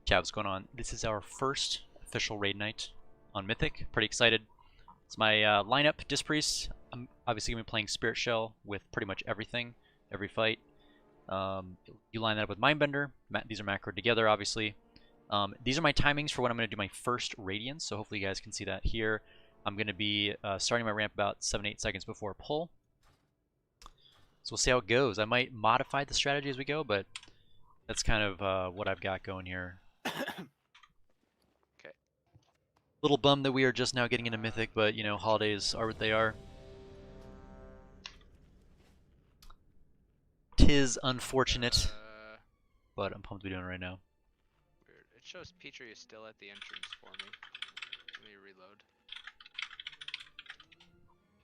Yeah, what's going on? This is our first official raid night on Mythic. Pretty excited. It's my lineup, Disc Priest. I'm obviously going to be playing Spirit Shell with pretty much everything, every fight. You line that up with Mindbender. These are macroed together, obviously. These are my timings for when I'm going to do my first Radiance, so hopefully you guys can see that here. I'm going to be starting my ramp about 7-8 seconds before pull. So we'll see how it goes. I might modify the strategy as we go, but that's kind of what I've got going here. Okay. Little bummed that we are just now getting into Mythic, but you know, holidays are what they are. Tis unfortunate, but I'm pumped to be doing it right now. Weird. It shows Petrie is still at the entrance for me. Let me reload.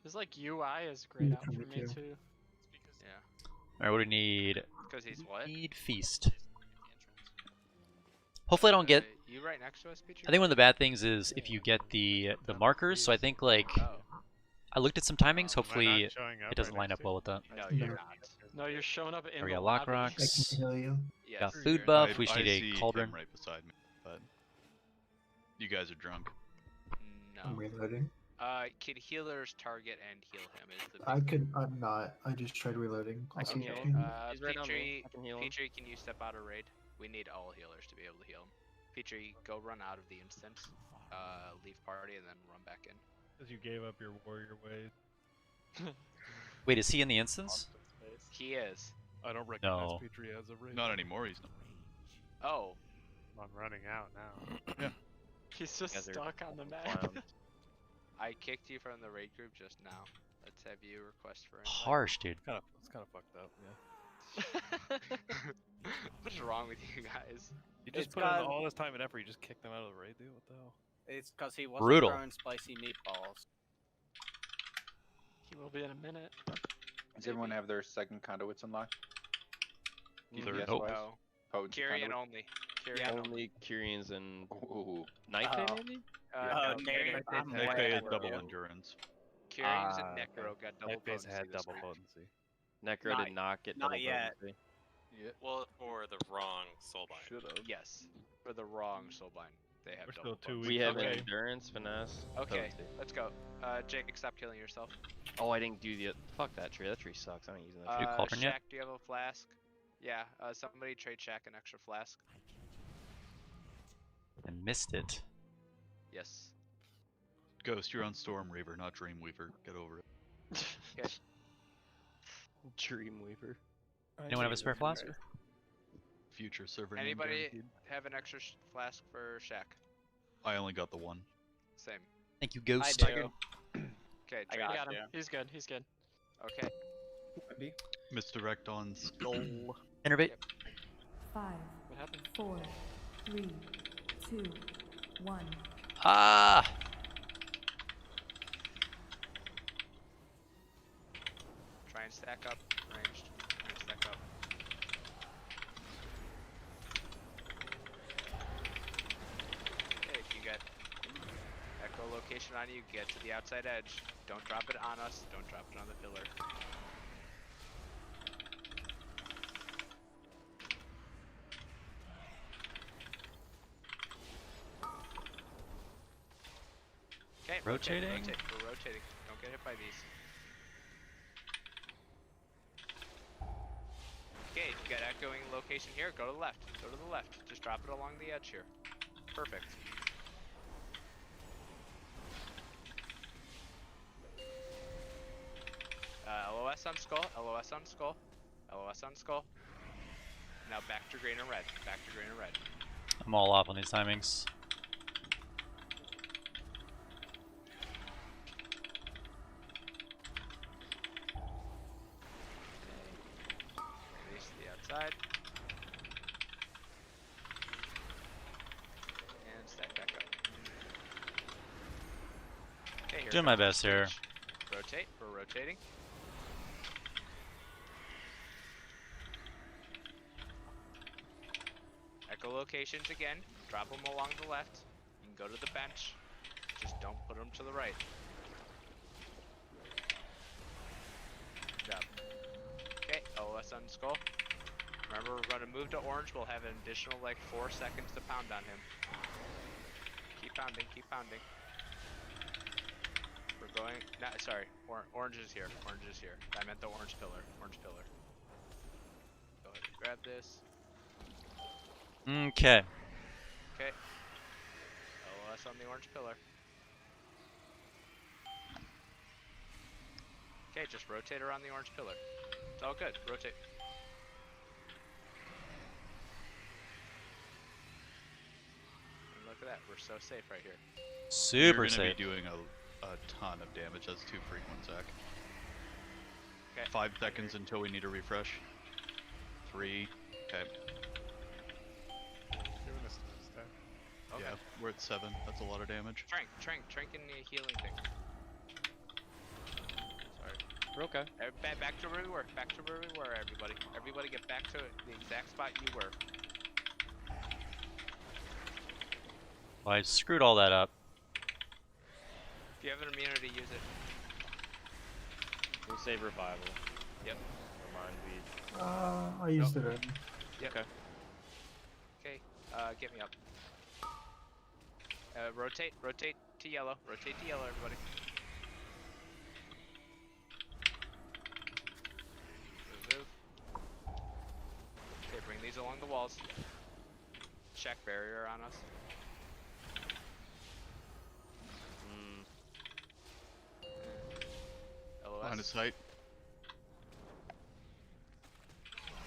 His like UI is grayed out for me too. Yeah. Alright, what do we need? Because he's what? Need Feast. Hopefully I don't get... You right next to us, Petrie? I think one of the bad things is if you get the markers, so I think like... I looked at some timings, hopefully it doesn't line up well with that. No, you're not. No, you're showing up in We the got lobby. Lock Rocks. I can heal you. Yes. Got food buff, we just I need see a Cauldron. him right beside me, but you guys are drunk. I'm No. reloading. Can healers target and heal him is the I could. I'm not. I just tried reloading. I can heal Also, him. He's right on me. Petrie, I can heal him. Petrie, can you step out of raid? We need all healers to be able to heal him. Petrie, go run out of the instance, leave party, and then run back in. Because you gave up your warrior ways. Wait, is he in the instance? He is. I don't recognize No. Petrie as a raid. Not anymore, he's not. Oh. I'm running out now. Yeah. He's just Guys are stuck on the map. clowns. I kicked you from the raid group just now. Let's have you request for invite. Harsh, dude. It's kind of fucked up, yeah. What's wrong with you guys? You just It's put in got- all this time and effort, you just kicked them out of the raid, dude? What the hell? It's because he wasn't Brutal. throwing spicy meatballs. He will be in a minute. Does everyone have their second conduits unlocked? Third. DPS Nope. wise? No. Potency Kyrian conduit? only. Kyrian only. Only Kyrians and Ooh. Nightfang, Oh. maybe? No, Nate, Kyrian, I'm They way pay ahead of double you. endurance. Kyrians and Ah, Necro got double Nightphase potency had this double week. potency. Necro Not- did not get not double yet. potency. Yeah. Well, for the wrong soulbind. Should've. Yes. For the wrong soulbind. They have We're double still 2 potency. We weeks have away. endurance, finesse, Okay, potency. let's go. Jake, stop killing yourself. Oh, I didn't do the. Fuck that tree. That tree sucks. I ain't using that tree. Cauldron yet? Shaq, do you have a flask? Yeah, somebody trade Shaq an extra flask. I missed it. Yes. Ghost, you're on Stormreaver, not Dreamweaver. Get over it. Okay. Dreamweaver. Anyone have a spare flask? Future server name Anybody guaranteed. have an extra flask for Shaq? I only got the one. Same. Thank you, Ghost. I do. Okay, I trade. got Got him. you. He's good. He's good. Okay. Misdirect on Skull. Innervate. 5, what happened? 4, 3, 2, 1. Ah! Try and stack up. Ranged. Try and stack up. Okay, you got echolocation on you. Get to the outside edge. Don't drop it on us. Don't drop it on the pillar. Okay, Rotating? Rotate. We're rotating. Don't get hit by these. Okay, you got echoing location here. Go to the left. Go to the left. Just drop it along the edge here. Perfect. LOS on skull. LOS on skull. LOS on skull. Now back to green and red. Back to green and red. I'm all off on these timings. Release to the outside. And stack back up. Okay, here Doing my comes the best here. switch. Rotate. We're rotating. Echolocations again. Drop them along the left. You can go to the bench. Just don't put them to the right. Good job. Okay, LOS on skull. Remember, we're going to move to orange. We'll have an additional like 4 seconds to pound on him. Keep pounding, keep pounding. We're going. No, sorry, orange is here. Orange is here. I meant the orange pillar. Orange pillar. Go ahead and grab this. Okay. Okay. LOS on the orange pillar. Okay, just rotate around the orange pillar. It's all good. Rotate. And look at that. We're so safe right here. Super You're gonna safe. be doing a ton of damage. That's too frequent, Zach. Okay. 5 seconds until we need a refresh. 3. Okay. Doing this instead. Okay. Yeah, we're at 7. That's a lot of damage. Trank in the healing thing. Sorry. We're okay. Back to where we were. Back to where we were, everybody. Everybody get back to the exact spot you were. Well, I screwed all that up. If you have an immunity, use it. We'll save revival. Yep. Or mind weed. I used it already. Yep. Okay. Okay, get me up. Rotate to yellow. Rotate to yellow, everybody. Move. Okay, bring these along the walls. Check barrier on us. LOS. Line of sight.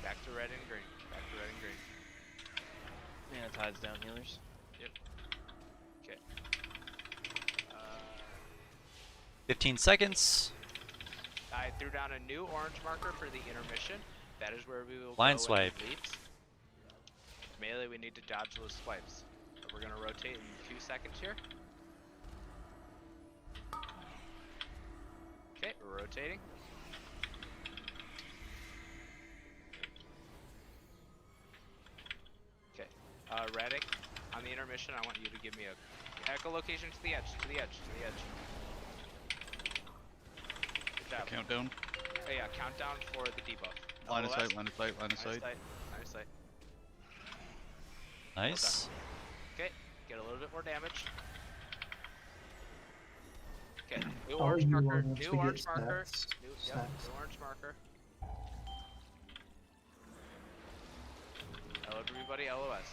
Back to red and green. Back to red and green. Yeah, tides down healers. Yep. Okay. 15 seconds. I threw down a new orange marker for the intermission. That is where we will Line go swipe. when he leaps. Melee, we need to dodge those swipes. So we're gonna rotate in 2 seconds here. Okay, we're rotating. Okay, Radic, on the intermission, I want you to give me a echolocation to the edge, to the edge, to the edge. Good job. Countdown. Oh yeah, countdown for the debuff. Line of LOS. sight, line of sight, line of sight. Line of sight. Nice. Okay, get a little bit more damage. Okay, new How orange you marker, want us new to get orange marker, stats? new Stats. orange marker. Hello everybody, LOS.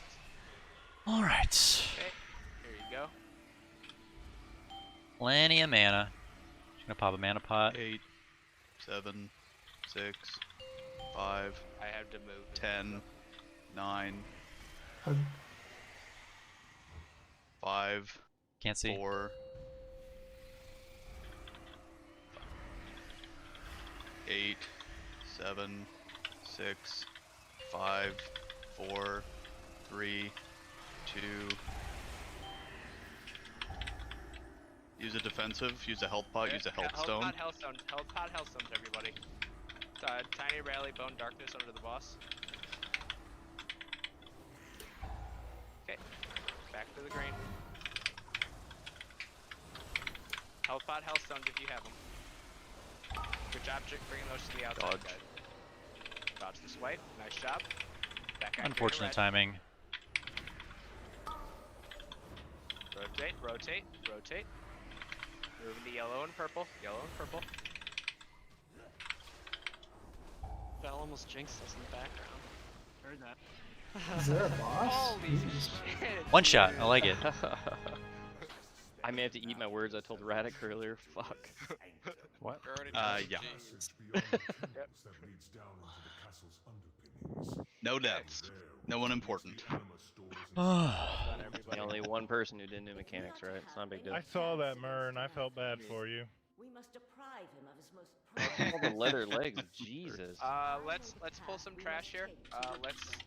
All right. Okay, here you go. Plenty of mana. Just gonna pop a mana pot. 8, 7, 6, 5, I have to move. 10, 9, Um, 5, Can't see. 4, 8, 7, 6, 5, 4, 3, 2. Use a defensive, use a health pot, use a health stone. Health stones, everybody. Tiny rally, bone darkness under the boss. Okay, back to the green. Health pot, health stones if you have them. Good job bringing those to the outside, Dodge. guys. Dodge the swipe, nice job. Back at Unfortunate red. timing. Rotate, rotate, rotate. Moving to yellow and purple, yellow and purple. Val almost jinxed us in the background. Heard that. Is there a boss? Holy Jesus. shit! One shot. I like it. I may have to eat my words I told Radic earlier. Fuck. What? Yeah. No deaths. No one important. Done, everybody. Only one person who didn't do mechanics, right? It's not a big deal. I saw that, Myrrh, and I felt bad for you. We must deprive him of his most All the leather legs, Jesus. Let's pull some trash here.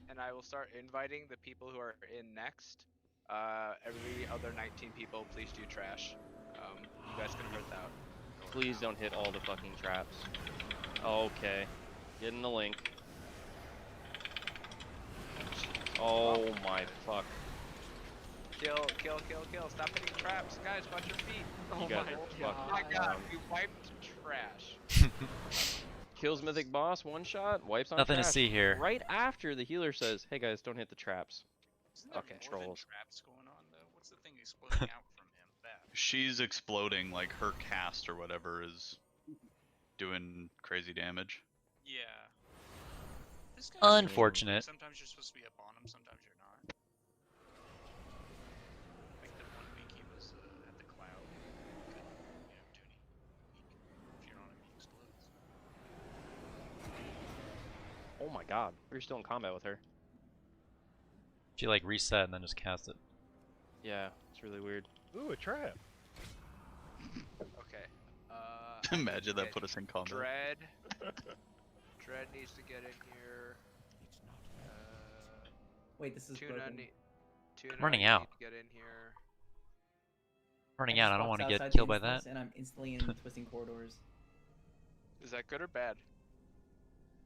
And I will start inviting the people who are in next. Every other 19 people, please do trash. You guys can hurt that. Please don't hit all the fucking traps. Okay. Getting the link. Oh my fuck. Kill. Stop hitting traps. Guys, watch your feet. Oh You guys my are god. Oh my god, down. we wiped trash. Kills Mythic boss, one shot, wipes on Nothing to trash. see here. Right after the healer says, "Hey guys, don't hit the traps." Isn't there Fucking more than trolls. traps going on though? What's the thing exploding out from him? That. She's exploding, like her cast or whatever is doing crazy damage. Yeah. This guy's Unfortunate. Sometimes you're supposed to be up on him, sometimes you're not. Like the 1 week he was at the cloud, couldn't, do any if you're on him, he explodes. Oh my god, we're still in combat with her. She like reset and then just cast it. Yeah, it's really weird. Ooh, a trap. Okay. Imagine that okay, put us in combat. Dread. Dread needs to get in here. Wait, this is Tuna broken. Tuna running you out. need to get in here. Running I out, just I don't walked want to get outside the killed by that. instance And I'm instantly in twisting corridors. Is that good or bad?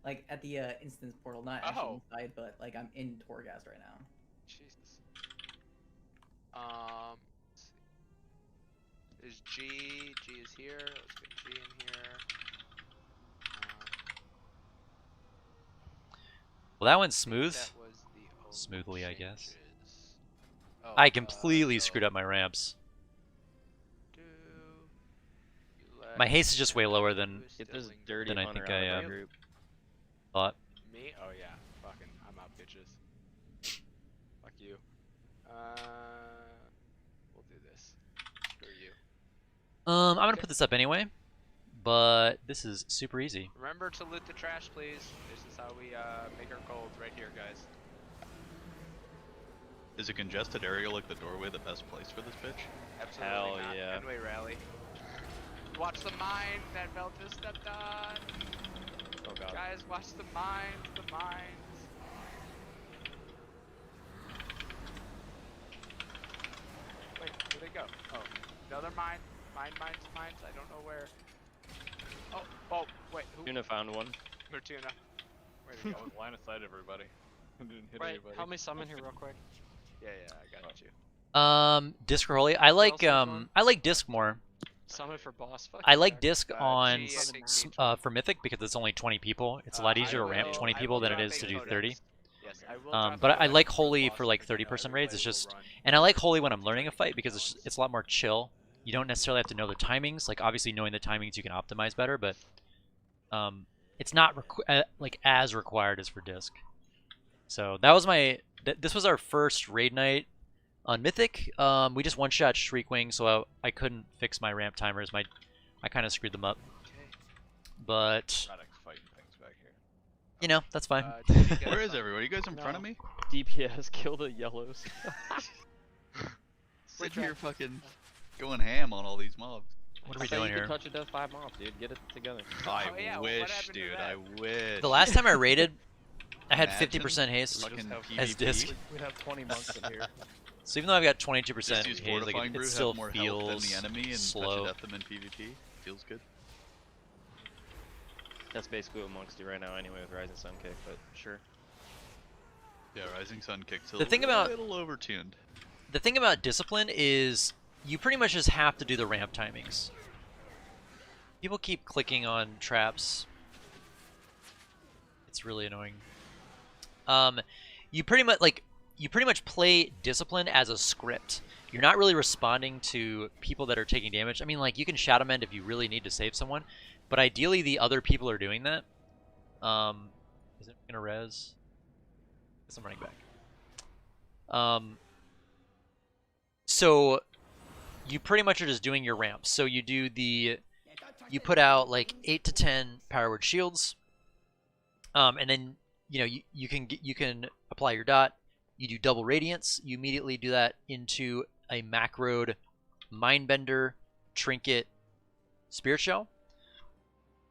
Like at the instance portal, not actually inside, but like I'm in Torghast right now. Jesus. Let's see. Is G? G is here. Let's get G in here. Well, that went I think smooth. that was the only Smoothly, I guess. changes. Oh, I completely so screwed up my ramps. do My haste is just way lower than Get this dirty Then I hunter think out I, of our group. thought. Me? Oh yeah. Fucking, I'm out, bitches. Fuck you. We'll do this. Screw you. I'm gonna put this up anyway, but this is super easy. Remember to loot the trash, please. This is how we make our gold right here, guys. Is a congested area like the doorway the best place for this bitch? Absolutely Hell not. yeah. Fenway rally. Watch the mine that Belt just stepped on. Oh god. Guys, watch the mines, the mines. Wait, where'd they go? Oh, another mine. Mines. I don't know where. Oh, wait, who? Tuna found one. Where Tuna? Where'd he go? Line of sight, everybody. Didn't hit Right, anybody. help me summon here real quick. Yeah, I got you. Disc or Holy. I like else was one? I like Disc more. Summon for boss. Fuck I you, like Jack. Disc on G, I think G for Mythic because it's only 20 people. It's a lot easier to ramp 20 people than it is to do 30. Yes, I will drop But a I like codex Holy boss for like because, 30% raids. It's everybody will just, run. and I like Holy when I'm learning a fight because it's a lot more chill. You don't necessarily have to know the timings. Like obviously knowing the timings you can optimize better, but it's not like as required as for Disc. So that was this was our first raid night on Mythic. We just one-shot Shriekwing, so I couldn't fix my ramp timers. I kind of screwed them up. But Radix fighting things back here. you know, that's fine. Where is everyone? Are you guys in front of me? DPS, kill the yellows. Sit here fucking going ham on all these mobs. What are we So doing you here? can touch it does 5 mobs, dude. Get it together. I Oh, yeah, what wish, happened to dude. that? I wish. The last time I raided, I had Imagine 50% haste fucking as PvP. Disc. We'd have 20 monks in here. So even though I've got 22% Just use haste, fortifying like brew, it have still more health than feels the enemy, and slow. touch it at them in PvP. Feels good. That's basically what monks do right now anyway with Rising Sun Kick, but sure. Yeah, Rising Sun kicks a The thing about- little overtuned. The thing about Discipline is you pretty much just have to do the ramp timings. People keep clicking on traps. It's really annoying. You pretty much play Discipline as a script. You're not really responding to people that are taking damage. I mean, like you can shadow mend if you really need to save someone, but ideally the other people are doing that. Is it gonna res? Guess I'm running back. So you pretty much are just doing your ramps. So you put out like 8 to 10 power word shields, and then you can apply your dot. You do double radiance. You immediately do that into a macroed Mindbender, Trinket, Spirit Shell,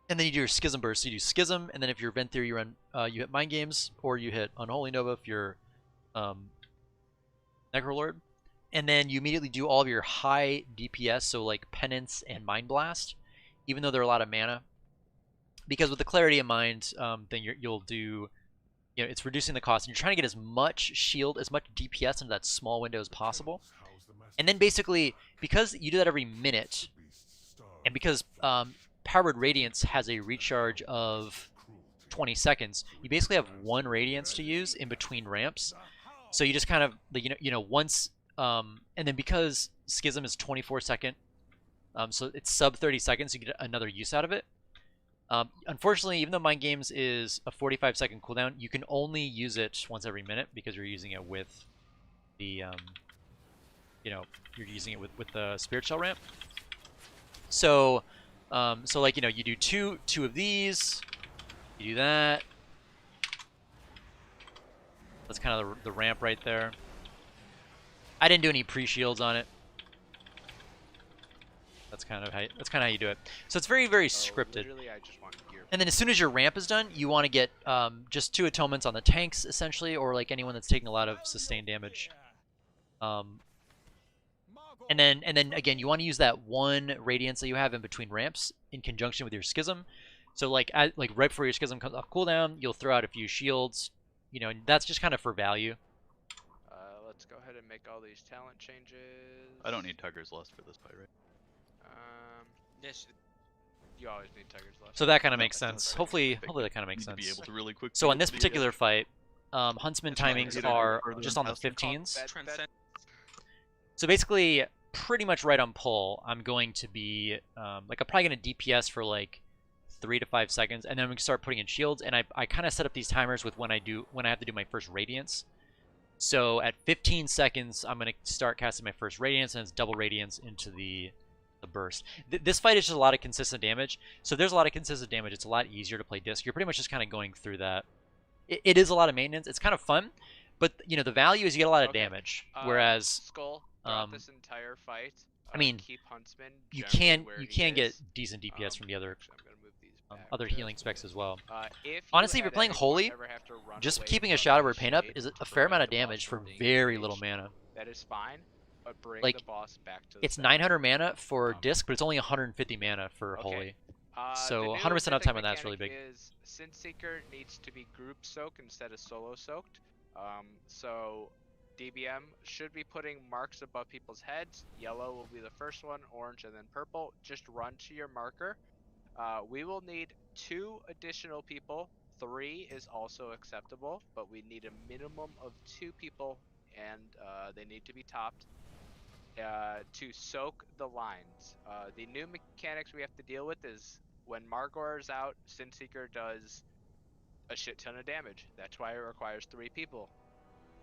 and then you do your Schism burst. So you do Schism, and then if you're Venthyr, you run you hit Mind Games, or you hit Unholy Nova if you're Necrolord. And then you immediately do all of your high DPS, so like Penance and Mind Blast, even though they're a lot of mana. Because with the Clarity of Mind thing, you'll do, it's reducing the cost, and you're trying to get as much shield, as much DPS into that small window as possible. And then basically, because you do that every minute, and because Powered Radiance has a recharge of 20 seconds. You basically have 1 Radiance to use in between ramps. So you just kind of, once, and then because Schism is 24 second, so it's sub 30 seconds, you get another use out of it. Unfortunately, even though Mind Games is a 45-second cooldown, you can only use it once every minute because you're using it with the, you're using it with the Spirit Shell ramp. So, like, you do two of these, you do that. That's kind of the ramp right there. I didn't do any pre-shields on it. That's kind of how you do it. So it's very, very scripted. Literally, I just want gear. And then as soon as your ramp is done, you want to get just 2 atonements on the tanks, essentially, or like anyone that's taking a lot of sustained damage. And then again, you want to use that 1 radiance that you have in between ramps in conjunction with your Schism. So like right before your Schism comes off cooldown, you'll throw out a few shields. And that's just kind of for value. Let's go ahead and make all these talent changes. I don't need Tugger's Lust for this fight, right? Yes. You always need Tiger's Lust. So that kind of makes sense. Hopefully that kind of makes Need to sense. be able to really quick. So on this particular fight, Huntsman It's fine, timings it's are further just than on the Hustle. 15s. Transcend. So basically, pretty much right on pull, I'm going to be, I'm probably going to DPS for like 3 to 5 seconds, and then I'm going to start putting in shields, and I kind of set up these timers with when I have to do my first Radiance. So at 15 seconds, I'm going to start casting my first Radiance, and it's double Radiance into the burst. This fight is just a lot of consistent damage. So if there's a lot of consistent damage, it's a lot easier to play Disc. You're pretty much just kind of going through that. It is a lot of maintenance. It's kind of fun, but the value is you get a lot of damage. Whereas Skull, throughout this entire fight, I mean, keep Huntsman you generally can where he get is. decent DPS from the other Actually, I'm gonna move these back other just healing specs as well. If Honestly, if you you're at playing any point Holy, ever have to run just away keeping a from Shadow the or Paint up shade is a to fair amount prevent of the boss damage from for being very little engaged, mana. that is fine, but bring Like, the boss back to the It's center. 900 mana for Disc, but it's only 150 mana for Holy. The So new 100% Mythic uptime on that's really mechanic big. Is Sin Seeker needs to be group soaked instead of solo soaked. So DBM should be putting marks above people's heads. Yellow will be the first one, orange, and then purple. Just run to your marker. We will need 2 additional people. 3 is also acceptable, but we need a minimum of 2 people, and they need to be topped. To soak the lines. The new mechanics we have to deal with is when Margor is out, Sin Seeker does a shit ton of damage. That's why it requires 3 people.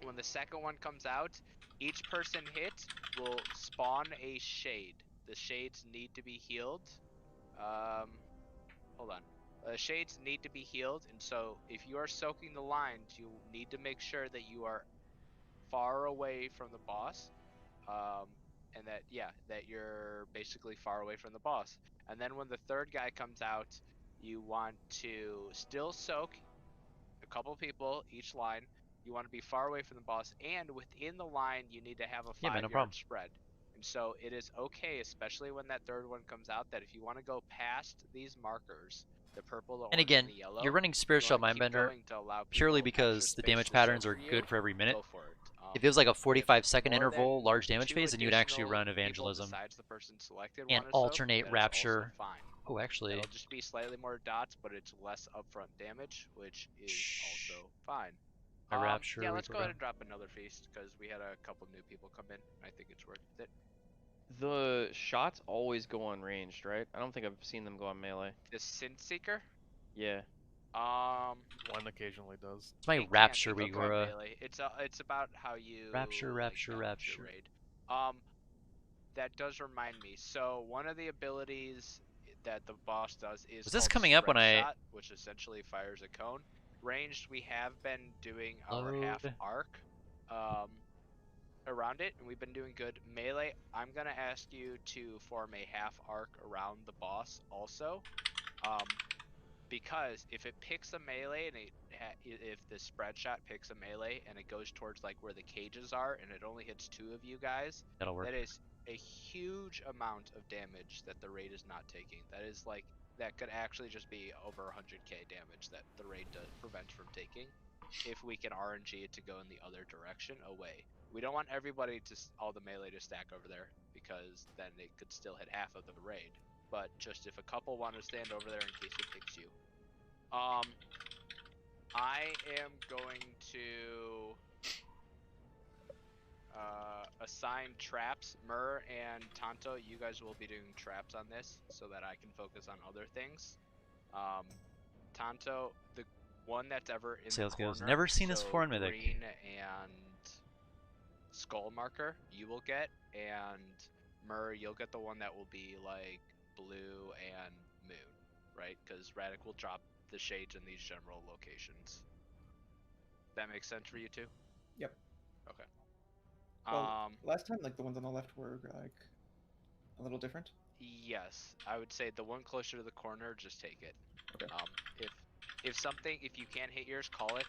When the second one comes out, each person hit will spawn a shade. The shades need to be healed. Hold on. Shades need to be healed, and so if you are soaking the lines, you need to make sure that you are far away from the boss. And that you're basically far away from the boss. And then when the third guy comes out, you want to still soak a couple people each line. You want to be far away from the boss, and within the line you need to have a 5-yard spread. And so it is okay, especially when that third one comes out, that if you want to go past these markers, the purple, the orange, And again, and the yellow, you're running Spirit Shell Mindbender purely because the damage patterns are good for every minute. If it was like a 45-second interval, large damage phase, then you'd actually run Evangelism and alternate Rapture. Oh, actually, it'll just be slightly more dots, but it's less upfront damage, which is also fine. My Rapture. Yeah, let's go ahead and drop another feast because we had a couple new people come in. I think it's worth it. The shots always go unranged, right? I don't think I've seen them go on melee. The Sin Seeker? Yeah. One occasionally does. It's my Rapture Rigora. It's about how you Rapture. raid. That does remind me. So one of the abilities that the boss does is Was this called coming up when Spread I Shot, which essentially fires a cone. Ranged, we have been doing our half arc around it, and we've been doing good. Melee, I'm gonna ask you to form a half arc around the boss also, because if it picks a melee and if the spread shot picks a melee and it goes towards like where the cages are and it only hits 2 of you guys, that'll work. that is a huge amount of damage that the raid is not taking. That could actually just be over 100k damage that the raid prevents from taking if we can RNG it to go in the other direction away. We don't want everybody all the melee to stack over there, because then it could still hit half of the raid. but just if a couple want to stand over there in case it picks you. I am going to assign traps. Mur and Tonto, you guys will be doing traps on this so that I can focus on other things. Tonto, the one that's ever in Sales the corner, goes. Never seen this so before in Mythic. green and skull marker you will get, and Mur, you'll get the one that will be like blue and moon, right? Because Radic will drop the shades in these general locations. That makes sense for you too? Yep. Okay. Well, last time, like, the ones on the left were, like, a little different. Yes, I would say the one closer to the corner, just take it. Okay. If you can't hit yours, call it.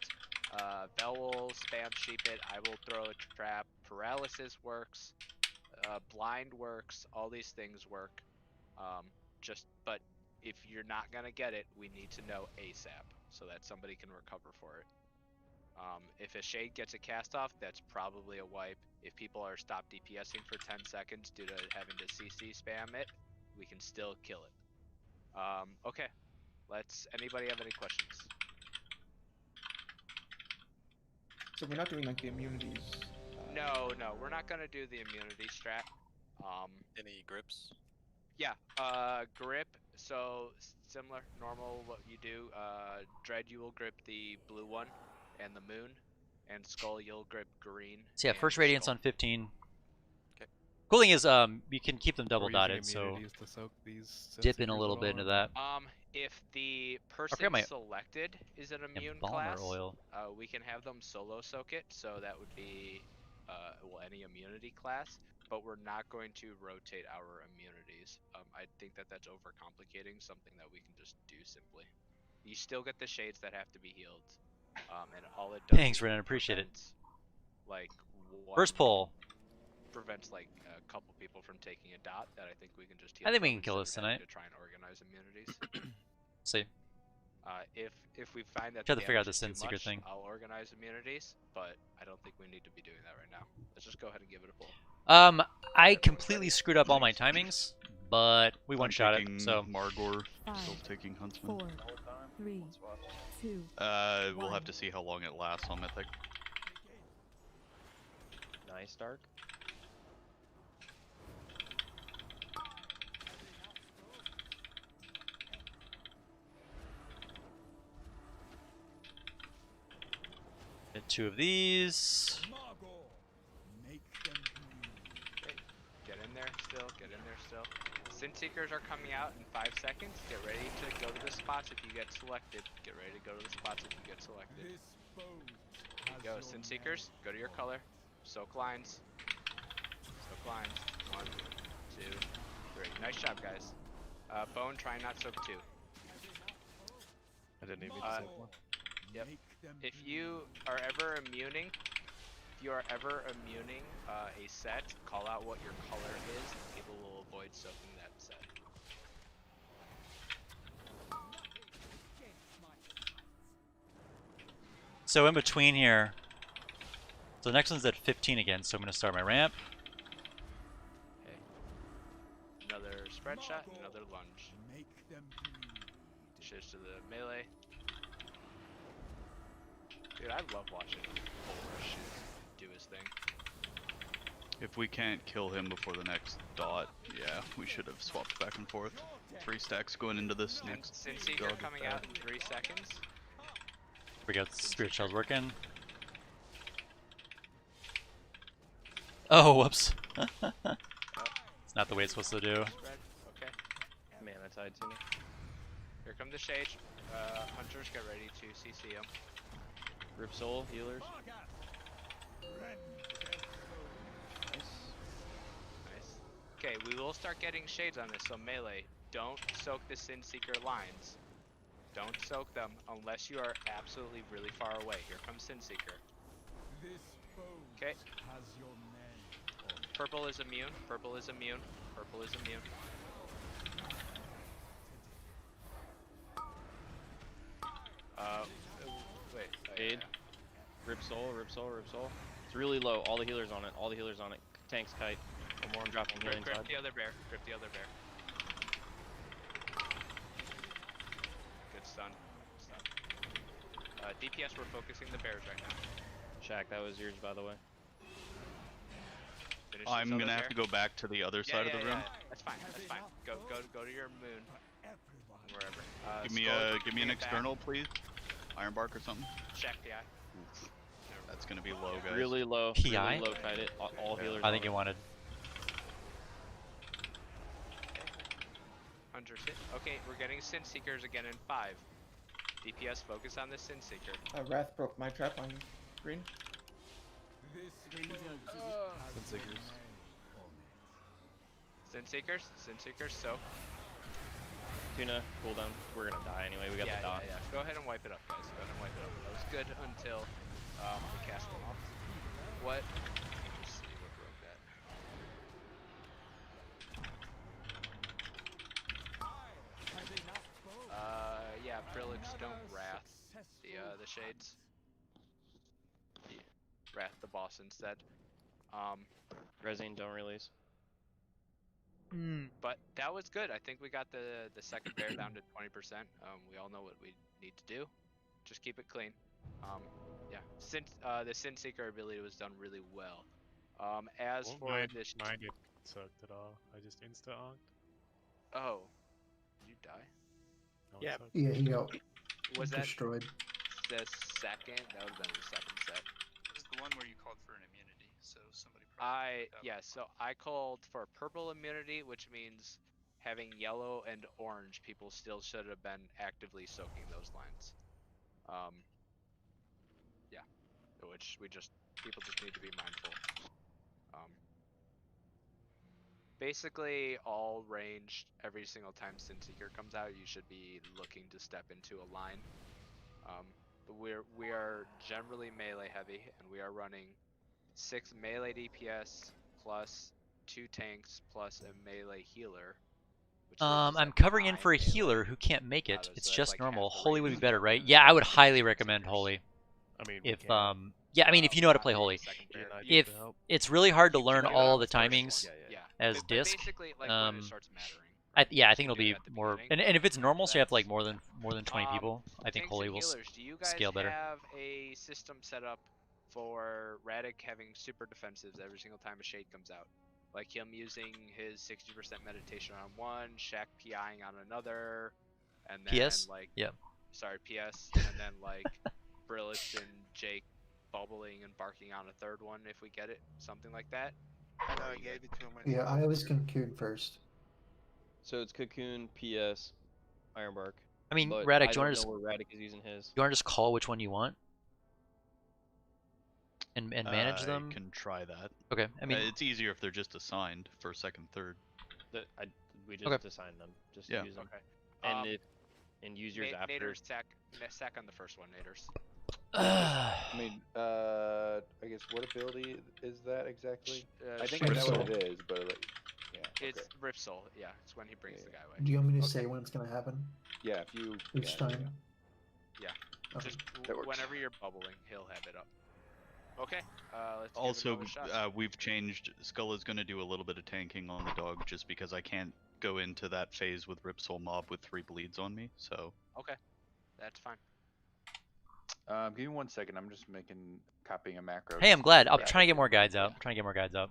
Bell will spam sheep it. I will throw a trap. Paralysis works. Blind works. All these things work. But if you're not gonna get it, we need to know ASAP so that somebody can recover for it. If a shade gets a cast off, that's probably a wipe. If people are stopped DPSing for 10 seconds due to having to CC spam it, we can still kill it. Okay. Anybody have any questions? So we're not doing, like, the immunities. No, we're not gonna do the immunity strat. Any grips? Yeah, grip, so similar, normal, what you do. Dread, you will grip the blue one and the moon, and Skull, you'll grip green. So yeah, and first Radiance Skull. on 15. Okay. Cool thing is, you can keep them double We're using dotted, so immunities to soak these dip in a sensors little at bit all, into or- that. If the person forgot my selected is an immune embalmer class, oil. we can have them solo soak it, so that would be, any immunity class, but we're not going to rotate our immunities. I think that's overcomplicating something that we can just do simply. You still get the shades that have to be healed, and all it does Thanks, is Renan. Appreciate it. prevent, like, First pull. prevents like a couple people from taking a dot that I think we can just heal. I think we from can kill instead this of having tonight. To try and organize immunities. See. If we find that Try to figure out damage the is Sin too Seeker much, thing. I'll organize immunities, but I don't think we need to be doing that right now. Let's just go ahead and give it a pull. I completely screwed up all my timings, but we I'm one-shot it, taking so. Margor, Five, still taking Huntsman. 4, 3, 2. We'll have to see how long it lasts on Mythic. Nice, Dark. Get 2 of these. Get in there still, get in there still. Sin Seekers are coming out in 5 seconds. Get ready to go to the spots if you get selected. Get ready to go to the spots if you get selected. Go, Sin Seekers, go to your color. Soak lines. Soak lines. 1, 2, 3. Nice job, guys. Bone, try and not soak 2. I didn't even need to soak one. Yep. If you are ever immuning, a set, call out what your color is, and people will avoid soaking that set. So in between here, so the next one's at 15 again, so I'm going to start my ramp. Okay. Another spread shot, another lunge. Shift to the melee. Dude, I love watching Bulrush do his thing. If we can't kill him before the next dot, yeah, we should have swapped back and forth. 3 stacks going into this next. Sin Seeker dog coming bad. out in 3 seconds. We got Spirit Shells working. Oh, whoops. It's not the way it's supposed to do. Spread. Okay. Man, I tied to me. Here come the shades. Hunters, get ready to CC them. Rip Soul, healers. Nice. Okay, we will start getting shades on this, so melee, don't soak the Sin Seeker lines. Don't soak them unless you are absolutely really far away. Here comes Sin Seeker. Okay. Purple is immune. Purple is immune. Purple is immune. Wait. Aid. Rip Soul, Rip Soul, Rip Soul. It's really low. All the healers on it. All the healers on it. Tanks kite. One more, I'm dropping healing Grip side. the other bear. Grip the other bear. Stun. DPS, we're focusing the bears right now. Shaq, that was yours, by the way. Finish I'm this gonna other have bear. to go back to the other side of the room. That's fine. That's fine. Go to your moon. Wherever. Give me an external, please. Iron bark or something. Check the eye. That's gonna be low, guys. Really low. PI? Really low, kite it. All healers. I think you wanted. 100 hit. Okay, we're getting Sin Seekers again in 5. DPS, focus on the Sin Seeker. Wrath broke my trap on green. Sin Seekers, so. Tuna, cooldown. We're gonna die anyway. We got the dot. Yeah. Go ahead and wipe it up, guys. Go ahead and wipe it up. That was good until we cast them off. What? Let's see what broke that. Yeah, Brillix don't Wrath the Shades. Yeah. Wrath the boss instead. Resine, don't release. But that was good. I think we got the second bear down to 20%. We all know what we need to do. Just keep it clean. Yeah. Since the Sin Seeker ability was done really well. As for this, mine didn't sucked at all. I just insta-onked. oh, did you die? No, Yeah. Yeah, he got Was that destroyed. the second? That would have been the second set. This is the one where you called for an immunity, so somebody probably So I called for purple immunity, which means having yellow and orange, people still should have been actively soaking those lines. Yeah, which people just need to be mindful. Basically, all ranged, every single time Sin Seeker comes out, you should be looking to step into a line. We are generally melee heavy, and we are running 6 melee DPS plus 2 tanks plus a melee healer. Which leaves us I'm at covering in 9 for a melee. healer who can't make it. So It's that's just like normal. half the Holy would be range better, of right? the Yeah, I would Sin highly recommend Seekers. Holy. I mean, If we can. yeah, I mean if you know how to play not Holy. the second bear. If it's really hard to You learn can do it all on the the first one. timings Yeah. as But disc. basically, like when it starts mattering. Yeah, I Just think it'll do it be at the more. beginning. And if it's normal, so you have like That's- more than 20 people. I think Tanks Holy and will healers, do you guys scale better. have a system set up for Radic having super defensives every single time a shade comes out? Like him using his 60% meditation on one, Shaq PIing on another, and then PS? like Yeah. sorry, PS, and then like Brillix and Jake bubbling and barking on a third one if we get it, something like that. I know I gave it to him. Yeah, I was Cocoon first. So it's Cocoon, PS, Ironbark. I mean, But Radic, I do you want don't to just know where Radic is using his. you want to just call which one you want and manage them? I can try that. Okay. I mean, it's easier if they're just assigned for second, third. We just assign them. Just use them. Okay. And use yours after. Naders sack on the first one, Naders. I mean, I guess what ability is that exactly? I think I know what it is, but like, yeah. It's Rip Soul, yeah. It's when he brings the guy away. Do you want me to say when it's gonna happen? Yeah, if you. Each time? Yeah. Okay. Just That works. whenever you're bubbling, he'll have it up. Okay. Let's Also, give it another shot. we've changed. Skull is going to do a little bit of tanking on the dog just because I can't go into that phase with Ripsoul Mob with 3 bleeds on me. So. Okay. That's fine. Give me 1 second. I'm just copying a macro. hey, I'm glad. I'm Yeah. trying to get more guides out. I'm trying to get more guides out.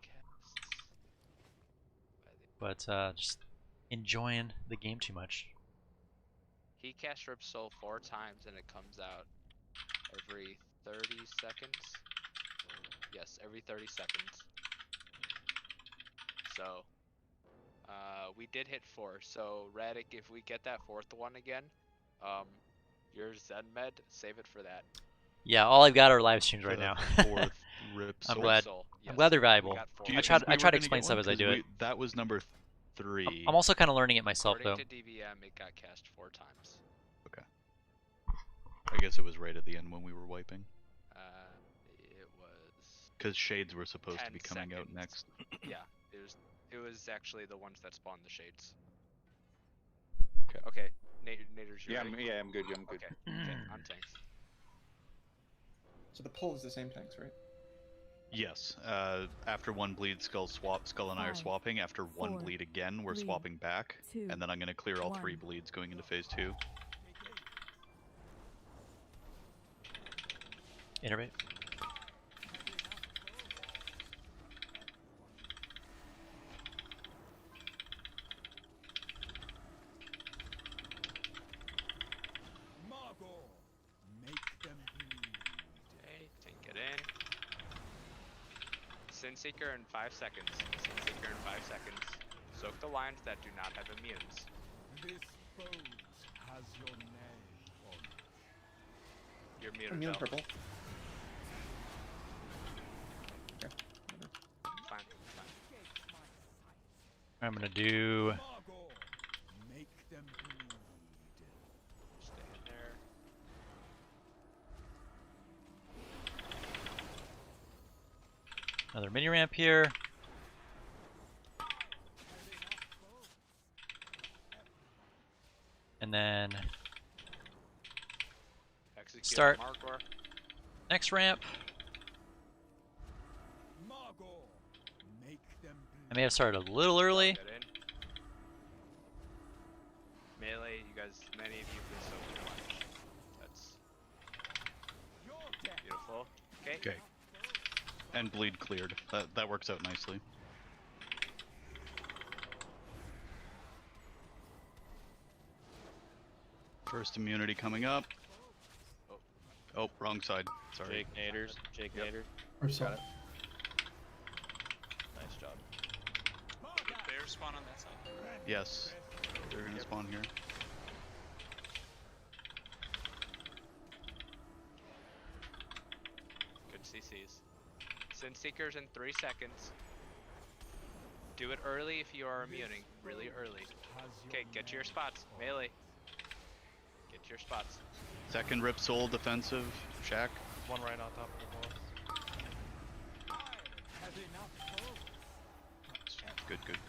But just enjoying the game too much. He casts Rip Soul 4 times and it comes out every 30 seconds. Yes, every 30 seconds. So, we did hit 4. So, Radic, if we get that 4th one again, your Zen Med, save it for that. Yeah, all I've got are live streams right For now. the 4th Ripsoul. I'm glad. Soul, I'm yes, glad they're we valuable. got 4. Do you I try think we to were gonna explain get stuff one? as I 'Cause do it. that was number 3. I'm also kind of learning it myself though. According to DVM, it got cast 4 times. Okay. I guess it was right at the end when we were wiping. It was Because Shades were supposed to 10 be coming out seconds. next. Yeah, it was actually the ones that spawned the shades. Okay. Okay, Naders, you Yeah, ready? I'm good. I'm good. Okay, on tanks. So the pull is the same tanks, right? Yes. After 1 bleed, Skull and I are 5, swapping. After 1 4, bleed again, we're 3, swapping back. 2, And then I'm going to clear all 3 1. bleeds going into phase 2. Iterate. Okay, tank it in. Sinseeker in 5 seconds. Sinseeker in 5 seconds. Soak the lines that do not have immunes. This boat has your name on it. You're muted, Immune Bell. purple. Fine. I'm gonna do. Make them bleed. Stay in there. Another mini ramp here. And then Execute start Margor. next ramp. Make them I may have started a little early. Get in. Melee, you guys, many of you can soak the line. That's beautiful. Okay. Okay. And bleed cleared. That works out nicely. First immunity coming up. Oh, wrong side. Sorry. Jake Naders. Jake Naders. Or so. Got it. Nice job. Did bears spawn on that side? Yes. They're gonna spawn here. Good CCs. Sinseekers in 3 seconds. Do it early if you are immuning. Really early. Okay, get to your spots. Melee. Get to your spots. Second Rip Soul defensive. Shack. One right on top of the wall. Good, good.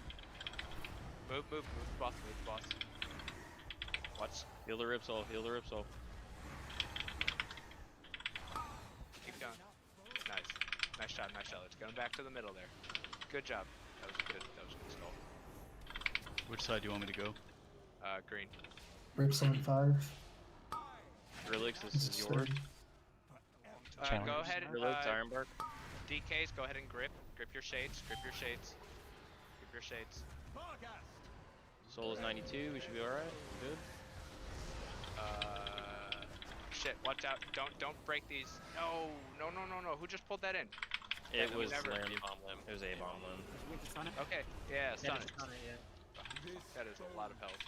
Move, boss, boss. Watch. Heal the Ripsol. Heal the Ripsol. Keep going. Nice. Nice shot, nice shot. Let's get him back to the middle there. Good job. That was good. That was a good skull. Which side do you want me to go? Green. Rips on 5. Relix, this It's is yours. 30. Go ahead and Relix, Ironbark. DKs, go ahead and grip. Grip your shades. Grip your shades. Grip your shades. Soul is 92. We should be alright. Good. Shit, watch out. Don't break these. No. Who just pulled that in? It Yeah, was never- Lamb Bomb Limb. It was A Bomb Limb. Okay, yeah, stun it. Yeah. That is a lot of health.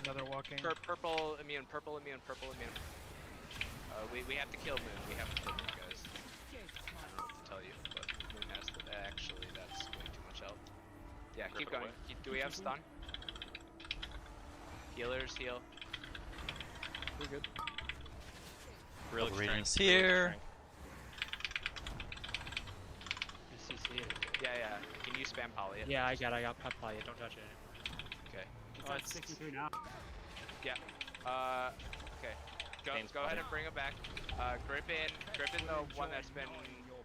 Another walking. Purple immune. We have to kill Moon. We have to kill Moon, guys. I don't know what to tell you, but Moon has to. Actually, that's way too much health. Yeah, keep going. Do we have stun? Healers, heal. We're good. Double radiance here. Yeah. Can you spam poly it? Yeah, I got poly it. Don't touch it Okay. anymore. Oh, it's 63 now. Yeah. Okay. Go ahead and bring it back. Grip in the one that's been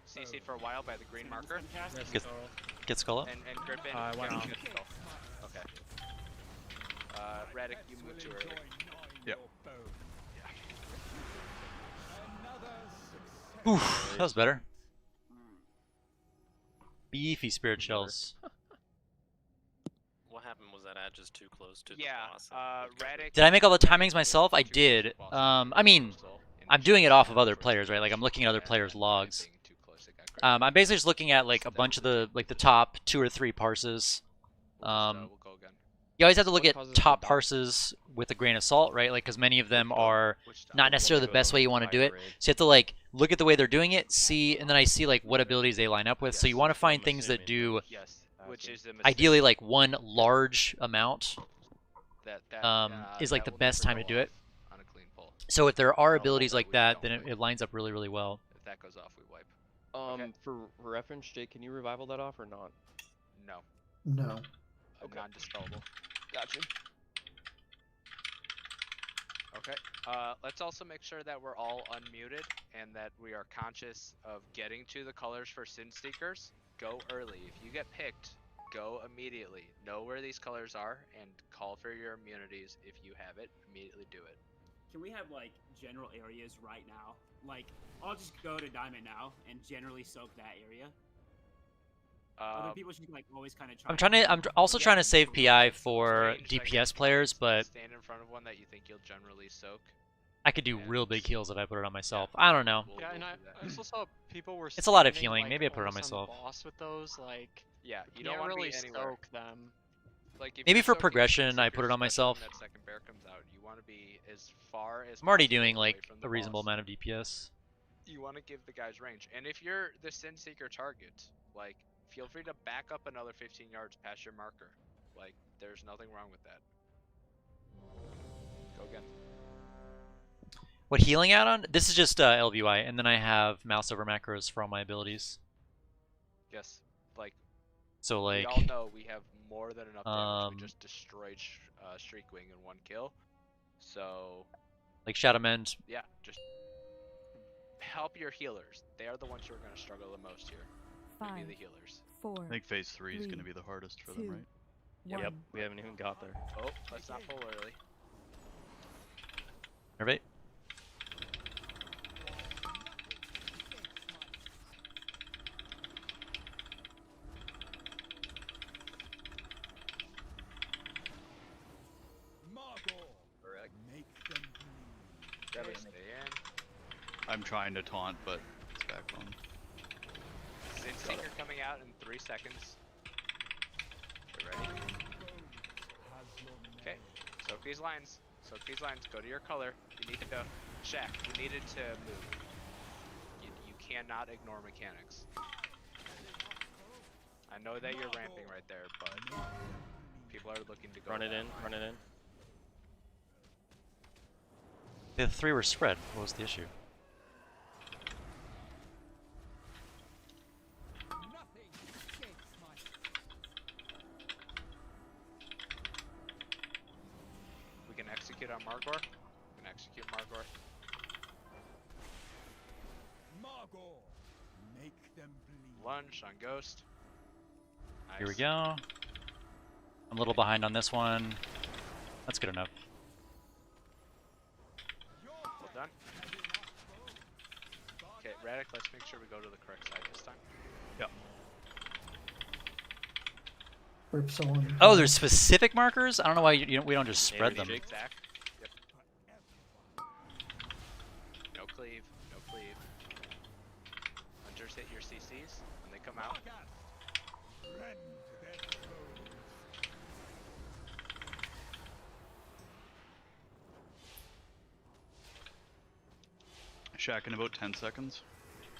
CC'd for a while by the green marker. Get skull up. And grip in. One off. Skull. Okay. Radic, you moved too early. Yep. Oof, that was better. Beefy spirit shells. What happened? Was that ad just too close to the boss? Radic. Did I make all the timings myself? I did. I mean, I'm doing it off of other players, right? Like I'm looking at other players' logs. I'm basically just looking at like a bunch of the top 2 or 3 parses. You always have to look at top parses with a grain of salt, right? Like, because many of them are not necessarily the best way you want to do it. So you have to like look at the way they're doing it, see, and then I see like what abilities they line up with. So you want to find things that do, ideally like one large amount. Is like the best time to do it. So if there are abilities like that, then it lines up really, really well. If that goes off, we wipe. For reference, Jake, can you revival that off or not? No. No. Non-dispellable. Gotcha. Okay. Let's also make sure that we're all unmuted and that we are conscious of getting to the colors for Sin Seekers. Go early. If you get picked, go immediately. Know where these colors are and call for your immunities. If you have it, immediately do it. can we have like general areas right now? Like, I'll just go to Diamond now and generally soak that area. Other people should like always kind of try. I'm also trying to save PI for DPS players, but stand in front of one that you think you'll generally soak. I could do real big heals if I put it on myself. I don't know. Yeah, and I also saw people were. It's a lot of standing, healing. like, Maybe I put it on almost myself. Boss with those, like. Yeah, you can't don't want to really be anywhere. soak them. Like if Maybe you're for soaking progression, I Seekers, put it on especially when myself. That second bear comes out. You want to be as far as I'm already possible doing away like from the a reasonable boss. amount of DPS. You want to give the guys range, and if you're the Sin Seeker target, like feel free to back up another 15 yards past your marker. Like there's nothing wrong with that. Go again. What healing add-on? This is just LVY, and then I have mouse over macros for all my abilities. Yes, like. So like. We all know we have more than enough damage. We just destroyed Streakwing in one kill. So. Like Shadow Mend. Yeah, just help your healers. They are the ones who are going to struggle the most here. 5, Maybe the healers. 4. I think phase 3 is going to be the hardest for them, right? Yep, we haven't even got there. Oh, let's not pull early. Nervate. Gotta stay in. I'm trying to taunt, but it's back on. Sin Seeker coming out in 3 seconds. Get ready. Okay, soak these lines. Soak these lines. Go to your color. You need to go. Shaq, you needed to move. You cannot ignore mechanics. I know that you're ramping right there, but people are looking to go. Run it in. Run it in. The 3 were spread. What was the issue? We can execute on Margor. We can execute Margor. Make them bleed. Lunge on Ghost. Nice. Here we go. I'm a little behind on this one. That's good enough. Well done. Okay, Radic, let's make sure we go to the correct side this time. Yep. Rip someone. Oh, there's specific markers? I don't know why we don't just spread them. Zach. Yep. No cleave. No cleave. Hunters hit your CCs when they come out. Shack in about 10 seconds.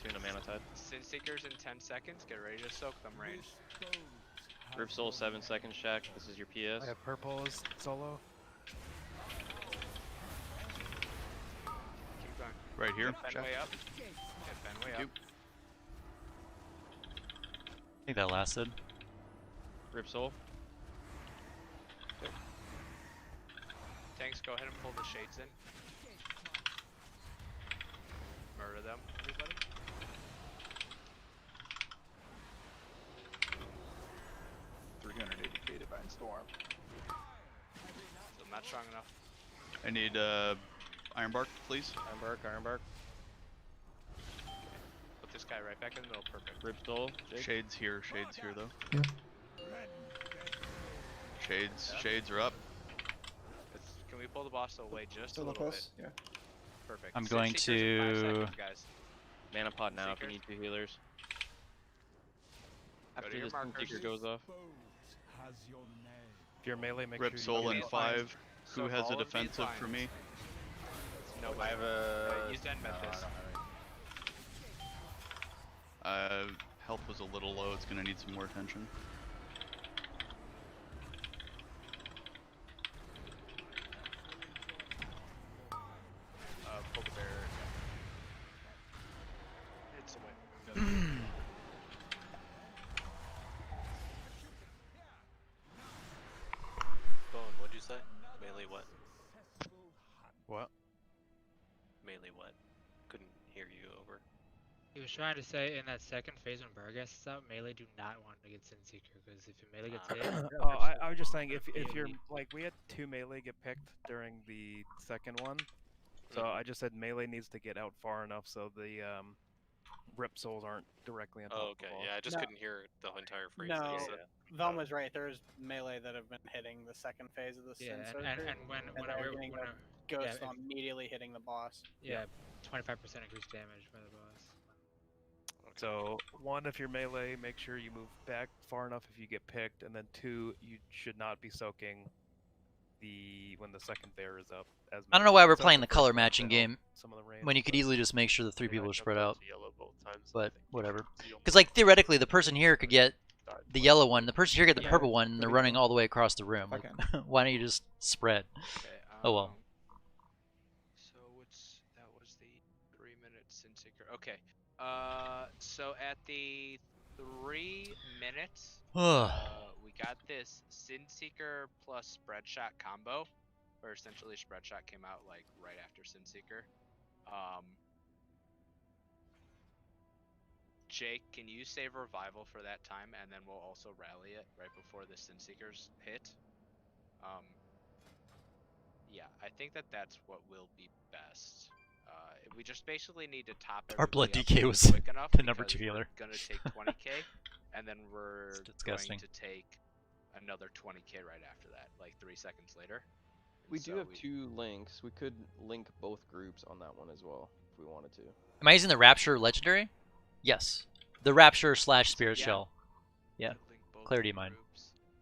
Tune a mana tide. Sin Seekers in 10 seconds. Get ready to soak them range. Rip Soul 7 seconds, Shack. This is your PS. I have purple as solo. Keep going. Right here. Get Fenway up. Get Fenway up. I think that lasted. Rip Soul. Tanks, go ahead and pull the shades in. Murder them, everybody. Divine Storm. Still not strong enough. I need Ironbark, please. Ironbark. Put this guy right back in the middle. Perfect. Rip Soul. Shades here though. Yep. Shades are up. Can we pull the boss away just Still a little close? bit? Yeah. Perfect. I'm Sin going Seekers in 5 to- seconds, guys. Mana pot now if you Seekers. need 2 healers. Go to After your this markers. Seeker goes off. Has your name. If you're melee, make Rip sure you Soul in These 5. lines. Who Soak has all a of these defensive for lines. me? No, I have a. use Den Memphis. Health was a little low. It's gonna need some more attention. Pull the bear. It's away. Bone, what'd you say? Melee what? What? Melee what? Couldn't hear you over. He was trying to say in that second phase when Burgess is out, melee do not want to get Sin Seeker because if your melee gets hit, Oh, I was just saying if you're like we had 2 melee get picked during the second one, So I just said melee needs to get out far enough so the rip souls aren't directly on top Oh, of the okay. wall. Yeah, I just couldn't hear the entire phrase. No, that you said. Velma's right. There's melee that have been hitting the second phase of the Yeah, Sin and Circuit, when and they're getting the ghost immediately hitting the boss. Yeah, 25% increased damage by the boss. So, 1, if you're melee, make sure you move back far enough if you get picked, and then 2, you should not be soaking when the second bear is up. As I don't know why we're soak playing the first color one to matching help game some of the range, when you could easily just make sure the 3 people are spread out. Yellow both times. But whatever. Because like theoretically, the person here could get the yellow one, the person here get the purple one, and they're running all the way across the room. Like, why don't you just spread? Okay, Oh well. So that was the 3-minute Sin Seeker. Okay. So at the 3 minutes, we got this Sin Seeker plus Spread Shot combo, where essentially Spread Shot came out like right after Sin Seeker. Jake, can you save revival for that time, and then we'll also rally it right before the Sin Seekers hit? Yeah, I think that's what will be best. We just basically need to top Our blood everybody DK up was quick enough the number because 2 healer. We're gonna take 20k, and then we're disgusting. going to take another 20k right after that, like 3 seconds later. We do have 2 links. We could link both groups on that one as well if we wanted to. Am I using the Rapture Legendary? Yes. The Rapture / Spirit Shell. Yeah. Clarity of mind.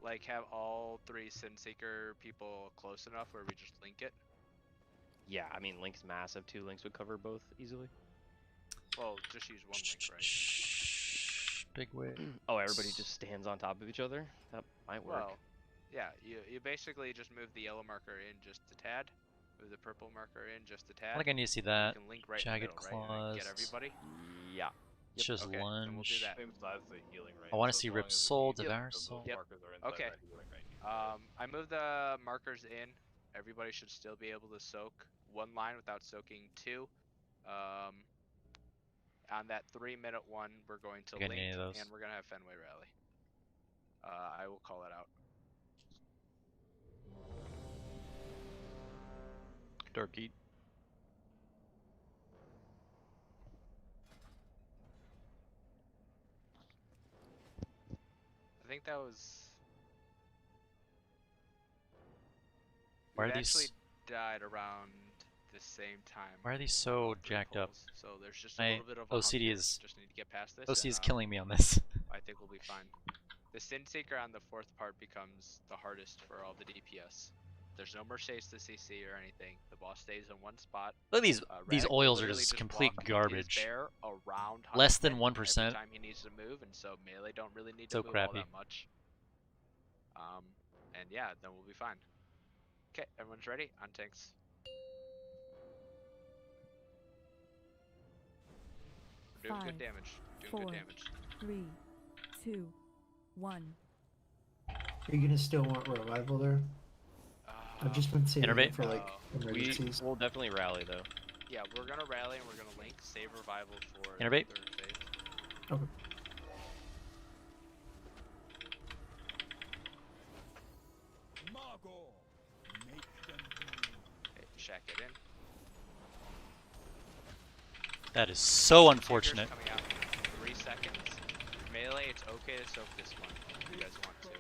Like have all 3 Sin Seeker people close enough where we just link it. Yeah, I mean, link's massive. 2 links would cover both easily. Well, just use 1 link, right? Big wave. Oh, everybody just stands on top of each other? That might work. Well, yeah, you basically just move the yellow marker in just a tad, move the purple marker in just a tad. I think I need to see that. You can link right Jagged in the middle, Claws. right? Get everybody? Yeah. It's just okay, then we'll do lunge. that. I want to see Rip Soul, Devour Soul. Yep. Okay. I moved the markers in. Everybody should still be able to soak 1 line without soaking 2. On that 3-minute one, we're going to link, and we're going to have Fenway Rally. I will call it out. Dark Eat. I think that was... Why are we these... actually died around the same time. Why are these so jacked up? So there's just a little bit of a OCD hump is... here. Just need to get past this. OCD is killing me on this. I think we'll be fine. The Sin Seeker on the 4th part becomes the hardest for all the DPS. There's no Mercedes to CC or anything. The boss stays in 1 spot. Look at these oils are just complete garbage. Around Less than 1%. Every time he needs to move, and so melee don't really need to move all that much. And yeah, then we'll be fine. Okay, everyone's ready? On tanks. We're doing good damage. Doing good damage. 3, 2, 1. Are you gonna still want revival there? I've just been saving it for like emergencies. We'll definitely rally though. Yeah, we're gonna rally and we're gonna link, save revival for Innervate. the 3rd phase. Okay. Okay, shack it in. That is so unfortunate. Coming out in 3 seconds. Melee, it's okay to soak this one if you guys want to. A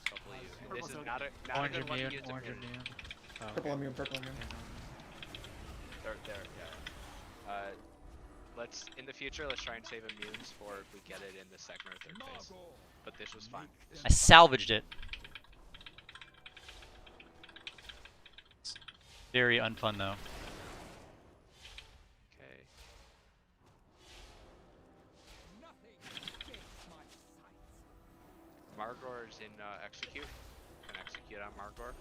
couple of you. This is not a good one to use immune. Purple immune, purple immune. There, yeah. Let's in the future let's try and save immunes for if we get it in the 2nd or 3rd phase. But this was fine. I salvaged it. Very unfun though. Okay. Margor is in execute. Can execute on Margor.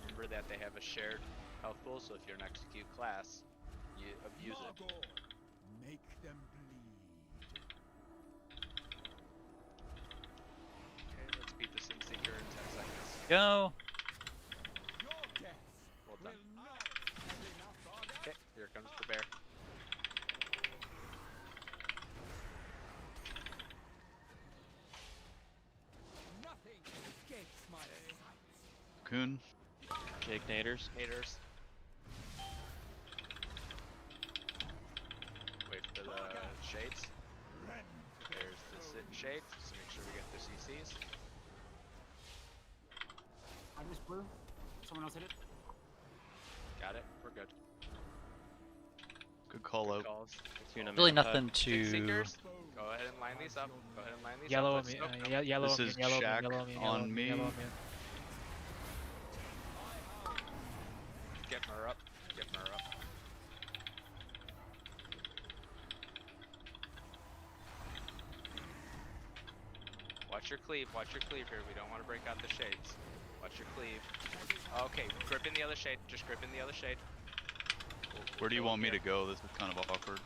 Remember that they have a shared health pool, so if you're an execute class, you abuse it. Make them bleed. Okay, let's beat the Sin Seeker in 10 seconds. Go. Well done. Okay, here comes the bear. Nothing escapes my sight. Coon. Jake Naders. Naders. shades. There's the shades. Just make sure we get the CCs. I just blew. Someone else hit it. Got it. We're good. Good call out. Really nothing to. Seekers, go ahead and line these up. Go ahead and line these Yellow up. on me. Let's Yellow This on me. is Yellow Shaq on me. on me. Yellow on me. Get Mur up. Get Mur up. Watch your cleave. Watch your cleave here. We don't want to break out the shades. Watch your cleave. Okay, grip in the other shade. Just grip in the other shade. Where do you want me to go? This is kind of awkward.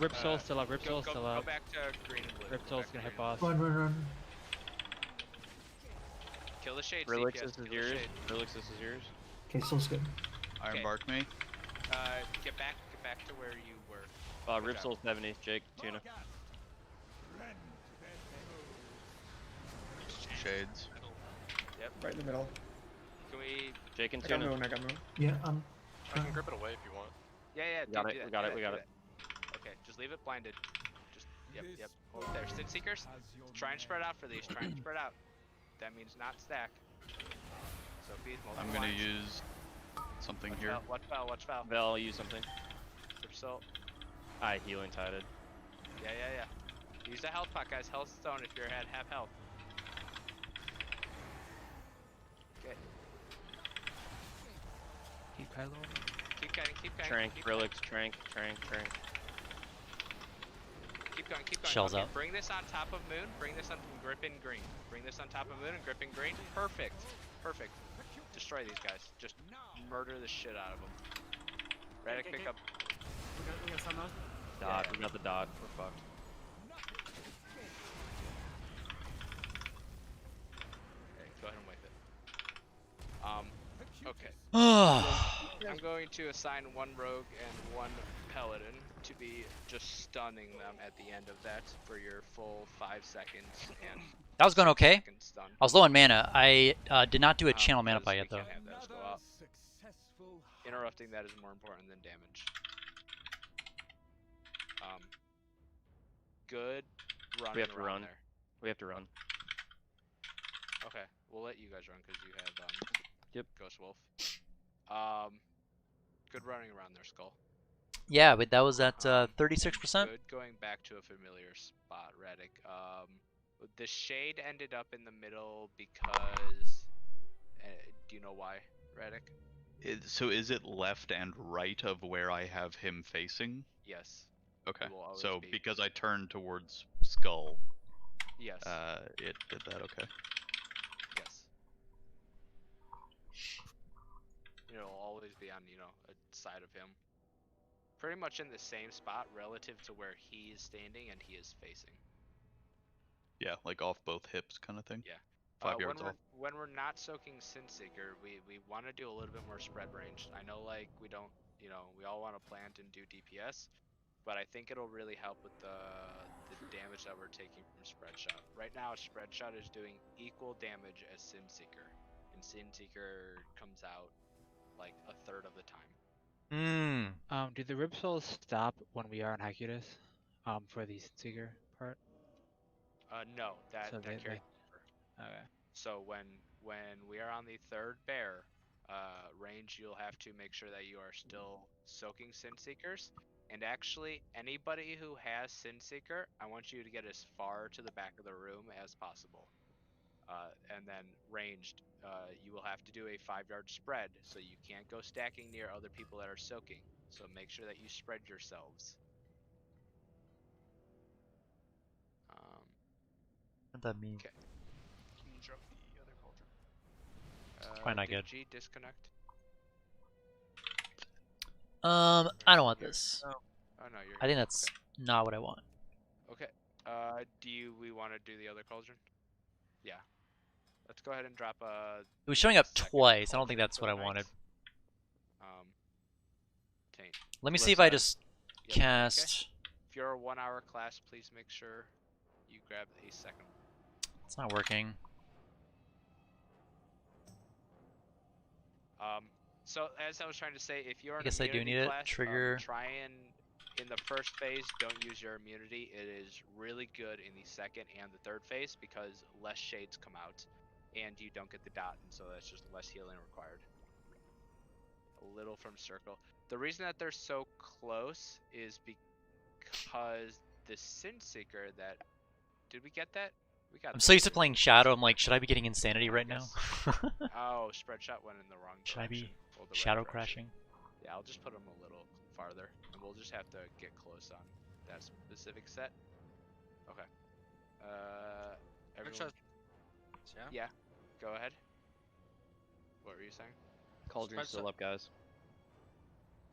Rip Soul's still up. Rip Soul's still up. Go back to green and blue. Rip Soul's gonna hit boss. Run. Kill the shade. Relixus is yours. Relixus is yours. Okay, Soul's good. Iron Bark me. Get back to where you were. Rip Soul's 70. Jake, Tuna. Shades. Yep. Right in the middle. Can we? Jake and I got Tuna. moon. I got moon. Yeah, I can grip it away if you want. Yeah. We got it. Okay, just leave it blinded. Just yep. Hold it there. Sin Seekers, try and spread out for these. Try and spread out. That means not stack. So feed multiple. I'm gonna lines. use something here. Watch foul. Vel, use something. Rip Soul. Healing tided. Yeah. Use the health pot, guys. Health stone if you're at half health. Okay. Keep Kylo. Keep cutting. Trank, Relix, Trank. Keep going. Shells okay, out. Bring this on top of Moon. Bring this on Grip in Green. Bring this on top of Moon and Grip in Green. Perfect. Destroy these guys. Just murder the shit out of them. Radic, pick up. We got some Dot. We got the dot. We're fucked. Okay, go ahead and wipe it. Okay. I'm going to assign one rogue and one paladin to be just stunning them at the end of that for your full 5 seconds. And That was going okay. stun. I was low on mana. I did not do a channel mana because pie we yet though. can't have those go out. Interrupting that is more important than damage. Good running We have to around run. there. We have to run. Okay, we'll let you guys run because you have Yep. Ghost Wolf. Good running around there, Skull. Yeah, but that was at 36%. Good going back to a familiar spot, Radic. The shade ended up in the middle because. Do you know why, Radic? So is it left and right of where I have him facing? Yes. Okay. It will always So be. because I turned towards Skull. Yes. It did that. Okay. Yes. It'll always be on, a side of him. Pretty much in the same spot relative to where he is standing and he is facing. Yeah, like off both hips kind of thing. Yeah. 5 yards off. When we're not soaking Sinseeker, we want to do a little bit more spread range. I know, like, we don't, we all want to plant and do DPS, but I think it'll really help with the damage that we're taking from Spread Shot. Right now, Spread Shot is doing equal damage as Sinseeker, and Sinseeker comes out like a third of the time. Do the Rip Souls stop when we are on Hakutus? For the Seeker part? No, that So they- carries over. Okay. So when we are on the third bear range, you'll have to make sure that you are still soaking Sinseekers. And actually, anybody who has Sinseeker, I want you to get as far to the back of the room as possible. And then ranged, you will have to do a 5-yard spread, so you can't go stacking near other people that are soaking. So make sure that you spread yourselves. What does that mean? Okay. Can you drop the other cauldron? Probably not good. G, disconnect. I don't want this. Oh no, you're. I think that's not what I want. Okay. We want to do the other cauldron? Yeah. Let's go ahead and drop It was showing up twice. I don't think that's what I wanted. Taint. Let me see if I just cast. Okay. If you're a 1-hour class, please make sure you grab a second. It's not working. So as I was trying to say, if you're I guess I do need it. class, Trigger. try and in the first phase, don't use your immunity. It is really good in the second and the third phase because less shades come out, and you don't get the dot, and so that's just less healing required. A little from circle. The reason that they're so close is because the Sin Seeker that... Did we get that? We got I'm so used to playing Shadow, I'm like, should I be getting Insanity right now? Oh, Spread Shot went in the wrong direction. Should I be Well, the Shadow right direction. crashing? Yeah, I'll just put them a little farther, and we'll just have to get close on that specific set. Okay. Everyone... Yeah, go ahead. What were you saying? Cauldron's still up, guys.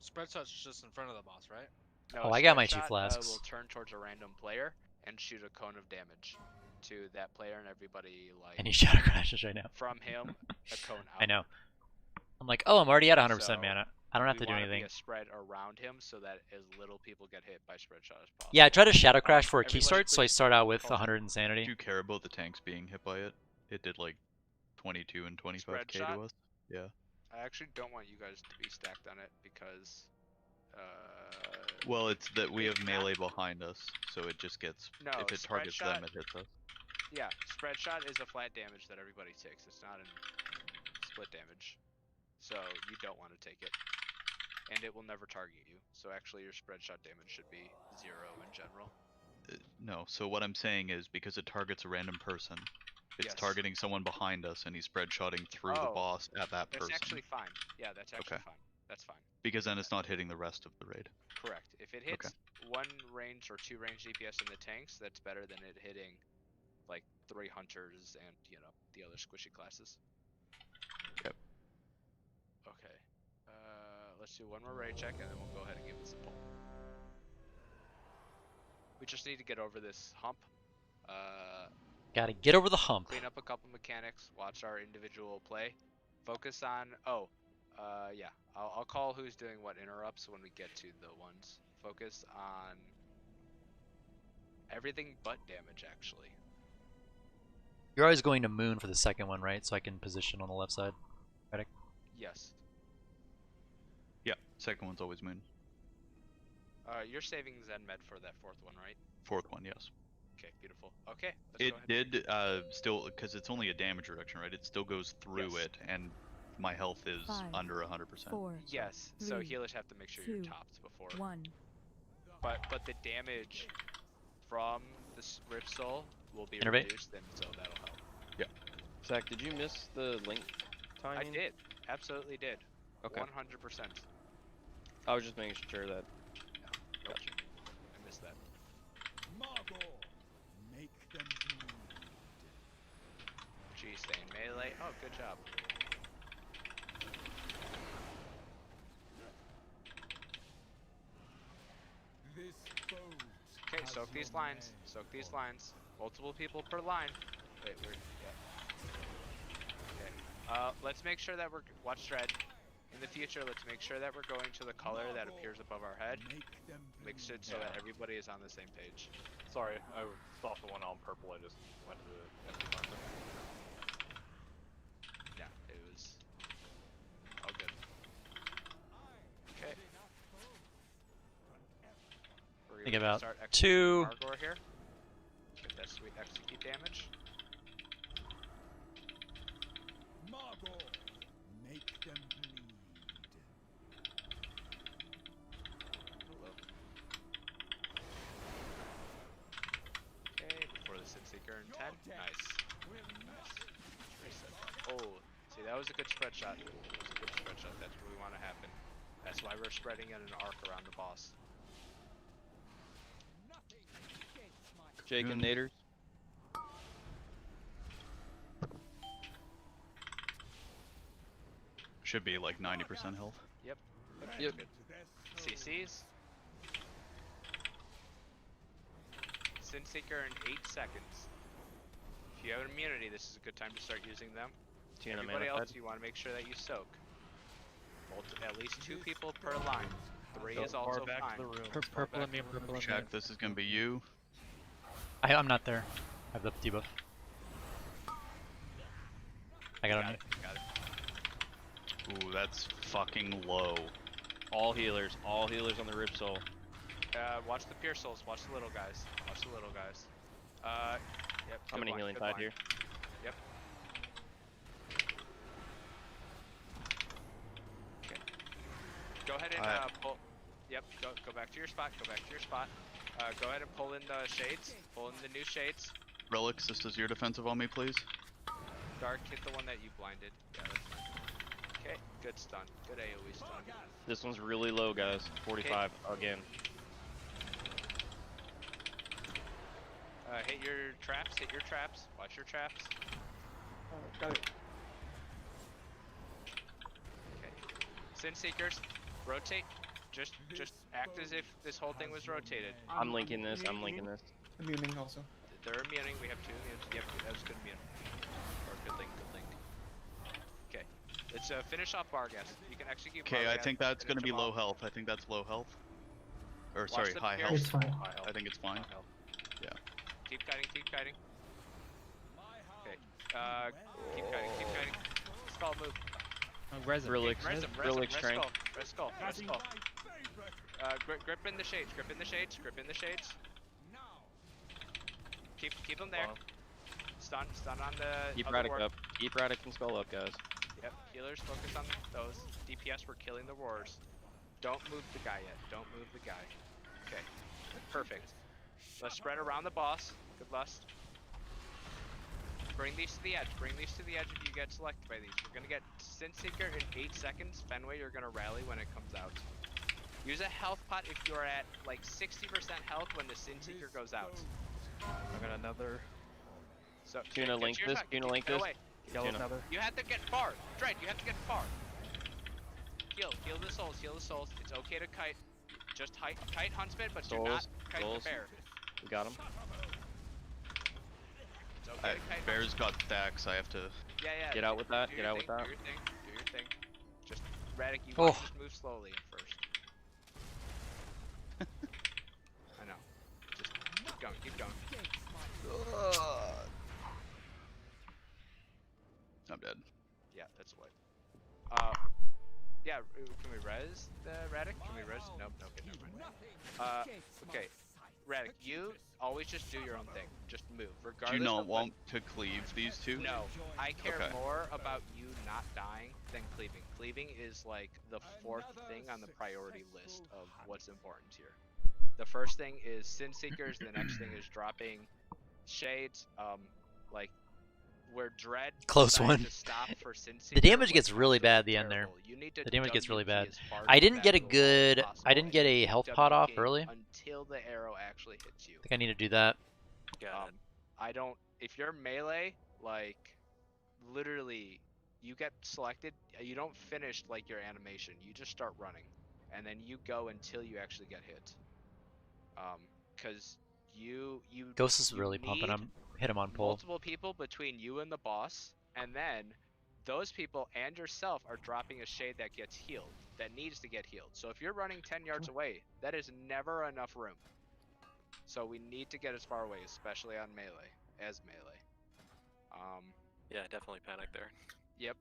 Spread Shot's just in front of the boss, right? No, Oh, I got my Spread 2 Shot, flasks. will turn towards a random player and shoot a cone of damage to that player and everybody, like... And he Shadow crashes right now. From him, a cone out. I know. I'm like, oh, I'm already at 100% So, mana. I don't have to do We anything. want to be a spread around him so that as little people get hit by Spread Shot as possible. Yeah, I try to Shadow Crash for a key everybody start, so I please start out with call 100 Insanity. Do you care about the tanks being hit by it? It did like 22 and 25k to us. Yeah. I actually don't want you guys to be stacked on it because... well, it's that we have melee behind us, so it just gets... No, if it Spread targets Shot, them, it hits us. Yeah, Spread Shot is a flat damage that everybody takes. It's not in split damage. So you don't want to take it. And it will never target you. So actually your Spread Shot damage should be 0 in general. No, so what I'm saying is because it targets a random person, it's targeting someone behind us and he's spread shotting through the boss at that person. That's actually fine. Yeah, that's actually fine. That's fine. Because then it's not hitting the rest of the raid. Correct. If it hits 1 range or 2 range DPS in the tanks, that's better than it hitting like 3 hunters and, you know, the other squishy classes. Yep. Okay. Let's do one more raid check and then we'll go ahead and give it simple. We just need to get over this hump. Gotta get over the hump. Clean up a couple mechanics, watch our individual play. Focus on... yeah. I'll call who's doing what interrupts when we get to the ones. Focus on everything but damage, actually. You're always going to Moon for the second one, right? So I can position on the left side. Medic? Yes. Yeah, second one's always Moon. You're saving Zen Med for that 4th one, right? 4th one, yes. Okay, beautiful. Okay, let's it go ahead. did still, because it's only a damage reduction, right? It still goes through it, and my health is under 100%. 4, Yes, 3, so healers have to make sure 2, you're topped before. 1. But the damage from the Rift Soul will be Innervate? reduced, and so that'll help. Yeah. Zach, did you miss the link timing? I did. Absolutely did. Okay. 100%. I was just making sure that... Nope. I missed that. Make them bleed. G, stay in melee. Oh, good job. Okay, soak these lines. Soak these lines. Multiple people per line. Wait, we're... Yeah. Okay. Let's make sure that we're... Watch Dread. In the future, let's make sure that we're going to the color that appears above our head. Makes it so that everybody is on the same page. Sorry, I thought the one on purple. I just went to the empty marker. Yeah, it was all good. Okay. We're Think gonna about start 2. Margor here. Get that sweet execute damage. Make them bleed. Okay, before the Sin Seeker in 10. Nice. Nice. Reset. Oh, see, that was a good spread shot. That was a good spread shot. That's what we want to happen. That's why we're spreading in an arc around the boss. Jake and Naders. Should be like 90% health. Yep. Yep. CCs. Sin Seeker in 8 seconds. If you have immunity, this is a good time to start using them. Everybody else, you want to make sure that you soak. At least 2 people per line. 3 is also fine. Purple and me, purple and me. Check, this is gonna be you. I'm not there. I have the debuff. I got it. Got it. Ooh, that's fucking low. All healers on the Rip Soul. Watch the pure souls. Watch the little guys. Watch the little guys. Yep. How many healing tide here? Yep. Okay. Go ahead and pull. Yep. Go back to your spot. Go back to your spot. Go ahead and pull in the shades. Pull in the new shades. Relics, this is your defensive on me, please. Dark, hit the one that you blinded. Yeah, that's fine. Okay, good stun. Good AoE stun. This one's really low, guys. 45 again. Hit your traps. Hit your traps. Watch your traps. Got it. Okay. Sin Seekers, rotate. Just act as if this whole thing was rotated. I'm linking this. I'm linking this. Immuning also. They're immuning. We have 2 immunes. Yep, that was good immune. Or good link. Good link. Okay. Let's finish off Bargas. You can execute. Okay, I Bargas, think that's finish gonna be him low off. health. I think that's low health. Or Watch sorry, the high pierce. health. It's fine. I think it's fine. Yeah. Keep kiting. Keep kiting. Okay. Keep kiting. Keep kiting. Skull move. Relics. Relics train. Res skull. Grip in the shades. Grip in the shades. Grip in the shades. Keep them there. Stun on the. Keep other Radic ward. up. Keep Radic and Skull up, guys. Yep. Healers focus on those. DPS we're killing the wars. Don't move the guy yet. Don't move the guy. Okay. Perfect. Let's spread around the boss. Good lust. Bring these to the edge. Bring these to the edge if you get selected by these. We're gonna get Sin Seeker in 8 seconds. Fenway, you're gonna rally when it comes out. Use a health pot if you're at like 60% health when the Sin Seeker goes out. I got another. So Tuna link this. Tuna link this. Yellow another. You have to get far. Dread, you have to get far. Heal the souls. Heal the souls. It's okay to kite. Just kite Huntsman, but do not kite the bear. We got him. It's okay to kite Bear's got stacks. I have to. Yeah. Get out with that. Do Get your out with thing, that. Do your thing. Just Radic, you want to just move slowly at first. I know. Just keep going. Keep going. I'm dead. Yeah, that's what. Yeah. Can we res the Radic? Can we res? Nope. Okay, never mind. Okay. Radic, you always just do your own thing. Just move, regardless. Do you not of want to cleave these two? No, I care Okay. more about you not dying than cleaving. Cleaving is like the 4th thing on the priority list of what's important here. The first thing is Sin Seekers. The next thing is dropping shades. Like where Dread Close decided one. to stop for Sin The Seeker damage was gets really bad at the absolutely end there. terrible. You need to The damage gets really WP bad. as far I to didn't the get a back of the wall as good. possible, I didn't get and a keep health pot off WPing early. until the arrow actually hits you. I think I need to do that. I don't. If you're melee, like literally, you get selected. You don't finish like your animation. You just start running, and then you go until you actually get hit. Because you Ghost is you really pumping. need I'm hit him on pull. multiple people between you and the boss, and then those people and yourself are dropping a shade that gets healed, that needs to get healed. So if you're running 10 yards away, that is never enough room. So we need to get as far away, especially on melee, as melee. Yeah, definitely panic there. Yep.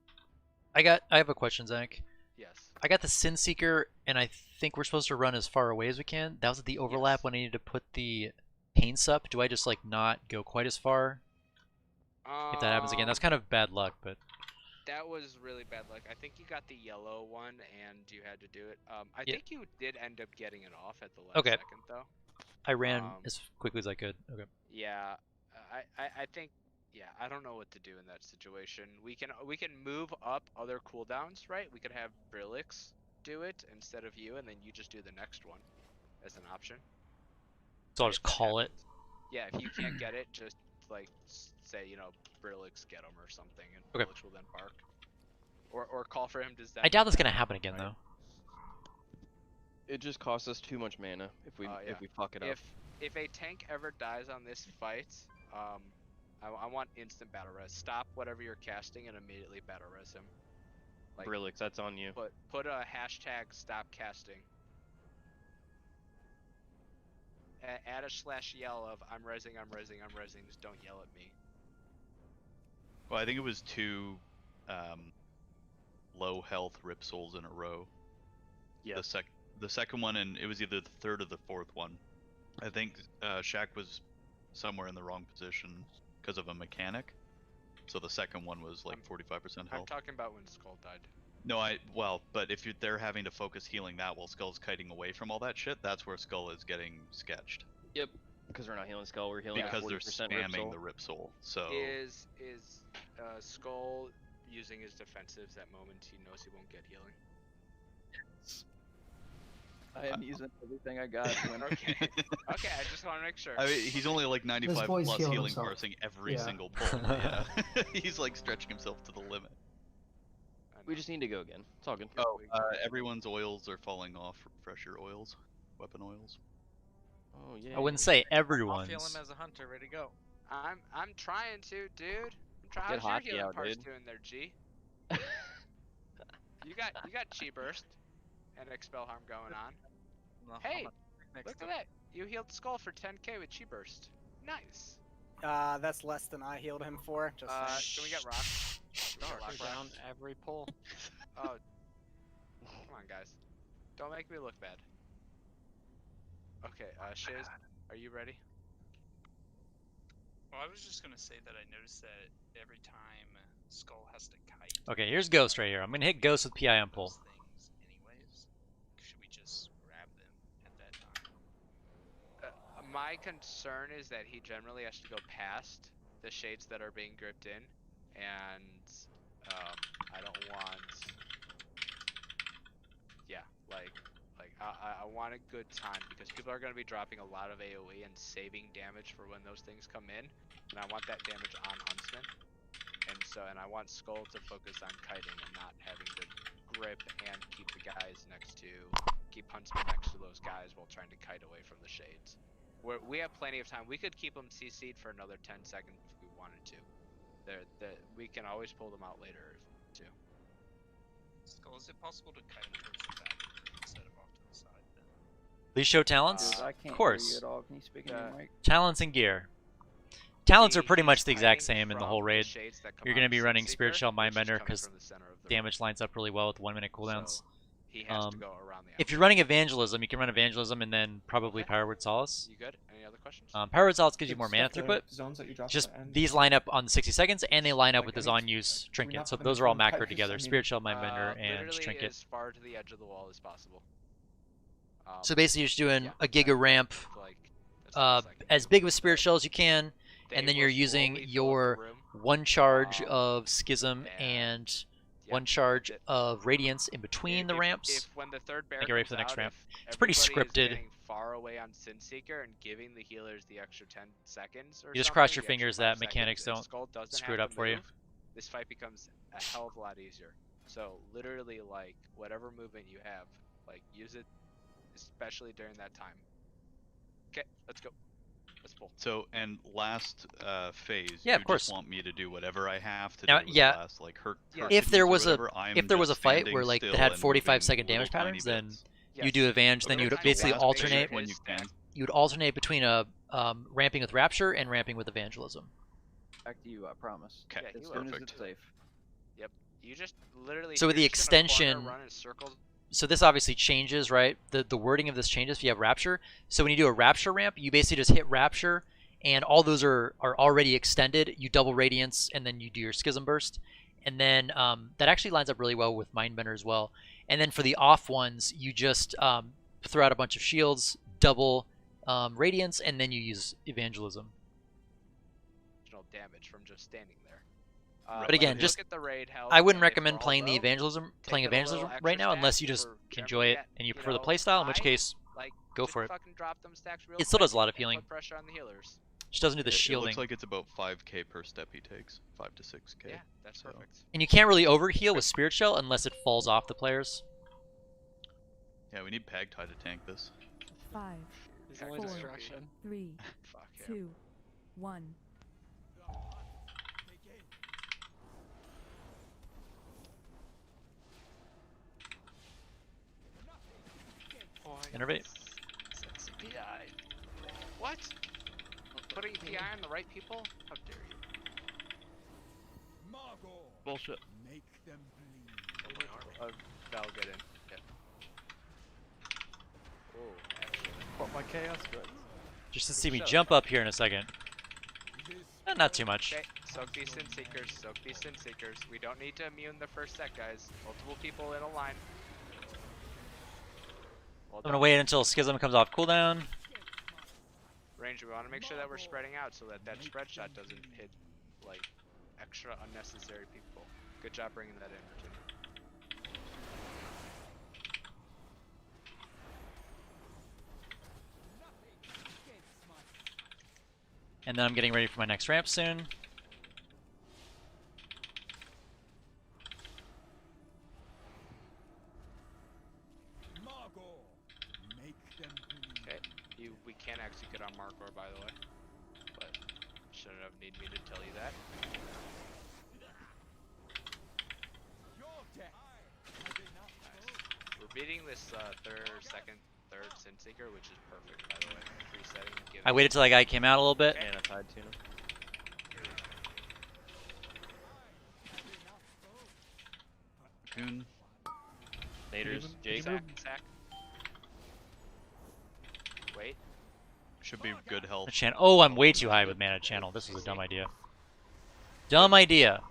I have a question, Zach. Yes. I got the Sin Seeker, and I think we're supposed to run as far away as we can. That was at the overlap when I needed to put the paints up. Do I just like not go quite as far? If that happens again, that's kind of bad luck, but. That was really bad luck. I think you got the yellow one, and you had to do it. I think you did end up getting it off at the last second, though. I ran as quickly as I could. Okay. Yeah, I think. Yeah, I don't know what to do in that situation. We can move up other cooldowns, right? We could have Brillix do it instead of you, and then you just do the next one as an option. So I'll just call it. Yeah, if you can't get it, just like say, Brillix get him or something, and Okay. Brillix will then bark. Or call for him to Zen. I doubt that's gonna happen again, though. It just costs us too much mana if we fuck it up. If a tank ever dies on this fight, I want instant battle res. Stop whatever you're casting and immediately battle res him. Like, Brillix, that's on you. Put a hashtag stop casting. Add a /yell of I'm resing. Just don't yell at me. Well, I think it was 2 low health Rip Souls in a row. Yeah. the second one, and it was either the third or the fourth one. I think Shaq was somewhere in the wrong position because of a mechanic. So the second one was like 45% health. I'm talking about when Skull died. No, but if they're having to focus healing that while Skull's kiting away from all that shit, that's where Skull is getting sketched. Yep, because we're not healing Skull, we're healing because they're 40% spamming the Rip Soul. So is Skull using his defensives that moment he knows he won't get healing? I am using everything I got. Okay. Okay, I just want to make sure. I mean, he's only like 95 plus healing parsing every single pull. Yeah. He's like stretching himself to the limit. We just need to go again. It's all good. Oh, everyone's oils are falling off. Refresh your oils, weapon oils. Oh yeah. I wouldn't say everyone's. I'll feel him as a hunter, ready to go. I'm trying to, dude. I'm trying. Get How's your hockey healing out, parts dude. doing there, G? you got Chi burst and expel harm going on. Well, Hey, look at that! You healed Skull for 10k with Chi burst. Nice. That's less than I healed him for. Just can we get rock? Dark down every pull. Oh, come on, guys. Don't make me look bad. Okay, Shiz, are you ready? Well, I was just gonna say that I noticed that every time Skull has to kite. Okay, here's Ghost right here. I'm gonna hit Ghost with PI on pull. Things anyways. Should we just grab them at that time? My concern is that he generally has to go past the shades that are being gripped in, and I don't want. Yeah, I want a good time because people are going to be dropping a lot of AoE and saving damage for when those things come in, and I want that damage on Huntsman, and I want Skull to focus on kiting and not having to grip and keep Huntsman next to those guys while trying to kite away from the shades. We have plenty of time. We could keep them CC'd for another 10 seconds if we wanted to. We can always pull them out later if we want to. Skull, is it possible to kite him towards the back instead of off to the side then? Please show talents? I can't Of course. hear you at all. Can you speak in your mic? Talents and gear. Talents are pretty much the exact same in the whole raid. You're going to be running Spirit Shell Mindbender because damage lines up really well with 1 minute cooldowns. He has to go around the if you're running Evangelism, you can run Evangelism and then probably Powerword Solace. You good? Any other questions? Powerword Solace gives you more mana throughput. Zones that you drop Just at the end. these line up on 60 seconds, and they line up with the on-use Trinket. So those are all macroed together. Spirit Shell, Mindbender, and literally Trinket. as far to the edge of the wall as possible. So basically you're just doing a Giga ramp as big of a Spirit Shell as you can, and then you're using your 1 charge of Schism and 1 charge of Radiance in between the ramps. If when the third bear Make it ready comes for the next out, ramp. if It's pretty everybody is scripted. getting far away on Sinseeker and giving the healers the extra 10 seconds or You just cross something, your the extra fingers 5 that seconds, mechanics if don't Skull doesn't screw it have up to for you. move, this fight becomes a hell of a lot easier. So literally, like, whatever movement you have, like, use it, especially during that time. Okay, let's go. Let's pull. So, and last phase, Yeah, you of course. just want me to do whatever I have to Now, do with yeah, the last, like, hurt if there was or whatever. I'm if there was a just fight standing where like still that had and 45-second moving damage little tiny patterns, then bits. you do Avenge, then Okay. you'd Last basically phase alternate. when you can. You'd alternate between a ramping with Rapture and ramping with Evangelism. Back to you, I promise. Okay, As soon as it's safe. Yep. You just literally. So with the you're just in a corner, extension, run in circles. so this obviously changes, right? The wording of this changes if you have Rapture. So when you do a Rapture ramp, you basically just hit Rapture, and all those are already extended. You double Radiance, and then you do your Schism Burst. And then that actually lines up really well with Mindbender as well. And then for the off ones, you just throw out a bunch of shields, double Radiance, and then you use Evangelism. Damage from just standing there. But again, just look at the raid health, I wouldn't and if recommend we're all playing the low, Evangelism, take playing a little Evangelism extra right now, stacks unless you if just we're enjoy generally it at, and you you prefer the know, playstyle. In which high, case, like, go just for it. fucking drop them stacks real It still quick does a lot of and healing. put pressure on the healers. Just doesn't do the It shielding. looks like it's about 5k per step he takes. 5 to 6k. Yeah, that's perfect. And you can't really overheal with Spirit Shell unless it falls off the players. Yeah, we need Pagtie to tank this. 5, He's only 4, distraction. 3, Fuck 2, 1. Innervate. PI. What? Putting PI on the right people? How dare you? Bullshit. Make them bleed. Val, get in. Yeah. What my chaos drugs? Just to see me jump up here in a second. Not too much. Okay, soak these Sin Seekers, soak these Sin Seekers. We don't need to immune the first set, guys. Multiple people in a line. I'm gonna wait until Schism comes off cooldown. Ranger, we want to make sure that we're spreading out so that that spread shot doesn't hit, like, extra unnecessary people. Good job bringing that in, Virginia. And then I'm getting ready for my next ramp soon. Okay, we can execute on Markor, by the way, but shouldn't have needed me to tell you that. Nice. We're beating this third Sin Seeker, which is perfect, by the way. Resetting. I waited till that guy came out a little bit. And a tide tuna. Coon. Naders, Jake. Sack. Wait. Should be good health. Oh, I'm way too high with mana channel. This was a dumb idea. Dumb idea.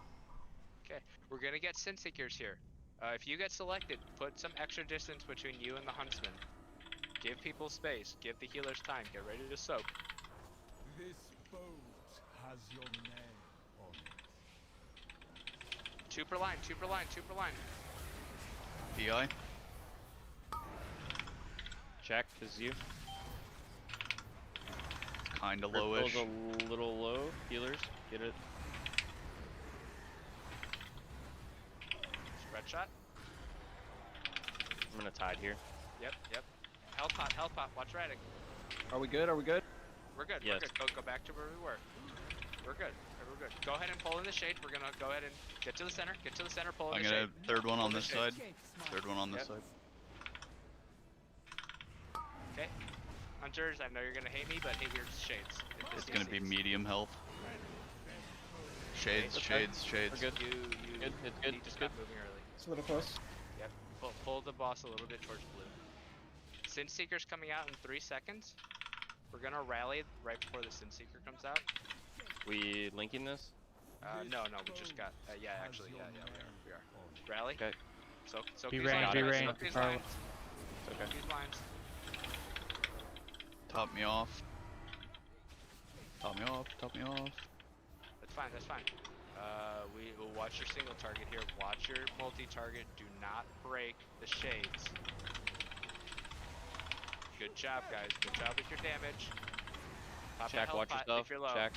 Okay, we're gonna get Sin Seekers here. If you get selected, put some extra distance between you and the Huntsman. Give people space. Give the healers time. Get ready to soak. This boat has your name on it. 2 per line, 2 per line, 2 per line. PI. Check, this is you. It's kinda lowish. A little low. Healers, get it. Spread shot. I'm gonna tide here. Yep, yep. Health pot, watch Radic. Are we good? Are we good? We're good, yes. We're good. Go back to where we were. We're good, we're good. Go ahead and pull in the shade. We're gonna go ahead and get to the center, pull in the shade. I'm gonna third one on this side. Third one on this side. Okay. Hunters, I know you're gonna hate me, but hate your shades. It's gonna be medium health. Shades, shades. We're good. You good. It's good. Just It's good. got moving early. It's a little close. Yep. Pull the boss a little bit towards blue. Sin Seeker's coming out in 3 seconds. We're gonna rally right before the Sin Seeker comes out. We linking this? No, we just got. Yeah, actually, yeah, we are. Rally. Okay. So Be these ready, lines. be ready. Soak these lines. Okay. These lines. Top me off. Top me off. Top me off. That's fine. That's fine. We will watch your single target here. Watch your multi-target. Do not break the shades. Good job, guys. Good job with your damage. Pop a Check, health watch pot yourself. if you're low. Check.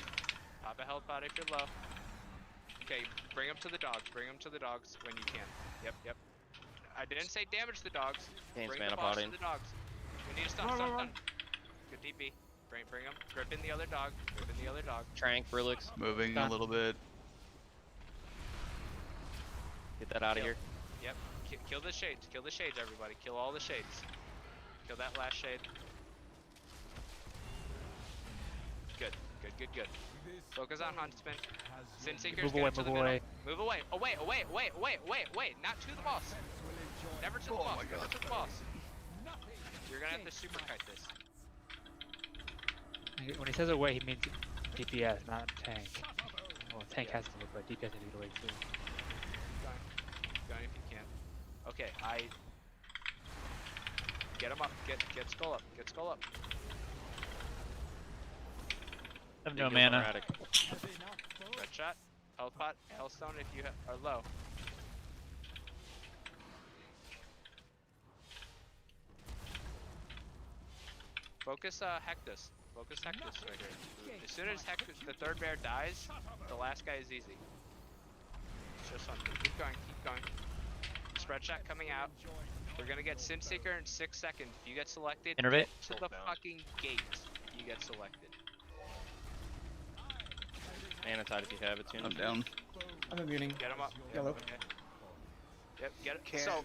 Pop a health pot if you're low. Okay, bring them to the dogs. Bring them to the dogs when you can. Yep. I didn't say damage the dogs. Can't Bring mana the boss potting. to the dogs. We need to stun. Good DP. Bring them. Grip in the other dog. Trank, Brilix. Moving a little bit. Get that out of here. Yep. Kill the shades. Kill the shades, everybody. Kill all the shades. Kill that last shade. Good. Focus on Huntsman. Sin Seekers, Move away, get to the move middle. away. Move away. Away. Not to the boss. Never to the boss. Never to the boss. You're gonna have to super kite this. When he says away, he means DPS, not tank. Well, tank has to move, but DPS has to get away too. Keep going if you can. Okay, get him up. Get skull up. Get skull up. I have no mana. Red shot. Health pot. Hellstone if you are low. Focus Hectus. Focus Hectus right here. As soon as Hectus, the third bear dies, the last guy is easy. It's just fun. Keep going. Spread shot coming out. We're gonna get Sin Seeker in 6 seconds. If you get selected, Innervate. to the fucking gate. If you get selected. Mana tide if you have it, tuna. I'm down. I'm immuning. Get him up. Yellow. Okay. Yep, get it. So,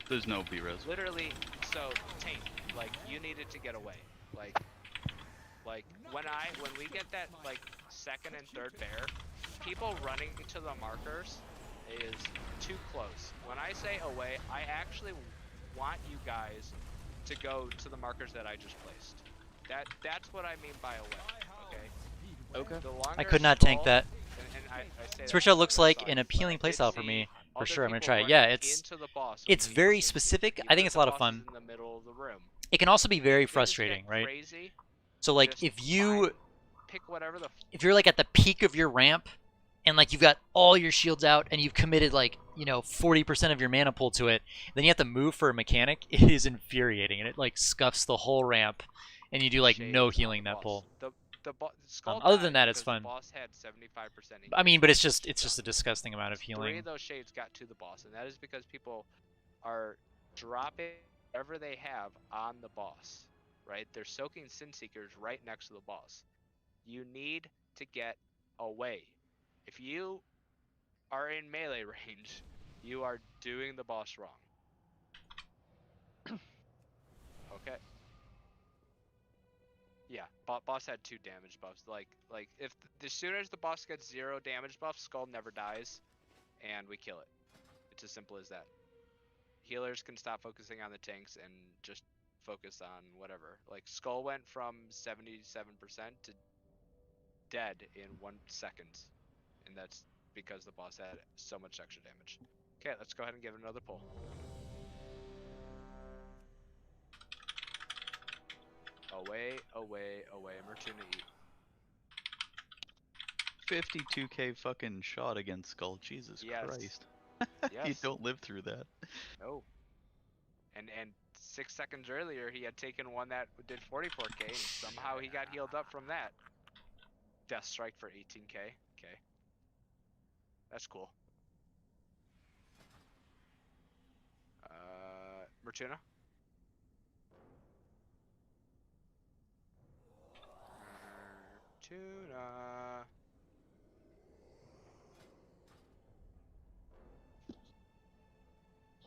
There's no B-res. literally, so, Taint, like, you needed to get away. Like, when we get that, like, second and third bear, people running to the markers is too close. When I say away, I actually want you guys to go to the markers that I just placed. That's what I mean by away. Okay. The longer I could not tank that. And I say Spirit that Shell looks like sorry, an but appealing I did playstyle for see me, for other sure. I'm gonna people try it. running Yeah, into the boss it's when very using specific. even I think if it's a the lot of boss fun. is in the middle of the room. It can also be very If things frustrating, get right? crazy, So like just if you pick whatever the if you're like at the peak of your ramp and like you've got all your shields out and you've committed like, you know, 40% of your mana pool to it, then you have to move for a mechanic. It is infuriating and it like scuffs the whole ramp and you do like no healing that pull. Skull Other than died that, it's because fun. The boss had 75% I mean, but it's just a disgusting amount of 3 healing. of those shades got to the boss, and that is because people are dropping whatever they have on the boss, right? They're soaking Sin Seekers right next to the boss. You need to get away. If you are in melee range, you are doing the boss wrong. Okay. Yeah, boss had 2 damage buffs. Like if as soon as the boss gets 0 damage buff, Skull never dies, and we kill it. It's as simple as that. Healers can stop focusing on the tanks and just focus on whatever. Like Skull went from 77% to dead in 1 second, and that's because the boss had so much extra damage. Okay, let's go ahead and give it another pull. Away, away, away. Mertuna eat. 52k fucking shot against Skull. Jesus Christ. Yes. You don't live through that. No. And 6 seconds earlier, he had taken one that did 44k, and somehow he got healed up from that. Death Strike for 18k. Okay. That's cool. Mertuna? Mertuna.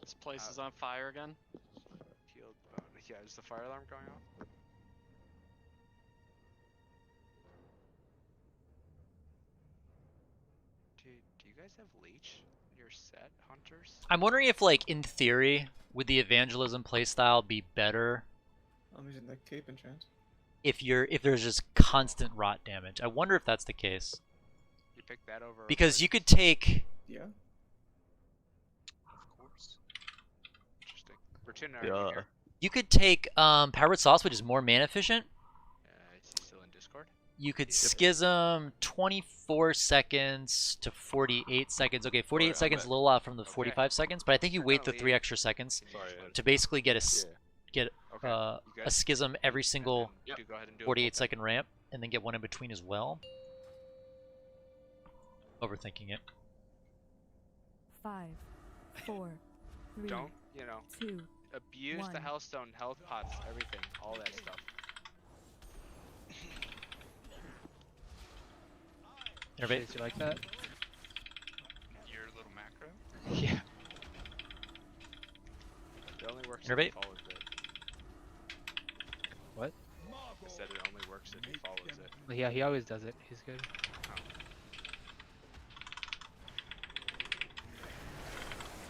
This place is on fire again. Healed bone. Yeah, is the fire alarm going off? Dude, do you guys have leech in your set, hunters? I'm wondering if, like, in theory, would the evangelism playstyle be better I'm using the cape enchant. if there's just constant rot damage? I wonder if that's the case. You pick that over. Because you could take. Yeah. Of course. Interesting. Mertuna, are you here? You could take Powered Sauce, which is more mana efficient. Is he still in Discord? You could Schism 24 seconds to 48 seconds. Okay, 48 seconds a little out from the 45 seconds, but I think you wait the 3 extra seconds to basically get a Schism every single 48-second ramp, and then get one in between as well. Overthinking it. 5, 4, 3, Don't, 2, abuse 1. the Hellstone, health pots, everything, all that stuff. Innervate, you like that? Your little macro? Yeah. It only works if Innervate. he follows it. What? I said it only works if he follows it. Well, yeah, he always does it. He's good.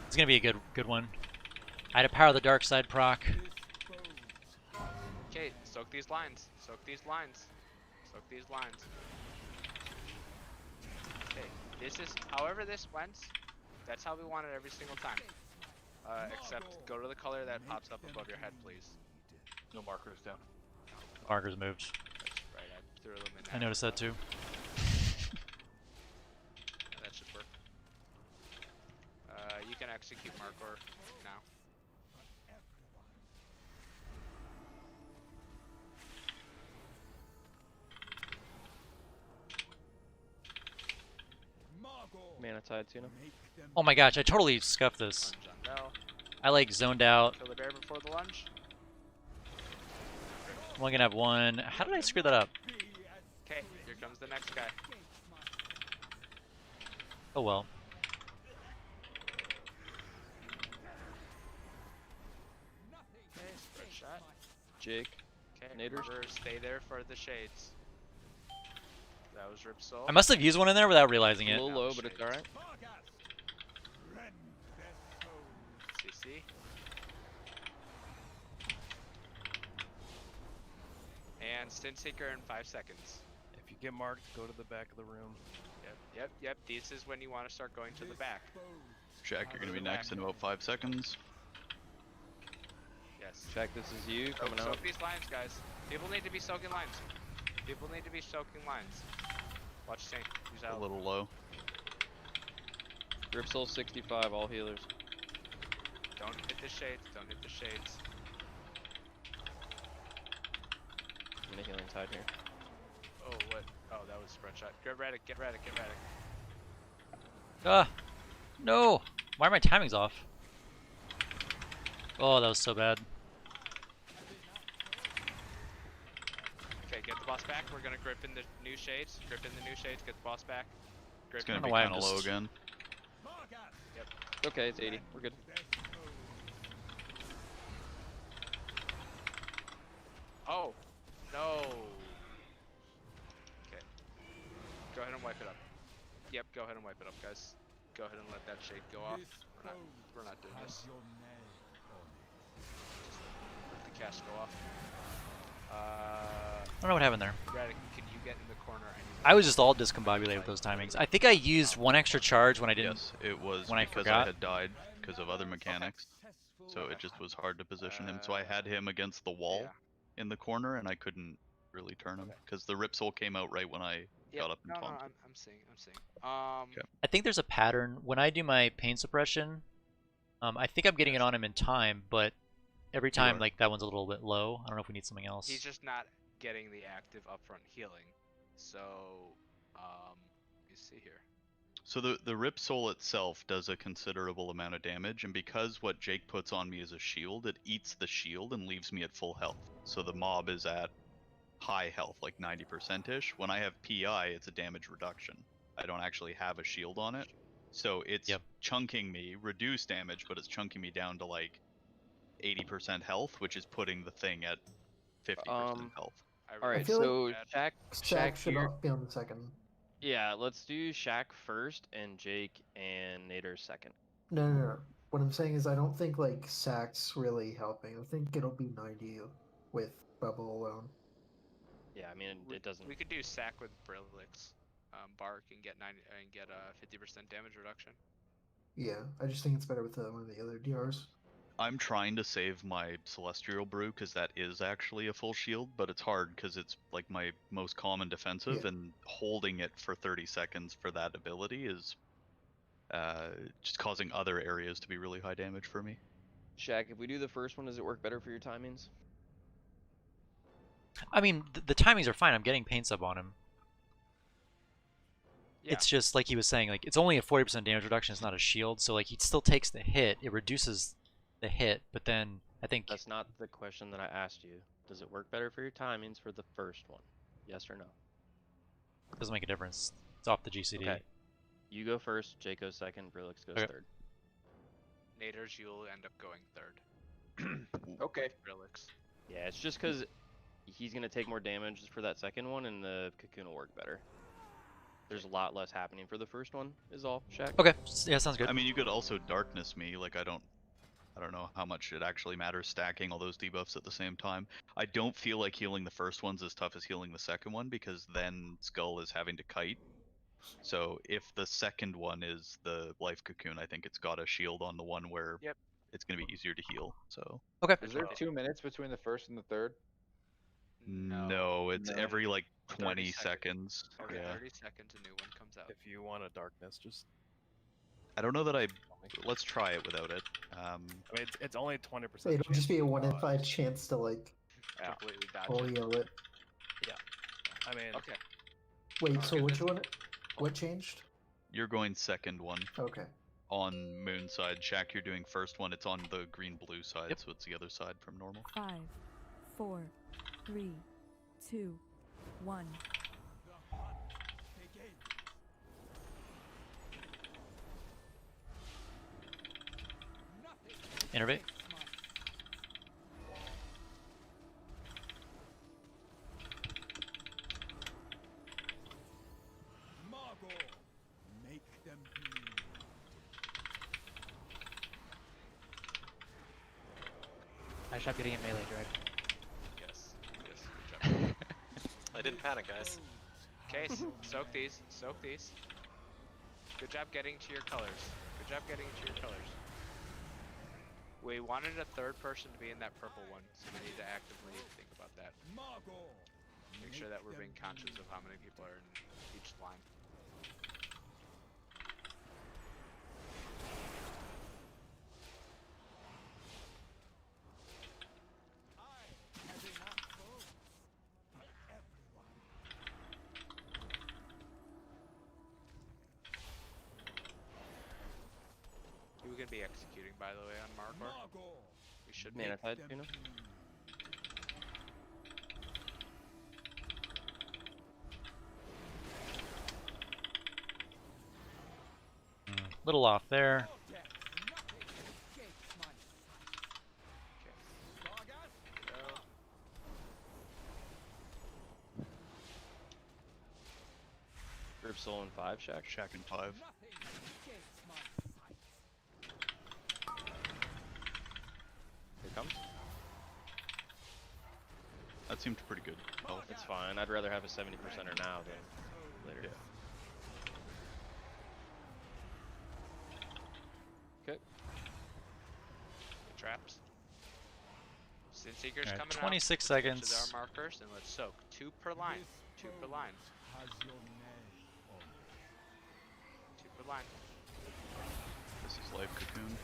It's gonna be a good one. I had a Power of the Dark Side proc. Okay, soak these lines. Soak these lines. Soak these lines. Okay, this is, however this went, that's how we want it every single time. Except go to the color that pops up above your head, please. No markers down. Markers moved. That's right, I threw them in there. I noticed that too. That should work. You can execute Markor now. Mana Tide, Tuna. Oh my gosh, I totally scuffed this. I like zoned out. Kill the bear before the lunge. I'm only gonna have one. How did I screw that up? Okay, here comes the next guy. Oh well. Okay, spread shot. Jake. Okay, Naders. remember, stay there for the shades. That was Rip Soul. I must have used one in there without realizing it. A little low, but it's alright. CC. And Sin Seeker in 5 seconds. If you get marked, go to the back of the room. Yep. This is when you want to start going to the back. Jack, you're gonna be next in about 5 seconds. Yes. Jack, this is you coming out. Soak these lines, guys. People need to be soaking lines. People need to be soaking lines. Watch Saint. He's out. A little low. Grip Soul 65, all healers. Don't hit the shades. Don't hit the shades. I'm gonna healing tide here. Oh, what? Oh, that was spread shot. Get Radic, get Radic, get Radic. Ah! No! Why are my timings off? Oh, that was so bad. Okay, get the boss back. We're gonna grip in the new shades. Grip in the new shades, get the boss back. Grip It's gonna be kinda low again. Yep. Okay, it's 80. We're good. Oh! No! Okay. Go ahead and wipe it up. Yep, go ahead and wipe it up, guys. Go ahead and let that shade go off. We're not doing this. Just let the cast go off. I don't know what happened there. Radic, can you get in the corner? I was just all discombobulated with those timings. I think I used one extra charge when I didn't. Yes, it was when because I had died because of other mechanics. So it just was hard to position him. So I had him against the wall in the corner, and I couldn't really turn him because the Rip Soul came out right when I got up and taunted. I'm seeing. I think there's a pattern when I do my pain suppression. I think I'm getting it on him in time, but every time like that one's a little bit low. I don't know if we need something else. He's just not getting the active upfront healing. So, you see here. So the Rip Soul itself does a considerable amount of damage, and because what Jake puts on me is a shield, it eats the shield and leaves me at full health. So the mob is at high health, like 90%-ish. When I have PI, it's a damage reduction. I don't actually have a shield on it. So it's chunking me, reduced damage, but it's chunking me down to like 80% health, which is putting the thing at 50% health. Alright, so Shaq should not be on the second. Yeah, let's do Shaq first and Jake and Nader second. No. What I'm saying is I don't think like Sack's really helping. I think it'll be 90 with Bubble alone. Yeah, I mean it doesn't. We could do Sack with Brillix. Bark and get 50% damage reduction. Yeah, I just think it's better with one of the other DRs. I'm trying to save my Celestial Brew because that is actually a full shield, but it's hard because it's like my most common defensive, and holding it for 30 seconds for that ability is just causing other areas to be really high damage for me. Shaq, if we do the first one, does it work better for your timings? I mean, the timings are fine. I'm getting pain sub on him. Yeah. It's just like he was saying, like it's only a 40% damage reduction. It's not a shield, so like he still takes the hit. It reduces the hit, but then I think that's not the question that I asked you. Does it work better for your timings for the first one? Yes or no? Doesn't make a difference. It's off the GCD. Okay. You go first, Jake goes second, Brillix goes third. Naders, you'll end up going third. Okay. Brillix. Yeah, it's just because he's going to take more damage for that second one, and the cocoon will work better. There's a lot less happening for the first one, is all, Shaq. Okay, yeah, sounds good. I mean, you could also darkness me, like I don't know how much it actually matters stacking all those debuffs at the same time. I don't feel like healing the first one's as tough as healing the second one, because then Skull is having to kite. So if the second one is the life cocoon, I think it's got a shield on the one where it's going to be easier to heal. So Is there 2 minutes between the first and the third? No, it's every like 20 seconds. Every Yeah. 30 seconds a new one comes out. If you want a darkness, just I don't know that let's try it without it. I mean, it's only 20%. It'll just be a 1 in 5 chance to like completely dodge full heal it. Yeah. I mean. Okay. Wait, so which one? What changed? You're going second one. Okay. On moon side. Shaq, you're doing first one. It's on the green-blue side, so it's the other side from normal. 5, 4, 3, 2, 1. Innervate. Make them bleed. I shot getting in melee, right? Yes. Good job. didn't panic, guys. Okay, soak these. Soak these. Good job getting to your colors. Good job getting to your colors. We wanted a third person to be in that purple one, so we need to actively think about that. Make sure that we're being conscious of how many people are in each line. We could be executing, by the way, on Margor. We should be. Mana Tide, you know? Little off there. Rip Soul in 5, Shack. Shack in 5. Here comes. That seemed pretty good. Oh, it's fine. I'd rather have a 70%er now than later. Yeah. Okay. Traps. Sin Seekers Alright, coming 26 out. seconds. To our markers, and let's soak. 2 per line. 2 per line. 2 per line. This is live cocoon.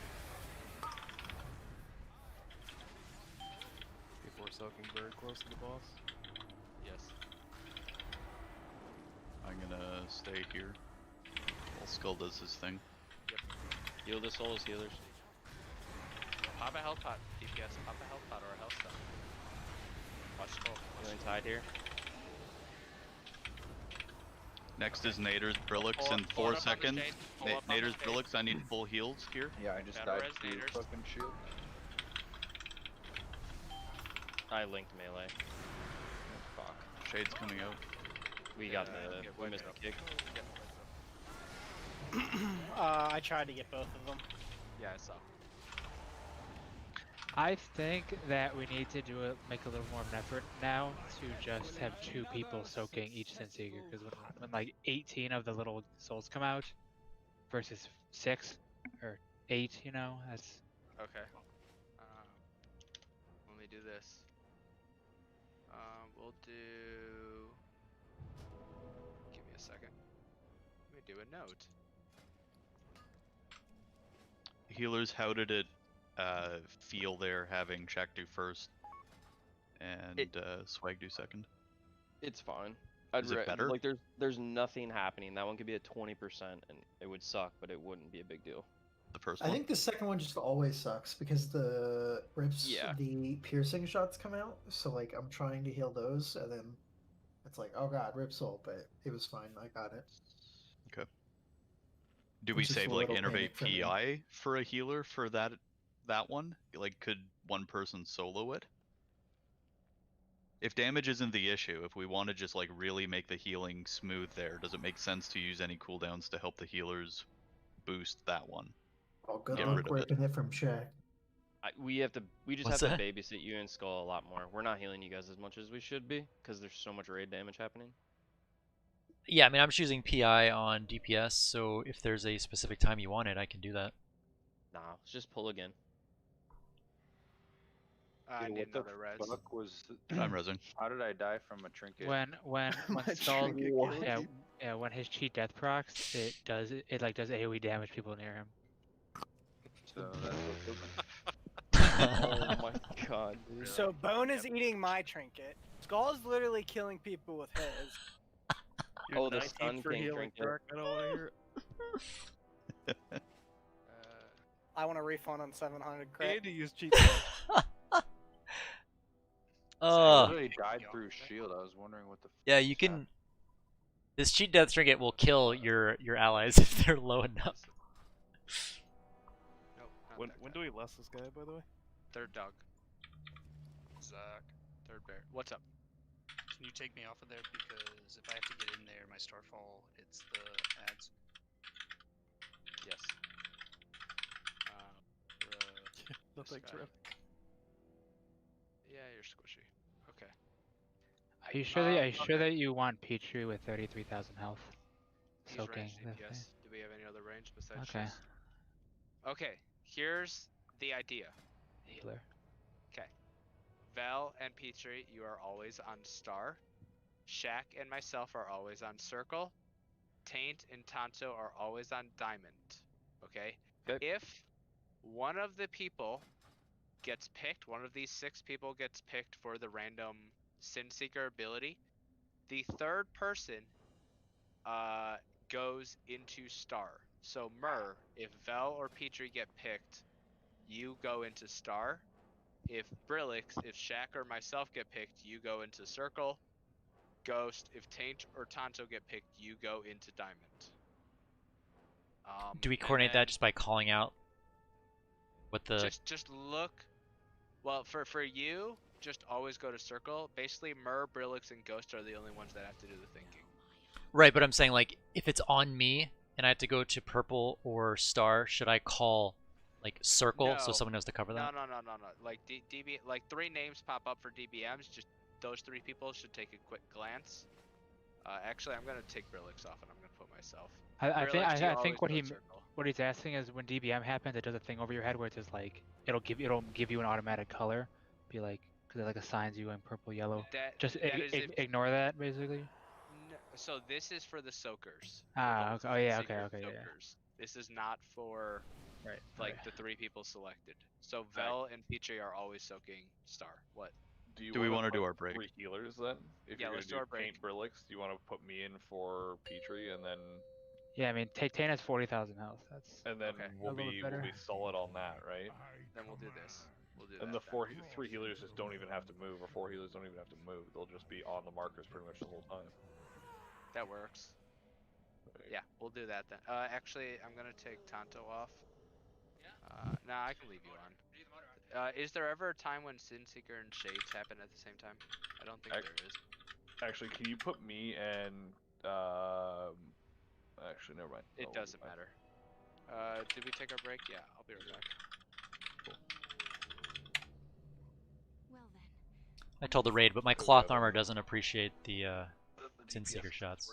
People are soaking very close to the boss. Yes. I'm gonna stay here while Skull does his thing. Yep. Heal the souls, healers. Pop a health pot, DPS. Pop a health pot or a health stone. Watch Skull. Healing Tide here. Next is Nader's Brillix in 4 seconds. Nader's Brillix, I need full heals here. Yeah, I just died through fucking shield. I linked melee. Fuck. Shade's coming out. We got the. We missed the kick. I tried to get both of them. Yeah, I saw. I think that we need to make a little more of an effort now to just have 2 people soaking each Sin Seeker, because when like 18 of the little souls come out versus 6 or 8, you know, that's Okay. Let me do this. We'll do. Give me a second. Let me do a note. Healers, how did it feel there having Shack do first and Swag do second? It's fine. Is it better? Like there's nothing happening. That one could be at 20% and it would suck, but it wouldn't be a big deal. The first I think the second one just always sucks because the rips, the piercing shots come out. So like I'm trying to heal those, and then it's like, oh god, rip soul, but it was fine. I got it. Okay. Do we save like Innervate PI for a healer for that one? Like, could one person solo it? If damage isn't the issue, if we want to just like really make the healing smooth there, does it make sense to use any cooldowns to help the healers boost that one? Oh, good luck ripping it from Shack. We just have to babysit you and Skull a lot more. We're not healing you guys as much as we should be because there's so much raid damage happening. Yeah, I mean, I'm choosing PI on DPS, so if there's a specific time you want it, I can do that. Nah, let's just pull again. I need another res. Fuck was I'm resing. How did I die from a trinket? when Skull, when his cheat death procs, it does AoE damage people near him. So that's what killed me. Oh my god, dude. So Bone is eating my trinket. Skull's literally killing people with his. Oh, the Sun King trinket. I don't want to hear it. I want a refund on 700 credit. Andy used cheat. I literally died through shield. I was wondering what the. Yeah, you can. This cheat death trinket will kill your allies if they're low enough. When do we less this guy, by the way? Third dog. Zach. Third bear. What's up? Can you take me off of there because if I have to get in there, my starfall hits the ads. Yes. No thanks, Rip. Yeah, you're squishy. Okay. Are you sure that you want Petrie with 33,000 health? He's Soaking ranged the DPS. thing? Do we have any other range besides Okay. Shiz? Okay, here's the idea. Healer. Okay. Val and Petrie, you are always on star. Shaq and myself are always on circle. Taint and Tonto are always on diamond. Okay? If one of the people gets picked, one of these 6 people gets picked for the random Sin Seeker ability, the third person goes into star. So Myrrh, if Vel or Petrie get picked, you go into star. If Brillix, if Shaq or myself get picked, you go into circle. Ghost, if Taint or Tonto get picked, you go into diamond. Do we coordinate that just by calling out what the... Just look... Well, for you, just always go to circle. Basically, Myrrh, Brillix, and Ghost are the only ones that have to do the thinking. Right, but I'm saying, like, if it's on me and I have to go to purple or star, should I call, like, circle so someone knows to cover that? No. Like, DB, like 3 names pop up for DBMs. Just those 3 people should take a quick glance. Actually, I'm gonna take Brillix off and I'm gonna put myself. I think what he's asking is when DBM happens, it does a thing over your head where it's just like it'll give you an automatic color, be like because it like assigns you in purple, yellow. Just ignore that basically. No, so this is for the soakers. Ah, okay. Oh yeah, okay, Soakers. yeah. This is not for the 3 people selected. So Vel and Petrie are always soaking star. What? Do we want to do our break? 3 healers then? If you're let's do gonna our break. Paint Brillix, do you want to put me in for Petrie and then? Yeah, I mean, Tane has 40,000 health. That's and then we'll be solid on that, right? Then we'll do this. And the 3 healers just don't even have to move, or 4 healers don't even have to move. They'll just be on the markers pretty much the whole time. That works. Yeah, we'll do that then. Actually, I'm gonna take Tonto off. Nah, I can leave you on. Is there ever a time when Sin Seeker and Shades happen at the same time? I don't think there is. Actually, can you put me and actually, never mind. It doesn't matter. Did we take our break? Yeah, I'll be right back. Cool. I told the raid, but my cloth armor doesn't appreciate the Sin Seeker shots.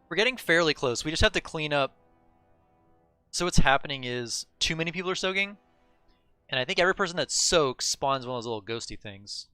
We're getting fairly close. We just have to clean up. So what's happening is too many people are soaking, and I think every person that soaks spawns one of those little ghosty things.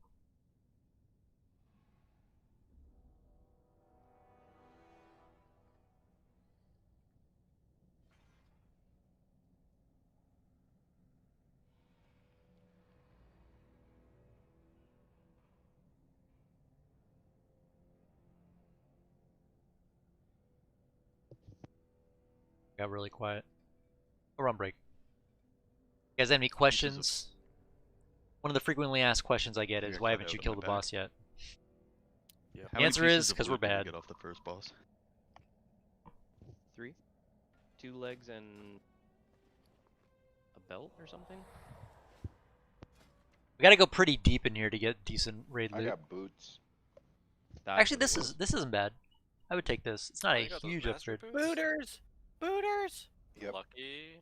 Got really quiet. We're on break. You guys have any questions? One of the frequently asked questions I get is, why haven't you killed the boss yet? Yeah. The answer is because we're bad. Get off the first boss. 3, 2 legs and a belt or something. We gotta go pretty deep in here to get decent raid loot. I got boots. Actually, this isn't bad. I would take this. It's not a huge upgrade. Booters! Booters! Yep. Lucky.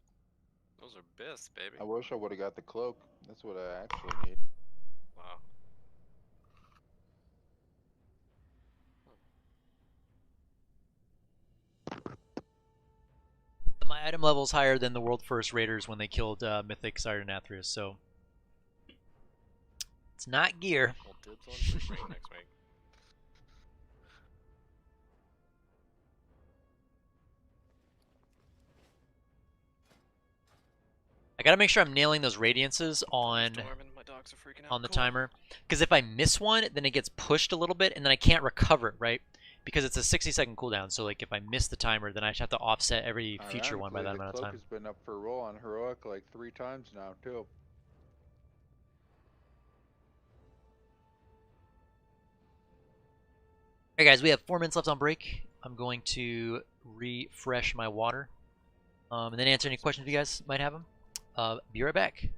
Those are best, baby. I wish I would have got the cloak. That's what I actually need. Wow. My item level is higher than the world first raiders when they killed Mythic, Sire, and Nathria, so it's not gear. Well, dibs on free raid next week. I gotta make sure I'm nailing those radiances on the timer, because if I miss one, then it gets pushed a little bit, and then I can't recover it, right? Because it's a 60-second cooldown, so like if I miss the timer, then I just have to offset every future one by that amount of time. The cloak has been up for roll on heroic like 3 times now too. Hey guys, we have 4 minutes left on break. I'm going to refresh my water, and then answer any questions you guys might have them. Be right back.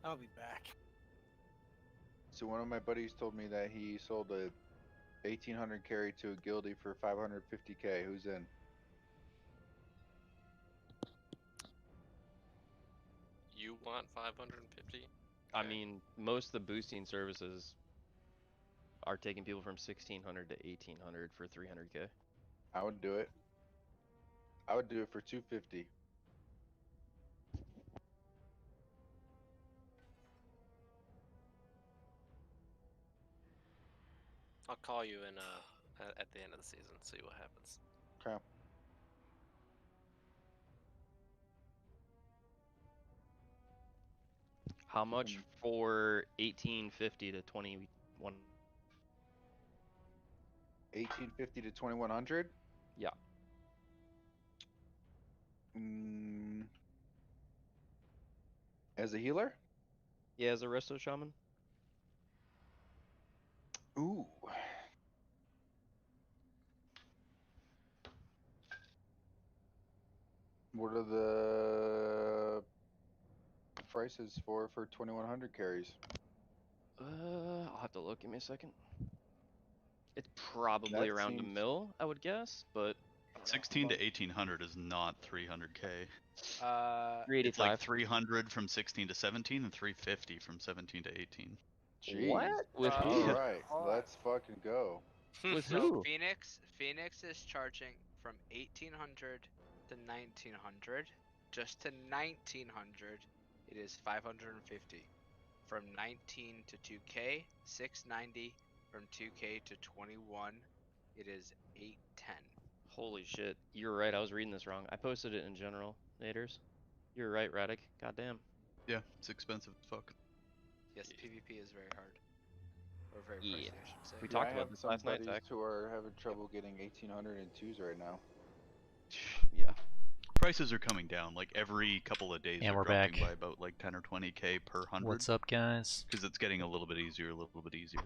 I'll be back. So one of my buddies told me that he sold a 1800 carry to a guildie for 550k. Who's in? You want 550? I mean, most of the boosting services are taking people from 1600 to 1800 for 300k. I would do it. I would do it for 250. I'll call you in at the end of the season, see what happens. Okay. How much for 1850 to 21? 1850 to 2100? Yeah. As a healer? Yeah, as a resto shaman. Ooh. What are the prices for 2100 carries? I'll have to look. Give me a second. It's probably around a mil, I would guess, but 16 to 1800 is not 300k. It's like 300 from 16 to 17 and 350 from 17 to 18. Jeez. What? With All who? right, let's fucking go. With So who? Phoenix is charging from 1800 to 1900. Just to 1900, it is 550. From 19 to 2K, 690. From 2K to 21, it is 810. Holy shit. You're right, I was reading this wrong. I posted it in general, Naders. You're right, Radic. Goddamn. Yeah, it's expensive as fuck. Yes, PvP is very hard. Or very Yeah. pricey, I should say. We talked about I this have last some night, buddies Zach. who are having trouble getting 1802s right now. Yeah. Prices are coming down. Like every couple of days, And they're we're dropping back. by about like 10 or 20k per 100. What's up, guys? Because it's getting a little bit easier, a little bit easier.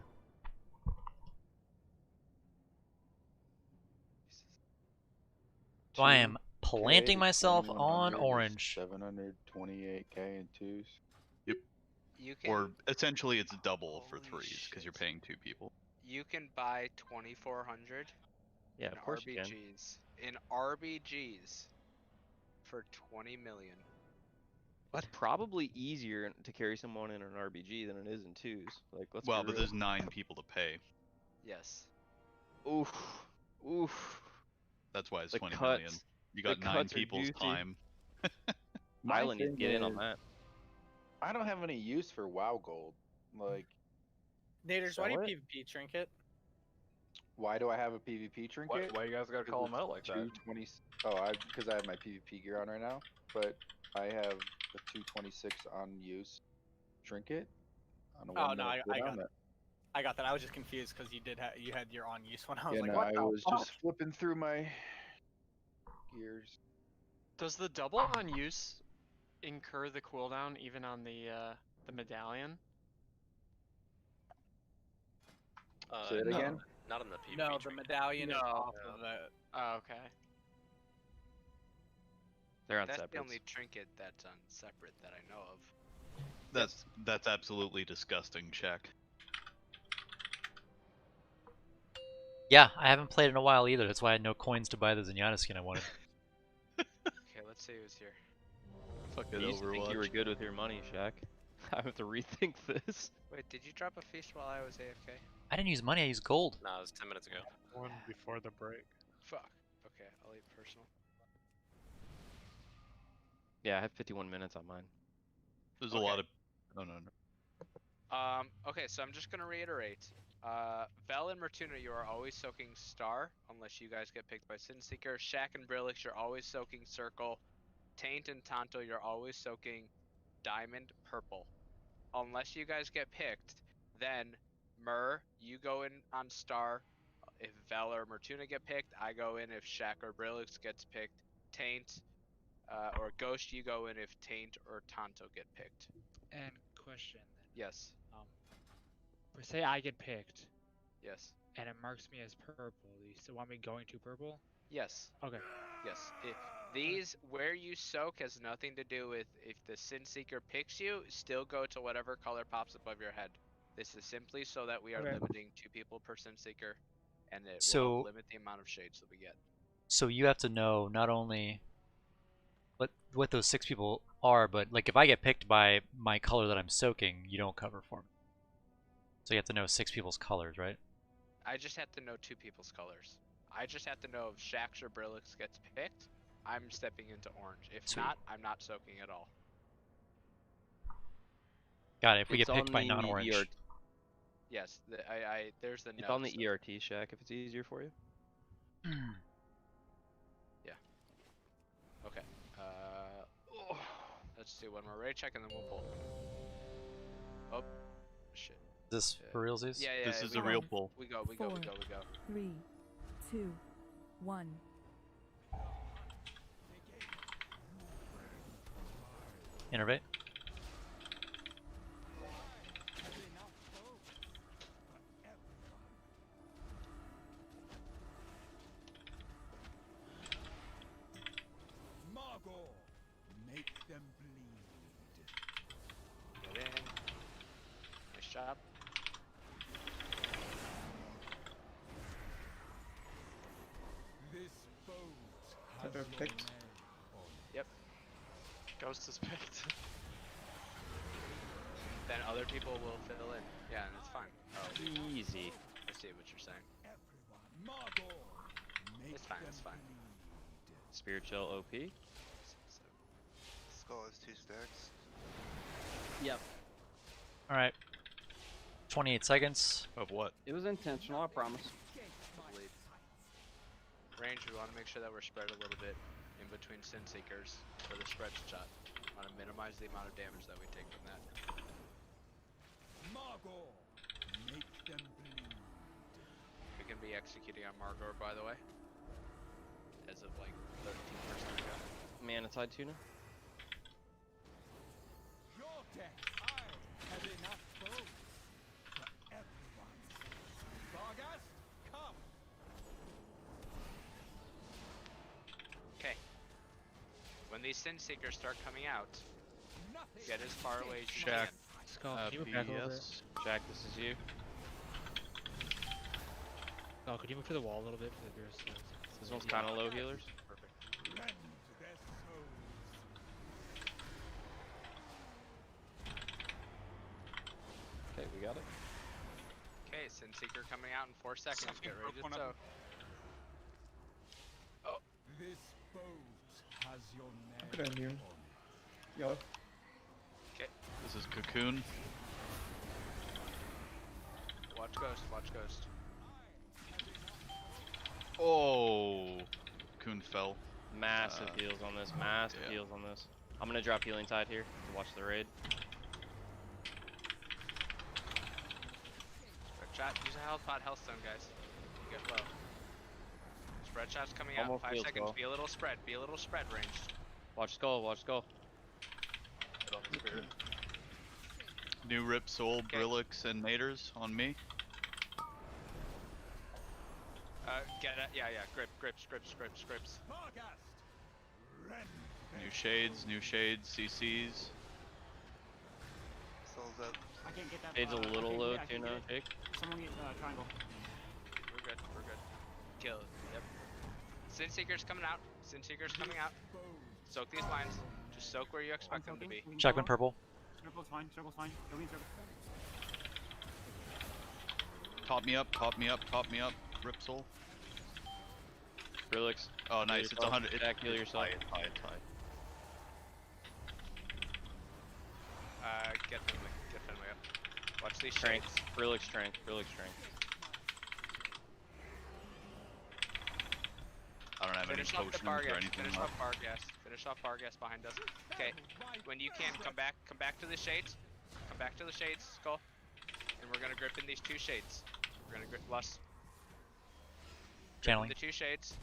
So I am planting myself on orange. 728k in twos. Yep. You can, Or essentially, it's double for threes because you're paying 2 people. You can buy 2400 Yeah, in of course you can. RBGs. In RBGs for 20 million. It's probably easier to carry someone in an RBG than it is in twos. Like, let's be Well, but real. there's 9 people to pay. Yes. Oof. Oof. That's why it's The 20 cuts. million. You got The 9 cuts are people's juicy. time. Mylan needs to get in on is, that. I don't have any use for WoW Gold. Like, Naders, why do you sell it? PvP trinket? Why do I have a PvP trinket? Why you guys gotta call them out like that? 220. Oh, because I have my PvP gear on right now. But I have a 226 on use trinket. On a Oh no, I cooldown got that- it. I got that. I was just confused because you had your on use one. I was Yeah, like, no, what I the was fuck? just flipping through my gears. Does the double on use incur the cooldown even on the medallion? Say it again? Not on the PvP. No, the medallion is No. off of the. Oh, okay. They're on That's separates. the only trinket that's on separate that I know of. That's absolutely disgusting, check. Yeah, I haven't played in a while either. That's why I had no coins to buy the Zenyatta skin I wanted. Okay, let's see who's here. Fucking You used to think you were good with your money, Shaq. I have to rethink this. Wait, did you drop a feast while I was AFK? I didn't use money, I used gold. No, it was 10 minutes ago. One before the break. Fuck. Okay, I'll leave personal. Yeah, I have 51 minutes on mine. There's a lot of... Oh, no. Okay, so I'm just gonna reiterate. Vel and Mertuna, you are always soaking Star, unless you guys get picked by Sinseeker. Shaq and Brillix, you're always soaking Circle. Taint and Tonto, you're always soaking Diamond, Purple. Unless you guys get picked, then Mur, you go in on Star. If Vel or Mertuna get picked, I go in if Shaq or Brillix gets picked. Taint, or Ghost, you go in if Taint or Tonto get picked. And question. Yes. For say I get picked. Yes. And it marks me as purple. Do you still want me going to purple? Yes. Okay. Yes. These, where you soak, has nothing to do with if the Sin Seeker picks you. Still go to whatever color pops above your head. This is simply so that we are Okay. limiting 2 people per Sin Seeker, and it So- will limit the amount of shades that we get. So you have to know not only what those 6 people are, but like if I get picked by my color that I'm soaking, you don't cover for me. So you have to know 6 people's colors, right? I just have to know 2 people's colors. I just have to know if Shax or Brillix gets picked, I'm stepping into orange. If Sweet. not, I'm not soaking at all. Got it. If we It's get picked on by the non-orange. ERT. Yes, there's the It's note, on the so- ERT, Shaq, if it's easier for you. Yeah. Okay. Let's do one more raid check and then we'll pull. Oh, shit. Is this for realsies? Yeah, This is we a go. real pull. We go. 3, 2, 1. Innervate. Margot, make them bleed. Get in. Nice job. This boat Have has I your picked? name on it. Yep. Ghost is picked. Then other people will fill in. Yeah, and it's fine. Oh, Easy. I see what you're saying. Everyone, Margot, make It's fine. them It's fine. bleed. Spirit Shell OP. Skull has 2 stacks. Yep. Alright. 28 seconds. Of what? It was intentional, I promise. Bleed. Range, we want to make sure that we're spread a little bit in between Sin Seekers for the spread shot. Want to minimize the amount of damage that we take from that. Margot, make them bleed. We can be executing on Margor, by the way. As of like 13% ago. Manatide Tuna. Your death, I have enough boats for everyone. Vargas, come. Okay. When these Sin Seekers start coming out, Nothing. get as far away as you Shaq. can. Skull, can you move back a little bit? PS. Jack, this is you. Skull, could you move to the wall a little bit for the beers? This one's kind of low healers. Perfect. Rend their souls. Okay, we got it. Okay, Sin Seeker coming out in 4 seconds. Get ready to soak. This boat has your name Put it in here. on it. Yellow. Okay, This is Cocoon. watch Ghost, watch Ghost. Oh, Cocoon fell. Massive heals on this. Massive yeah. heals on this. I'm gonna drop healing tide here to watch the raid. Spread shot, use a health pot, health stone, guys. Get low. Spread shot's coming out in Almost 5 feels seconds. well. Be a little spread ranged. Watch skull. Watch skull. Hit on the spirit. New Rip Soul, Brillix, and Naders on me. Get it, yeah, grips. Vargas, rend New shades, CCs. Soul's up. I can't get that. Shade's a I little can't low get it, I too can't now, get it. Jake. Someone get triangle. We're good. Kill it. Yep. Sin Seeker's coming out. Soak these lines. Just soak where you expect them to be. Shotgun purple. Circle's fine. Go in circle. Top me up. Rip Soul. Brillix. Oh, nice. It's 100. Jack, heal yourself. It's high. Get Fenway up. Watch these Strength. shades. Brillix strength. I don't have any Finish off the potions bar or gas. anything Finish left. off bar gas behind us. Okay. When you can, come back to the shades. Skull. And we're gonna grip in these 2 shades. We're gonna grip lust. Channeling. The 2 shades.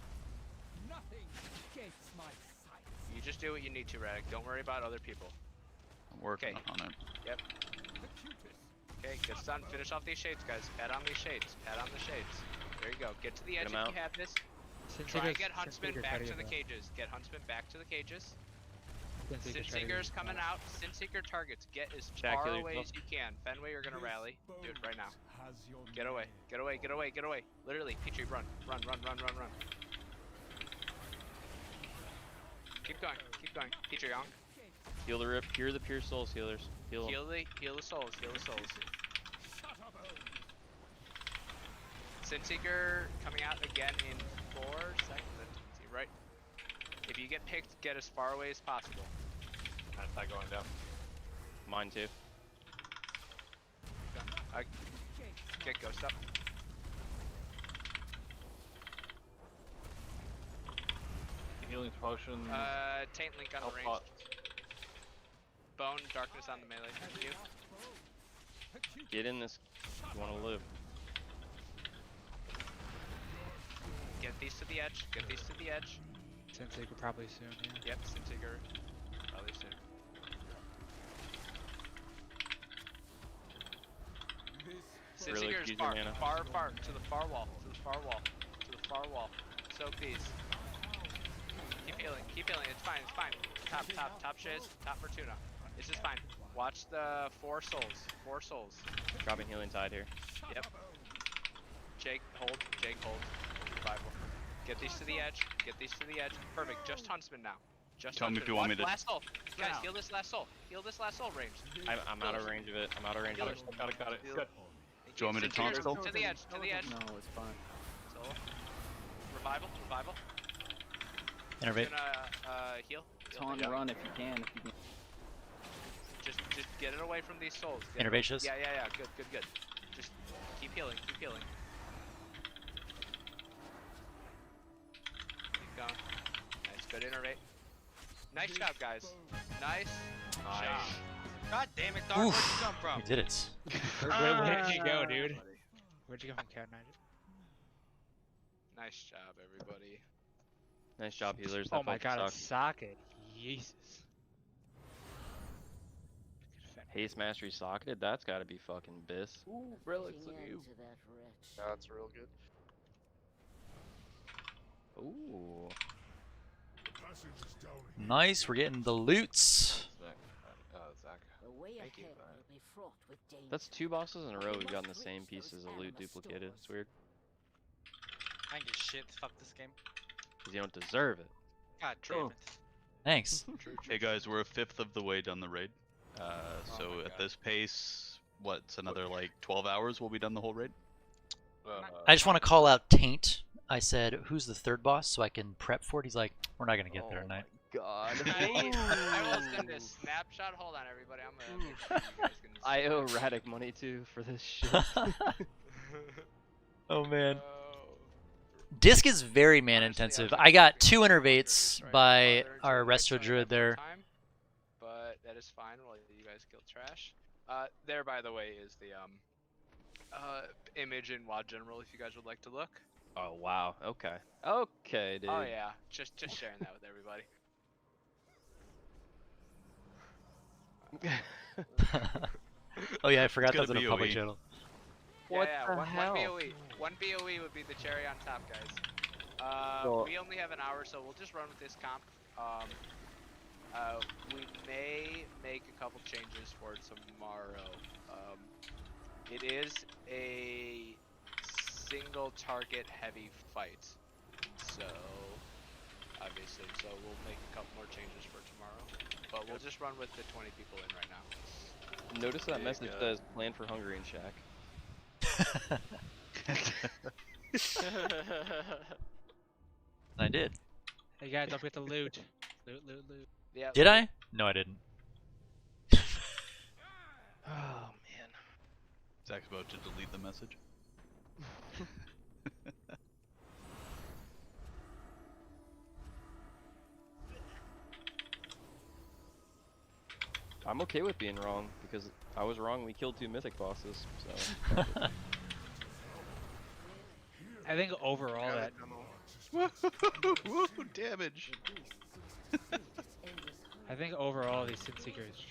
nothing escapes my sight. You just do what you need to, Radic. Don't worry about other people. I'm working Okay. on it. Yep. Okay, good done. Finish off these shades, guys. Pad on these shades. There you go. Get to the edge if out. you have this. Try and get Huntsman back to the cages. Get Huntsman back to the cages. Sin Seeker Sinseeker's coming out. Sinseeker targets. Get as Jack, far heal away yourself. as you can. Fenway, you're gonna rally. Do it right now. Get away. Get away. Get away. Get away. Literally, Petrie, run. Run, run, run, run, run. Keep going. Keep going. Petrie, on. Heal the rip. Cure the pure souls, healers. Heal them. Heal the souls. Heal the souls. Sinseeker coming out again in 4 seconds. Right. If you get picked, get as far away as possible. Anti going down. Mine too. Get ghost up. Healing potion. Taint link on the range. Bone, darkness on the melee. Thank you. Get in this if you want to live. Get these to the edge. Get these to the edge. Sin Seeker probably soon, yeah. Yep, Sinseeker. Probably soon. Really Sinseeker is use far, your mana. far, to the far wall, to the far wall, to the far wall. Soak these. Keep healing, it's fine, it's fine. Top Shiz, top Fortuna. This is fine. Watch the 4 souls. Dropping healing tide here. Yep. Jake, hold. Revival. Get these to the edge. Perfect. Just Huntsman now. Just Tell me Huntsman. if you want me to. Last soul. Guys, heal this last soul. range. I'm out of range of it. Got it. Good. Do you want me to taunt still? To the edge. No, it's fine. Soul. Revival. Innervate. Gonna heal. Taunt and run if you can. Just get it away from these souls. Innervations. Yeah. Good. Just keep healing. Keep going. Nice, good innervate. Nice job, guys. Nice job. God damn it, Dark. Where'd you come from? We did it. Where did you go, dude? Where'd you go from Cat Knight? Nice job, everybody. Nice job, healers. Oh That my fight god, sucked. it's socket. Jesus. Haste Mastery socketed? That's gotta be fucking bis. Ooh, relics of you. That's real good. Ooh. Nice, we're getting the loots. Zach. Thank you. That's 2 bosses in a row we've gotten the same pieces of loot duplicated. It's weird. I ain't get shit. Fuck this game. Because you don't deserve it. God damn it. Thanks. Hey guys, we're a 1/5 of the way done the raid. So at this pace, what's another like 12 hours? We'll be done the whole raid. I just want to call out Taint. I said, who's the 3rd boss so I can prep for it? He's like, we're not going to get there tonight. God. I will send a snapshot. Hold on, everybody. I'm gonna make sure you guys can I owe Radic money too for this shit. Oh man. Disc is very man intensive. I got 2 innervates by our Resto Druid there. But that is fine while you guys kill trash. There, by the way, is the image in WoD General if you guys would like to look. Oh wow. Okay. Okay, dude. Oh yeah, just sharing that with everybody. Oh yeah, I forgot It's that's in got a a public BOE. channel. What the one hell? BOE. One BOE would be the cherry on top, guys. So- We only have an hour, so we'll just run with this comp. We may make a couple changes for tomorrow. It is a single target heavy fight, so obviously, we'll make a couple more changes for tomorrow. But we'll just run with the 20 people in right now. Notice that message says plan for Hungarian Shack. I did. Hey guys, don't forget the loot. Loot. Yeah. Did I? No, I didn't. Oh man. Zach's about to delete the message. I'm okay with being wrong because I was wrong. We killed 2 mythic bosses, so. I think overall that. Woo, damage. I think overall these Sin Seekers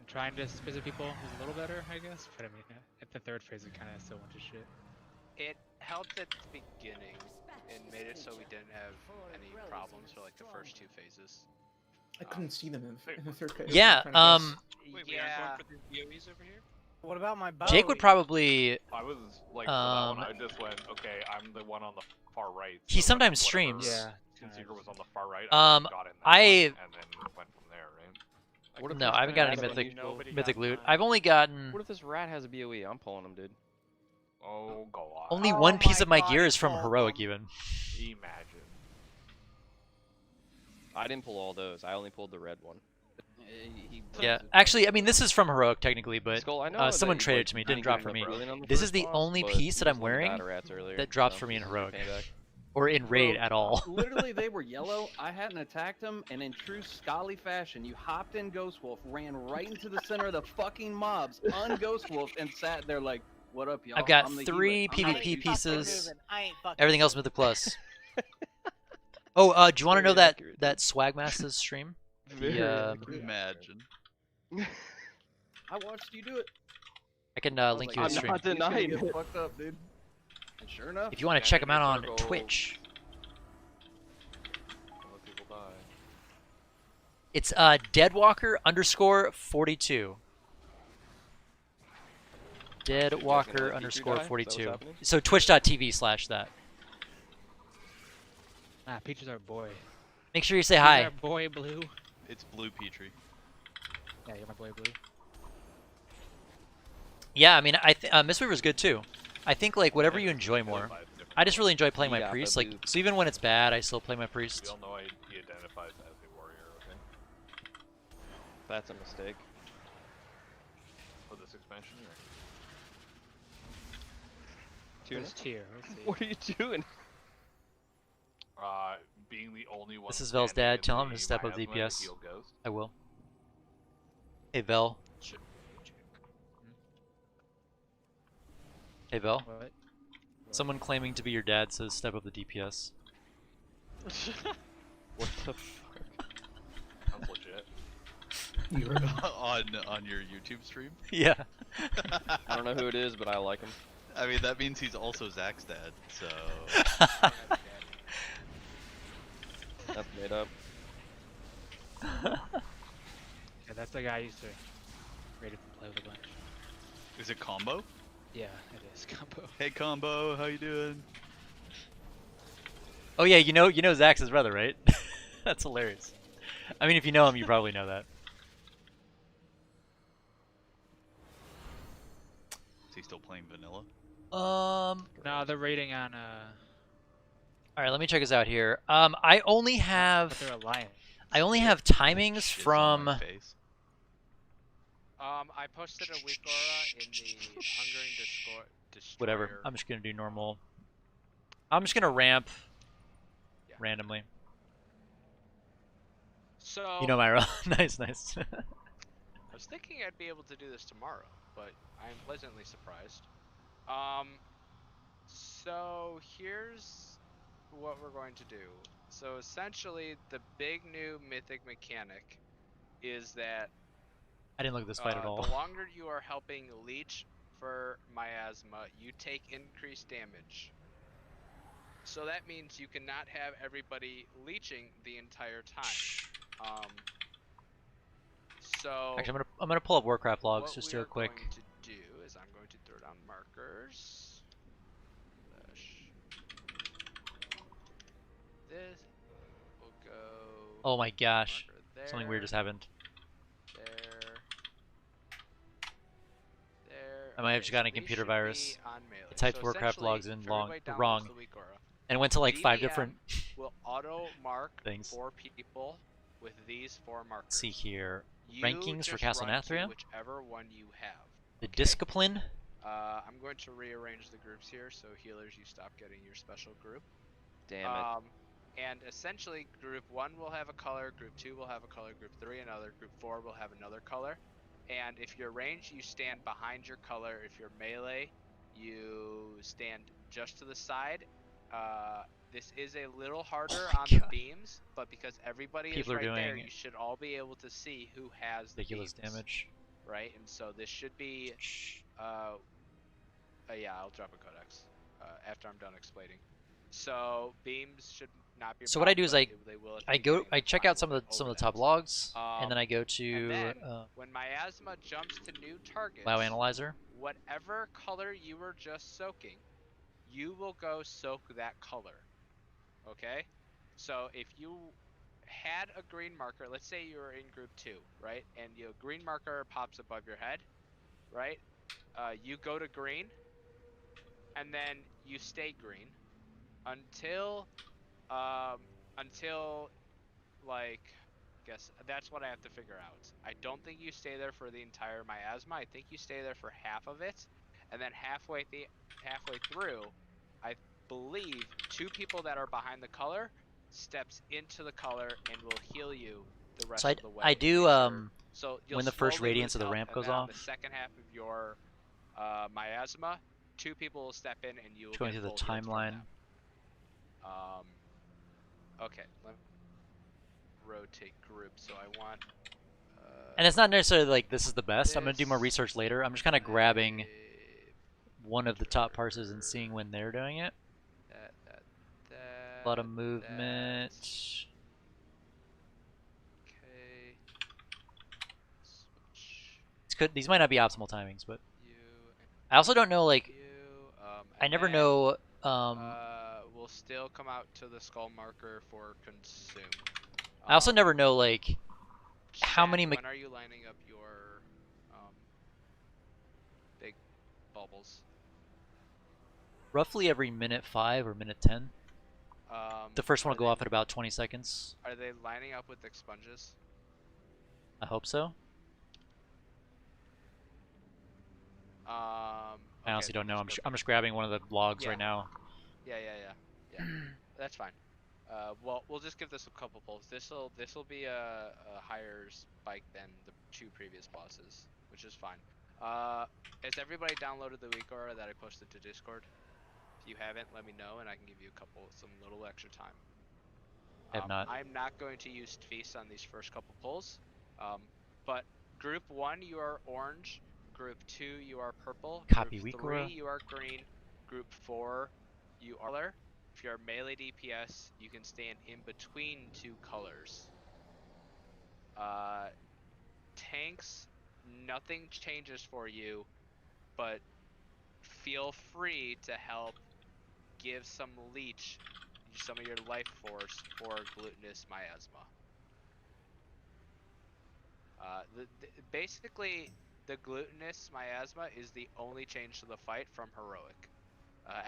trying to visit people is a little better, I guess. But I mean, at the 3rd phase, it kind of still went to shit. It helped at the beginning and made it so we didn't have any problems for like the first 2 phases. I couldn't see them in the third pit. Yeah, Wait, we aren't going for these BOEs over here? What about my bow? Jake would probably. I was like, for that one, I just went, okay, I'm the one on the far right. He so sometimes whatever streams. Sin Seeker was on the far right. I just got in that one, and then went from there, right? What if No, this I haven't thing got any has mythic loot. I've only gotten. What if this rat has a BOE? I'm pulling him, dude. Oh, go on. Only one piece of my gear is from heroic, even. Imagine. I didn't pull all those. I only pulled the red one. Yeah, actually, I mean, this is from heroic technically, but Skull, I know someone that you, traded like, to me. It didn't didn't drop get for the me. brilliant on the This first is the boss, only but piece that you I'm just wanted wearing battle rats earlier, that drops so for me in this is your heroic, payback. or in raid Bro, at all. Literally, they were yellow. I hadn't attacked them, and in true Scully fashion, you hopped in Ghost Wolf, ran right into the center of the fucking mobs, un-Ghost Wolf, and sat there like, "What up, y'all?" I've got I'm the 3 healer. I'm PvP the pieces. I ain't fucking Everything else Mythic Plus. Oh, do you want to know that Swagmaster's stream? Imagine. I watched you do it. I can link you I'm his stream. not denying it. Fucked up, dude. And sure enough. If you want to check him out on Twitch. People die. It's Deadwalker_42. Deadwalker_42. So twitch.tv/that. Ah, Peaches our boy. Make sure you say You're hi. our boy Blue. It's Blue Petrie. Yeah, you're my boy Blue. Yeah, I mean, Mistweaver's good too. I think like whatever you enjoy more. I just really enjoy playing my priest. Like, so even when it's bad, I still play my priest. We all know he identifies as a warrior, okay? That's a mistake. For this expansion, or? First tier. Let's see. What are you doing? Being the only one. This is Vel's dad. Tell him to step up miasma DPS. to heal Ghost. I will. Hey Vel. Hey Vel. What? Someone claiming to be your dad says step up the DPS. What the fuck? Sounds legit. You heard him. on your YouTube stream? Yeah. I don't know who it is, but I like him. I mean, that means he's also Zach's dad, so... That's made up. Yeah, that's the guy I used to raid it and play with a bunch. Is it Combo? Yeah, it is Combo. Hey Combo, how you doing? Oh yeah, you know Zach's his brother, right? That's hilarious. I mean, if you know him, you probably know that. Is he still playing vanilla? No, they're raiding on All right, let me check this out here. I only have. But they're alliance. I only have timings from. I posted a weak aura in the Hungering Destroyer. Whatever. I'm just gonna do normal. I'm just gonna ramp randomly. So You know my nice. I was thinking I'd be able to do this tomorrow, but I am pleasantly surprised. So here's what we're going to do. So essentially, the big new mythic mechanic is that I didn't look at this fight at all. the longer you are helping leech for miasma, you take increased damage. So that means you cannot have everybody leeching the entire time. So Actually, I'm gonna pull up Warcraft logs just real quick. What I'm going to do is I'm going to throw down markers. This will go. Oh my gosh, there, something weird just happened. There. I might have just gotten a computer virus. I typed Warcraft logs in wrong, and went to like 5 different will auto mark things. 4 people with these 4 markers. Let's see here. You Rankings for just Castle run to Nathria. whichever one you have. The Discipline. I'm going to rearrange the groups here, so healers, you stop getting your special group. Damn it. And essentially, group 1 will have a color, group 2 will have a color, group 3 another, group 4 will have another color. And if you're ranged, you stand behind your color. If you're melee, you stand just to the side. This is a little harder on the beams, but because everybody People is are right there, doing you should all be able to see who has the ridiculous beams, damage. right? And so this should be, yeah, I'll drop a codex after I'm done explaining. So beams should not be a So what I problem, do is but they will at the beginning, and I that's check fine, out some we'll of get the over top that. logs, and then I go And to then, when miasma jumps to new targets, WoW Analyzer. whatever color you were just soaking, you will go soak that color. Okay? So if you had a green marker, let's say you were in group 2, right? And your green marker pops above your head, right? You go to green, and then you stay green until like, I guess that's what I have to figure out. I don't think you stay there for the entire miasma. I think you stay there for half of it, and then halfway through, I believe 2 people that are behind the color steps into the color and will heal you the rest So of the way. I do So you'll when the first slowly radiance lose of the health, ramp and goes then on off. the second half of your miasma, 2 people will step in and you will Going get through the full healed from timeline. them. Okay, let me rotate group. So I want. And it's not necessarily like this is the best. I'm gonna do more research later. I'm just kind of grabbing one of the top parsers and seeing when they're doing it. A lot of movement. Okay. Switch. These might not be optimal timings, but I also don't know, like, I never know. We'll still come out to the skull marker for consume. I also never know, like, how many. When are you lining up your big bubbles? Roughly every minute 5 or minute 10. The first one will go off at about 20 seconds. Are they lining up with expunges? I hope so. I honestly don't know. I'm just grabbing one of the logs right now. Yeah. That's fine. Well, we'll just give this a couple pulls. This'll be a higher spike than the 2 previous bosses, which is fine. Has everybody downloaded the week aura that I posted to Discord? If you haven't, let me know, and I can give you some little extra time. Have not. I'm not going to use feast on these first couple pulls, but group 1 you are orange, group 2 you are purple, Copy group 3 you are green, group 4 you are color. If you're melee DPS, you can stand in between 2 colors. Tanks, nothing changes for you, but feel free to help give some leech, some of your life force for glutinous miasma. Basically, the glutinous miasma is the only change to the fight from heroic.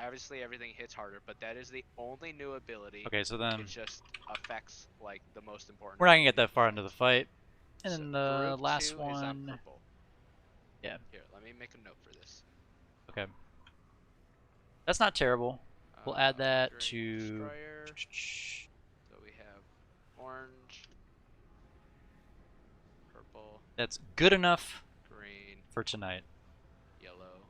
Obviously, everything hits harder, but that is the only new ability. Okay, so then it just affects like the most important. We're not gonna get that far into the fight. And then the last group 2 one. is on purple. Yeah. Here, let me make a note for this. Okay. That's not terrible. We'll add that to. Destroyer. So we have orange, purple. That's good enough. Green. For tonight. Yellow.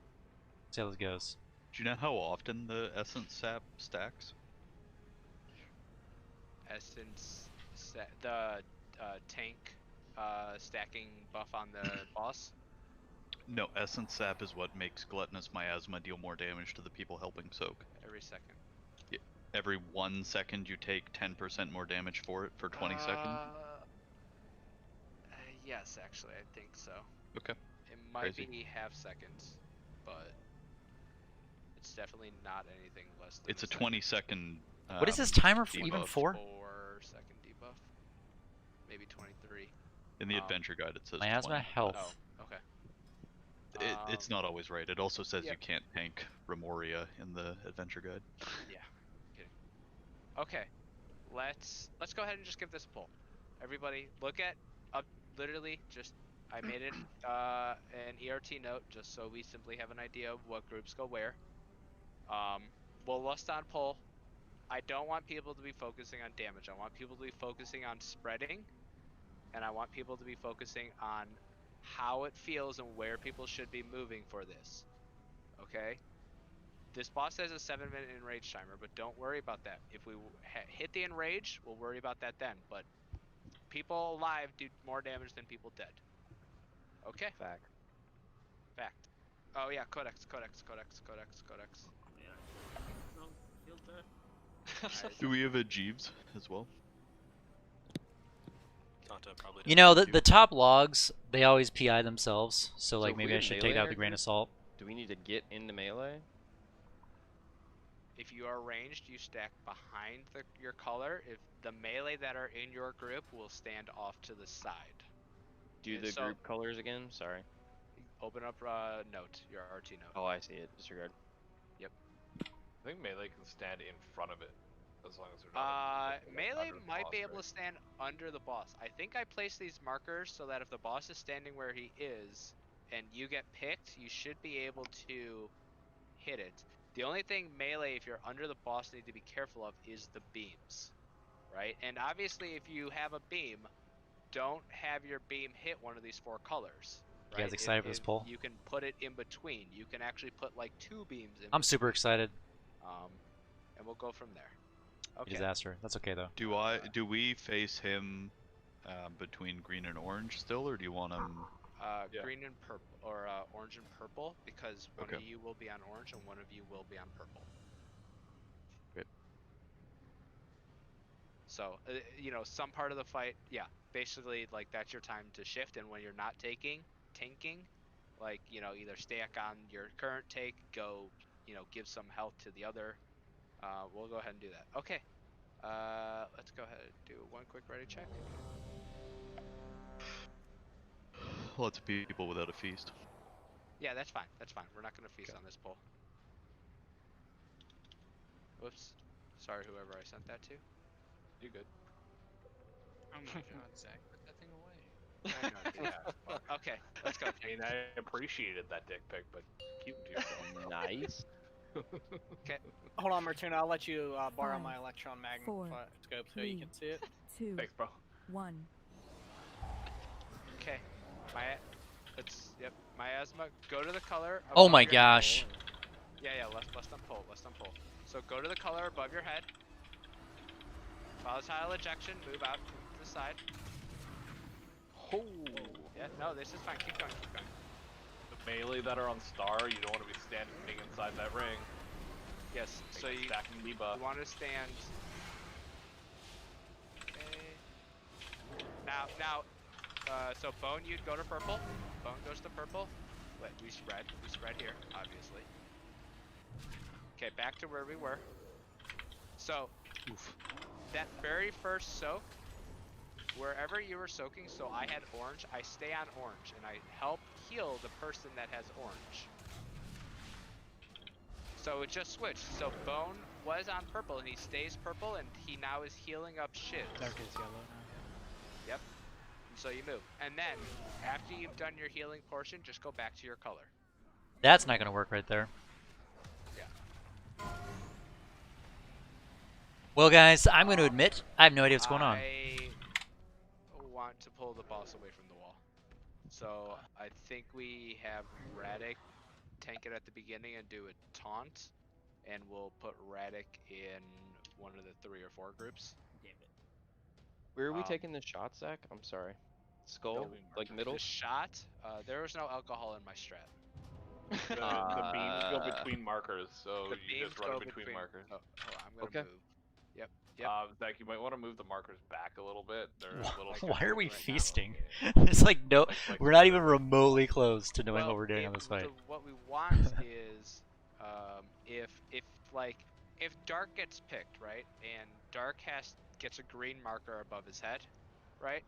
See how this goes. Do you know how often the essence sap stacks? Essence, the tank stacking buff on the boss. No, essence sap is what makes gluttonous miasma deal more damage to the people helping soak. Every second. Yeah, every 1 second you take 10% more damage for it for 20 seconds. Yes, actually, I think so. Okay. It might be half seconds, but it's definitely not anything less than. It's a 20-second. What is this timer debuff. Even for? 4-second debuff. Maybe 23. In the adventure guide, it says miasma 20. health. Oh, okay. It's not always right. It also says you can't tank Remoria in the adventure guide. Yeah. Kidding. Okay. Let's go ahead and just give this a pull. Everybody, look at literally just. I made it an ERT note just so we simply have an idea of what groups go where. We'll lust on pull. I don't want people to be focusing on damage. I want people to be focusing on spreading, and I want people to be focusing on how it feels and where people should be moving for this. Okay? This boss has a 7-minute enrage timer, but don't worry about that. If we hit the enrage, we'll worry about that then. But people alive do more damage than people dead. Okay? Fact. Oh yeah, codex. Yeah. No, filter. Do we have a Jeeves as well? You know, the top logs, they always PI themselves, so like if we maybe I have should melee take in that our with a grain of group, salt. Do we need to get into melee? If you are ranged, you stack behind your color. If the melee that are in your group will stand off to the side. Do the group colors again? Sorry. Open up note, your RT note. Oh, I see it. Disregard. Yep. I think melee can stand in front of it, as long as they're not. Melee under the might boss, be able right? to stand under the boss. I think I placed these markers so that if the boss is standing where he is, and you get picked, you should be able to hit it. The only thing melee, if you're under the boss, need to be careful of is the beams, right? And obviously, if you have a beam, don't have your beam hit one of these 4 colors. Right? You guys excited for this poll? You can put it in between. You can actually put like 2 beams in. I'm super excited. And we'll go from there. Okay. Disaster. That's okay though. Do we face him between green and orange still, or do you want him? Green and purple, or orange and purple, because one of Okay. you will be on orange and one of you will be on purple. Okay. So, you know, some part of the fight, yeah, basically, like, that's your time to shift, and when you're not tanking, like, you know, either stack on your current take, go, you know, give some health to the other. We'll go ahead and do that. Okay. Let's go ahead and do one quick ready check. Lots of people without a feast. Yeah, that's fine. That's fine. We're not going to feast on this poll. Whoops. Sorry, whoever I sent that to. You good? Oh my god, Zach, put that thing away. I know, dude. Yeah. Okay, let's go. I mean, I appreciated that dick pic, but keep him to yourself. Nice. Okay. Hold on, Martuna. I'll let you borrow 5, my electron 4, scope so you 3, can see it. 2, Thanks, bro. 1. Okay. Yep. Miasma, go to the color. Oh above my your gosh. head. Yeah, less them pull. So go to the color above your head. Volatile ejection, move out to the side. Oh. Yeah, no, this is fine. Keep going. The melee that are on star, you don't want to be standing inside that ring. Yes, so you stacking debuff. want to stand. Okay. Now, so Bone, you'd go to purple. Bone goes to purple. Wait, we spread here, obviously. Okay, back to where we were. So, that very first soak, wherever you were soaking, so I had orange, I stay on orange, and I help heal the person that has orange. So it just switched. So Bone was on purple, and he stays purple, and he now is healing up Shiz. Dark is yellow now. Yep. So you move. And then, after you've done your healing portion, just go back to your color. That's not gonna work right there. Yeah. Well, guys, I'm going to admit I have no idea what's going on. I want to pull the boss away from the wall. So I think we have Radic tank it at the beginning and do a taunt, and we'll put Radic in one of the 3 or 4 groups. Damn it. Where are we taking the shot, Zach? I'm sorry. Skull? Like middle? The shot, there was no alcohol in my strat. The beams go between markers, so The you just beams run go it between markers. Oh, I'm gonna move. Yep. Zach, you might want to move the markers back a little bit. They're a little Why are we right feasting? It's like no, we're not even remotely close to knowing Well, what we're doing on this fight. What we want is, if Dark gets picked, right, and Dark gets a green marker above his head, right?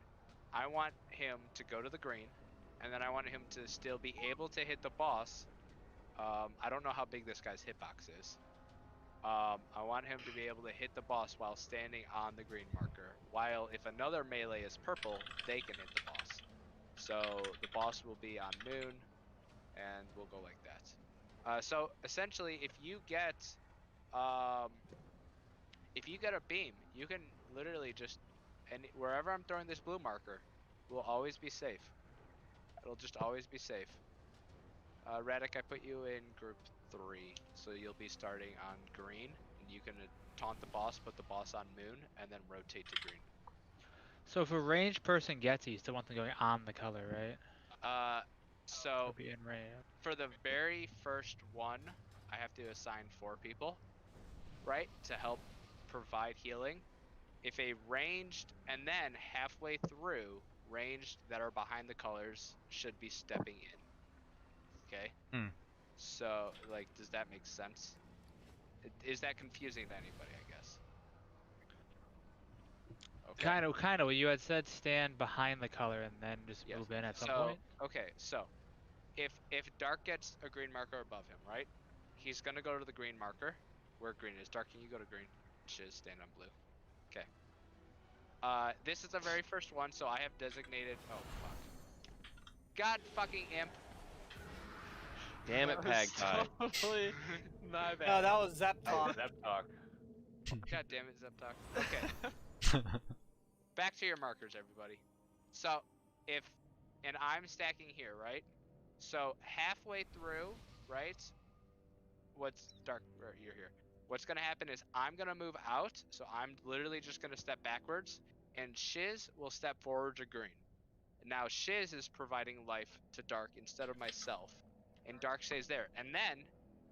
I want him to go to the green, and then I want him to still be able to hit the boss. I don't know how big this guy's hitbox is. I want him to be able to hit the boss while standing on the green marker. While if another melee is purple, they can hit the boss. So the boss will be on Moon, and we'll go like that. So essentially, if you get a beam, you can literally just, and wherever I'm throwing this blue marker, will always be safe. It'll just always be safe. Radic, I put you in group 3, so you'll be starting on green, and you can taunt the boss, put the boss on Moon, and then rotate to green. So if a ranged person gets it, you still want them going on the color, right? So be in range. For the very first one, I have to assign 4 people, right, to help provide healing. If a ranged and then halfway through ranged that are behind the colors should be stepping in. Okay. So like, does that make sense? Is that confusing to anybody? I guess. Okay. Kind of. You had said stand behind the color and then just move in at some point. Okay, so if Dark gets a green marker above him, right? He's gonna go to the green marker where green is. Dark, can you go to green? Shiz, stand on blue. Okay. This is the very first one, so I have designated. Oh fuck. God fucking imp. Damn it, Pagpie. Totally my bad. No, that was Zep talk. Zep talk. God damn it, Zep talk. Okay. Back to your markers, everybody. So, and I'm stacking here, right? So halfway through, right? What's Dark? You're here. What's gonna happen is I'm gonna move out, so I'm literally just gonna step backwards, and Shiz will step forward to green. Now Shiz is providing life to Dark instead of myself, and Dark stays there. And then,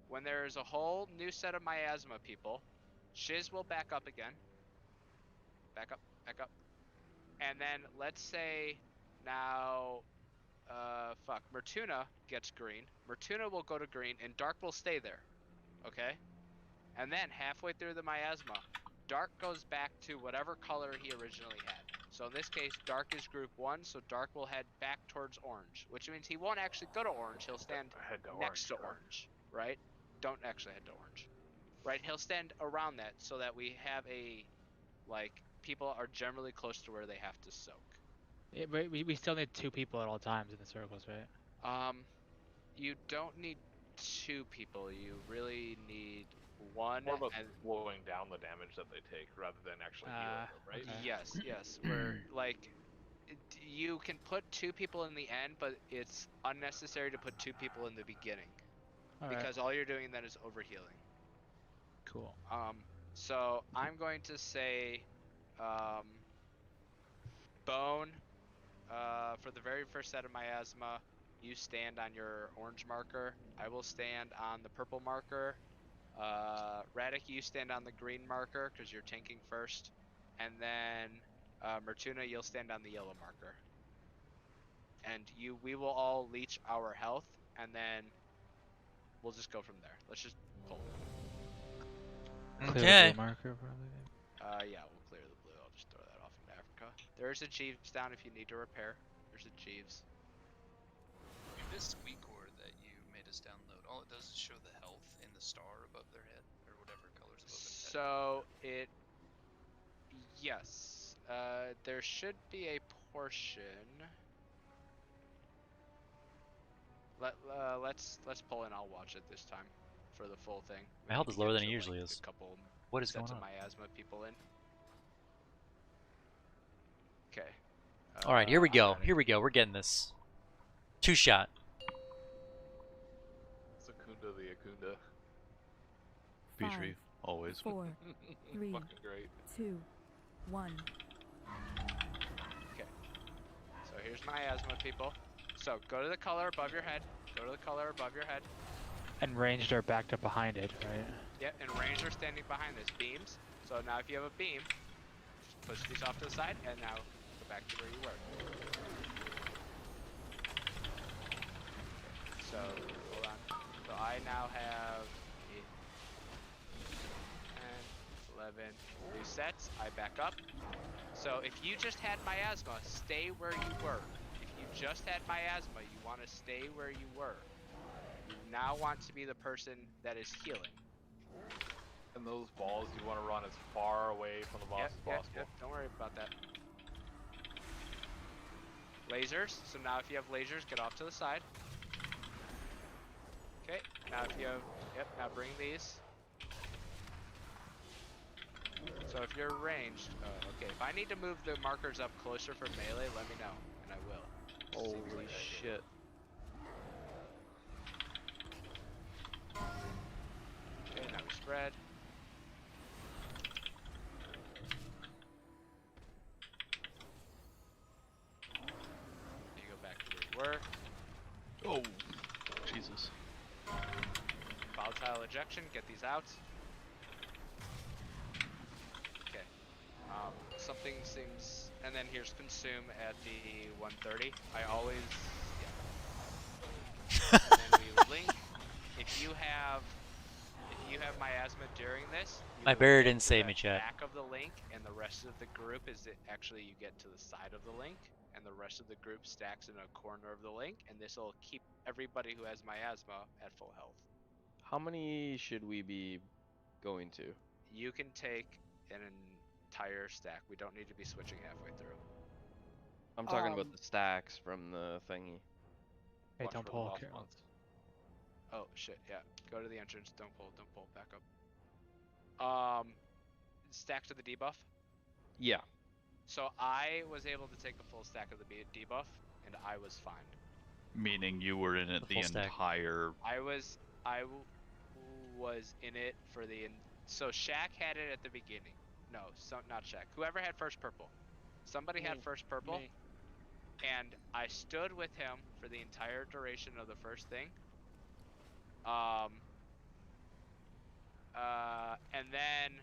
when there is a whole new set of miasma people, Shiz will back up again. Back up, back up. And then let's say now, Mertuna gets green. Mertuna will go to green, and Dark will stay there. Okay? And then halfway through the miasma, Dark goes back to whatever color he originally had. So in this case, Dark is group 1, so Dark will head back towards orange, which means he won't actually go to orange, he'll stand next to orange, right? Don't actually head to orange. Right, he'll stand around that so that we have a, like, people are generally close to where they have to soak. Yeah, but we still need 2 people at all times in the circles, right? You don't need 2 people, you really need 1. More about slowing down the damage that they take rather than actually healing them, right? Okay. Yes. We're like, you can put 2 people in the end, but it's unnecessary to put 2 people in the beginning. Because all you're doing then is overhealing. Cool. So I'm going to say, Bone, for the very first set of miasma, you stand on your orange marker. I will stand on the purple marker. Radic, you stand on the green marker because you're tanking first. And then, Mertuna, you'll stand on the yellow marker. And we will all leech our health, and then we'll just go from there. Let's just pull. Clear the blue marker, probably. Yeah, we'll clear the blue. I'll just throw that off into Africa. There's a Jeeves down if you need to repair. There's a Jeeves. This squeak core that you made us download, all it does is show the health in the star above their head, or whatever colors above their head. So yes, there should be a portion. Let's pull in. I'll watch it this time for the full thing. My health is lower than it usually is. What is going on? Sets of miasma people in. Okay. All right, here we go. Here we go. We're getting this. 2-shot. Secunda the Akunda. Petrie, always. 4, 3, Fucking great. 2, 1. Okay. So here's miasma people. So go to the color above your head. Go to the color above your head. And ranged are backed up behind it, right? Yep, and ranged are standing behind this. Beams. So now if you have a beam, just push these off to the side, and now go back to where you were. So, hold on. So I now have 8, 10, 11 resets. I back up. So if you just had miasma, stay where you were. If you just had miasma, you want to stay where you were. You now want to be the person that is healing. And those balls, you want to run as far away from the boss as possible. Yep, don't worry about that. Lasers. So now if you have lasers, get off to the side. Okay, now if you have, now bring these. So if you're ranged, okay, if I need to move the markers up closer for melee, let me know, and I will. Holy shit. Okay, now we spread. You go back to where you were. Oh, Jesus. Volatile ejection, get these out. Something seems, and then here's consume at the 130. I always, yeah. And then we link. If you have miasma during this, My barrier didn't save me, chat. Back of the link, and the rest of the group is actually you get to the side of the link, and the rest of the group stacks in a corner of the link, and this will keep everybody who has miasma at full health. How many should we be going to? You can take an entire stack. We don't need to be switching halfway through. I'm talking about the stacks from the thingy. Hey, don't pull. Oh shit! Yeah, go to the entrance. Don't pull. Back up. Stack to the debuff. Yeah. So I was able to take a full stack of the debuff, and I was fine. Meaning you were in it the entire. I was in it for the. So Shaq had it at the beginning. No, not Shaq. Whoever had first purple. Somebody had first purple. Me. And I stood with him for the entire duration of the first thing. And then,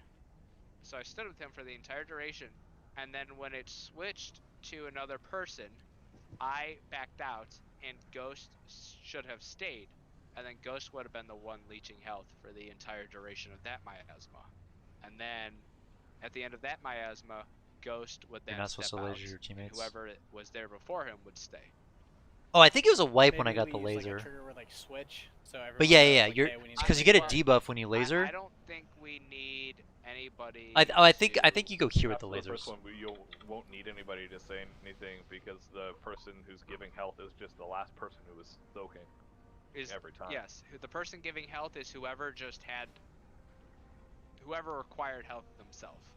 so I stood with him for the entire duration, and then when it switched to another person, I backed out, and Ghost should have stayed, and then Ghost would have been the one leeching health for the entire duration of that miasma. And then, at the end of that miasma, Ghost would then step out, and whoever was there before him would stay. Oh, I think it was a wipe when I got the Maybe we use, laser. Like a trigger with, like, switch, so But yeah, everyone knows, you're like, hey, we need because to you get a switch. debuff when you laser. I don't think we need anybody. I think you go here with the After lasers. first one, you won't need anybody to say anything because the person who's giving health is just the last person who was soaking. Every time. Yes, the person giving health is whoever required health themselves.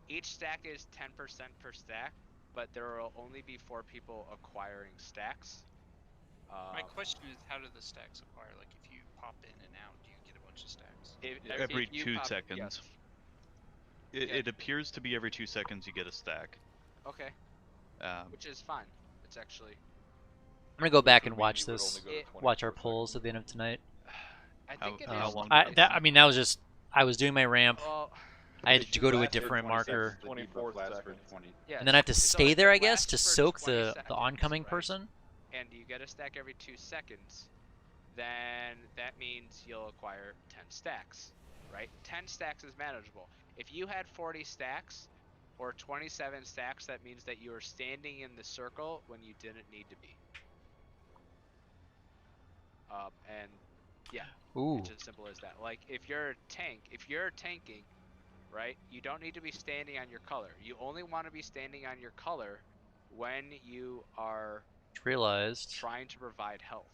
Each stack is 10% per stack, but there will only be 4 people acquiring stacks. My question is, how do the stacks acquire? Like, if you pop in and out, do you get a bunch of stacks? Every 2 seconds. Yes. It appears to be every 2 seconds you get a stack. Okay. Which is fine. It's actually. I'm gonna go back and watch this. Watch our polls at the end of tonight. I think it how is. long I mean, that was just I was doing my ramp. Well, I had to go to a different marker. 24 seconds. yes. And then I have to So stay it there, I guess, lasts to for soak 20 the seconds, oncoming right? person. And you get a stack every 2 seconds, then that means you'll acquire 10 stacks, right? 10 stacks is manageable. If you had 40 stacks or 27 stacks, that means that you were standing in the circle when you didn't need to be. And yeah, Ooh. it's as simple as that. Like if you're tanking, right? You don't need to be standing on your color. You only want to be standing on your color when you are trying to provide health.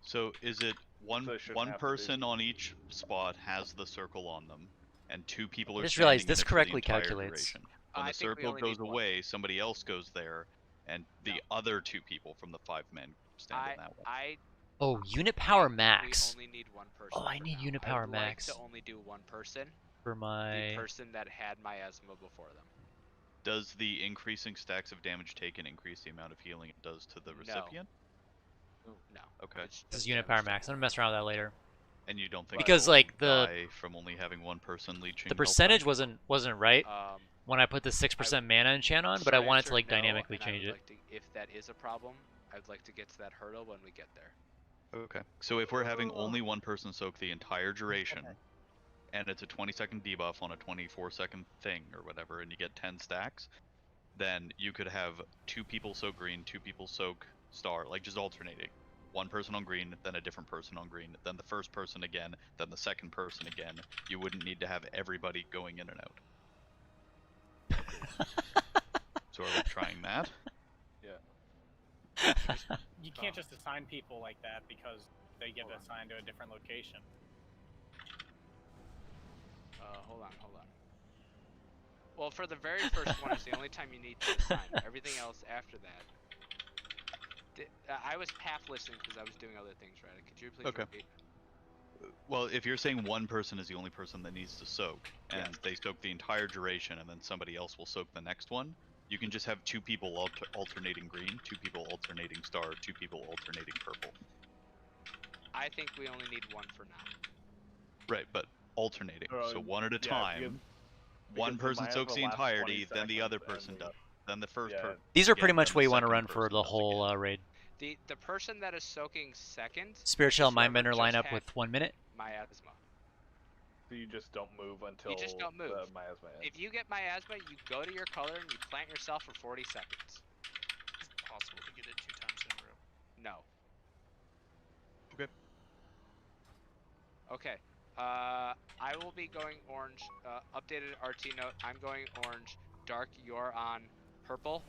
So is it one have to person on each spot has the circle on them, and 2 people are I just standing realized in this it for the correctly entire calculates. duration. When I the think we circle only goes need one. away, somebody else goes there, and the other 2 people from the 5 men stand in that one. Oh, unit power We max. only need 1 person. Oh, I for need now. unit power I'd max. like to only do 1 person. For my The person that had miasma before them. Does the increasing stacks of damage taken increase the amount of healing it does to the recipient? No. Okay. This is unit power max. I'm gonna mess around with that later. And you don't think because people like the die from only having 1 person leeching the health percentage back? wasn't right when I put the 6% mana enchant on, but I wanted to like dynamically change it. If that is a problem, I'd like to get to that hurdle when we get there. Okay. So if we're having only 1 person soak the entire duration, and it's a 20-second debuff on a 24-second thing or whatever, and you get 10 stacks, then you could have 2 people soak green, 2 people soak star, like just alternating. 1 person on green, then a different person on green, then the first person again, then the second person again. You wouldn't need to have everybody going in and out. So are we trying that? Yeah. You can't just assign people like that because they get assigned to a different location. Hold on. Well, for the very first one, it's the only time you need to assign. Everything else after that. I was half listening because I was doing other things, right? Could you please repeat? Well, if you're saying 1 person is the only person that needs to soak, and they soak the entire duration, and then somebody else will soak the next one, you can just have 2 people alternating green, 2 people alternating star, 2 people alternating purple. I think we only need 1 for now. Right, but alternating. So 1 at a time. one Because the person soaks the miasma lasts 20 entirety, then the other seconds, person and does. Then the first person. These are pretty much then what the you want to second run for person the does whole again. raid. The person that is soaking second. Spirit Shell is whoever Mindbender just lineup had with 1 minute. miasma. So you just don't move until You just don't move. the miasma ends. If you get miasma, you go to your color and you plant yourself for 40 seconds. Is it possible to get it 2 times in a row? No. Okay. Okay. I will be going orange. Updated RT note. I'm going orange. Dark, you're on purple,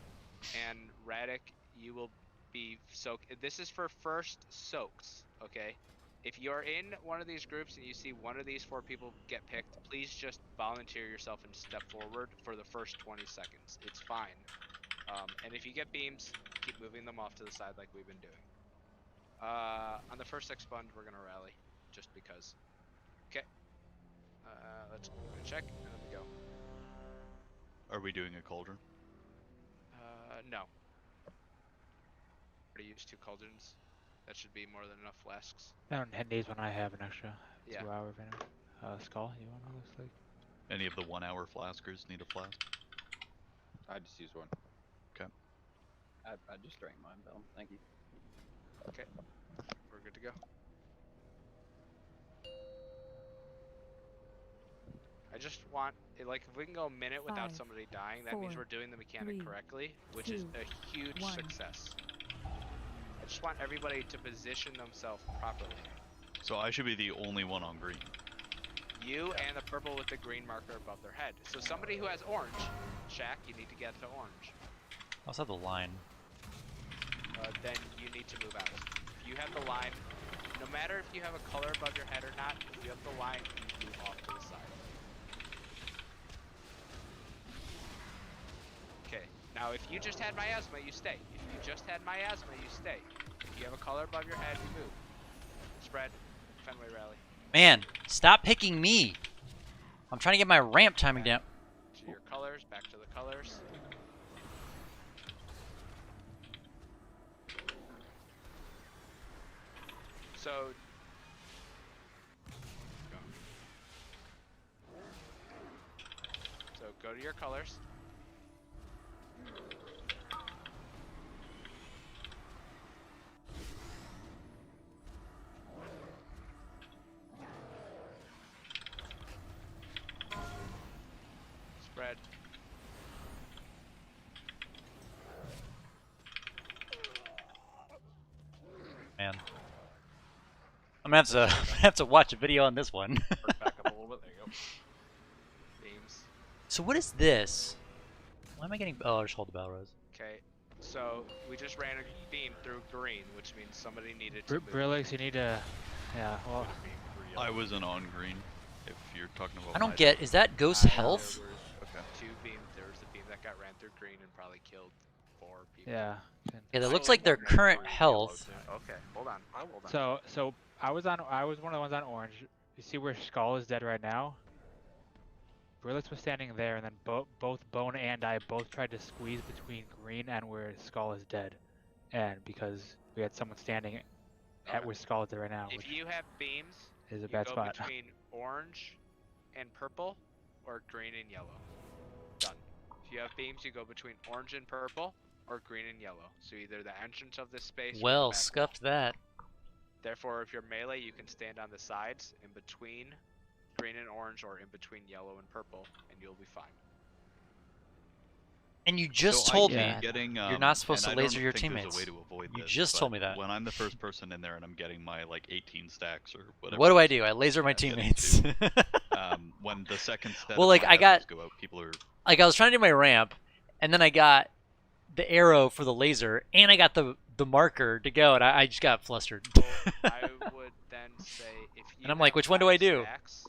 and Radic, you will be soaked. This is for first soaks. Okay. If you're in one of these groups and you see one of these 4 people get picked, please just volunteer yourself and step forward for the first 20 seconds. It's fine. And if you get beams, keep moving them off to the side like we've been doing. On the first expunge, we're gonna rally, just because. Okay. Let's check, and then we go. Are we doing a cauldron? No. Already used 2 cauldrons. That should be more than enough flasks. I don't need when I have an extra Yeah. 2 hour venom. Skull, you want to looks like? Any of the 1 hour flaskers need a flask? I just used one. Okay. I just drank mine, Bill. Thank you. Okay. We're good to go. I just want, like, if we can go a minute without 5, somebody dying, that means 4, we're doing the mechanic 3, correctly, which is 2, a huge 1. success. I just want everybody to position themselves properly. So I should be the only one on green. You and the purple with the green marker above their head. So somebody who has orange, Shaq, you need to get to orange. I also have the line. Then you need to move out. If you have the line, no matter if you have a color above your head or not, if you have the line, you move off to the side. Okay, now if you just had miasma, you stay. If you just had miasma, you stay. If you have a color above your head, you move. Spread, Fenway rally. Man, stop picking me! I'm trying to get my ramp timing down. To your colors, back to the colors. So, go to your colors. Spread. Man. I'm gonna have to watch a video on this one. Back up a little bit. There you go. Beams. So what is this? Why am I getting? Oh, I'll just hold the bell rose. Okay, so we just ran a beam through green, which means somebody needed to move. Brillix, you need to. Yeah, well. I wasn't on green. If you're talking about. I don't get. Is that ghost health? Okay. 2 beams. There was a beam that got ran through green and probably killed 4 people. Yeah. Yeah, that looks like their current health. Okay, hold on. So I was one of the ones on orange. You see where Skull is dead right now? Brillix was standing there, and then both Bone and I both tried to squeeze between green and where Skull is dead, and because we had someone standing at where Skull is dead right now, If which you have beams, is a you bad go spot. between orange and purple, or green and yellow. Done. If you have beams, you go between orange and purple, or green and yellow. So either the entrance of this space. or Well, the back scuffed that. Therefore, if you're melee, you can stand on the sides in between green and orange, or in between yellow and purple, and you'll be fine. And you just So told I me keep getting, you're not supposed and to I laser don't your think there's teammates. a way to avoid You this, just told but me that. When I'm the first person in there and I'm getting my like 18 stacks or whatever. What do I do? I laser my teammates. When the second set Well, of like my I got, go out, people are. like I was trying to do my ramp, and then I got the arrow for the laser, and I got the marker to go, and I just got flustered. I would then say if you And I'm like, which one do I do? stacks,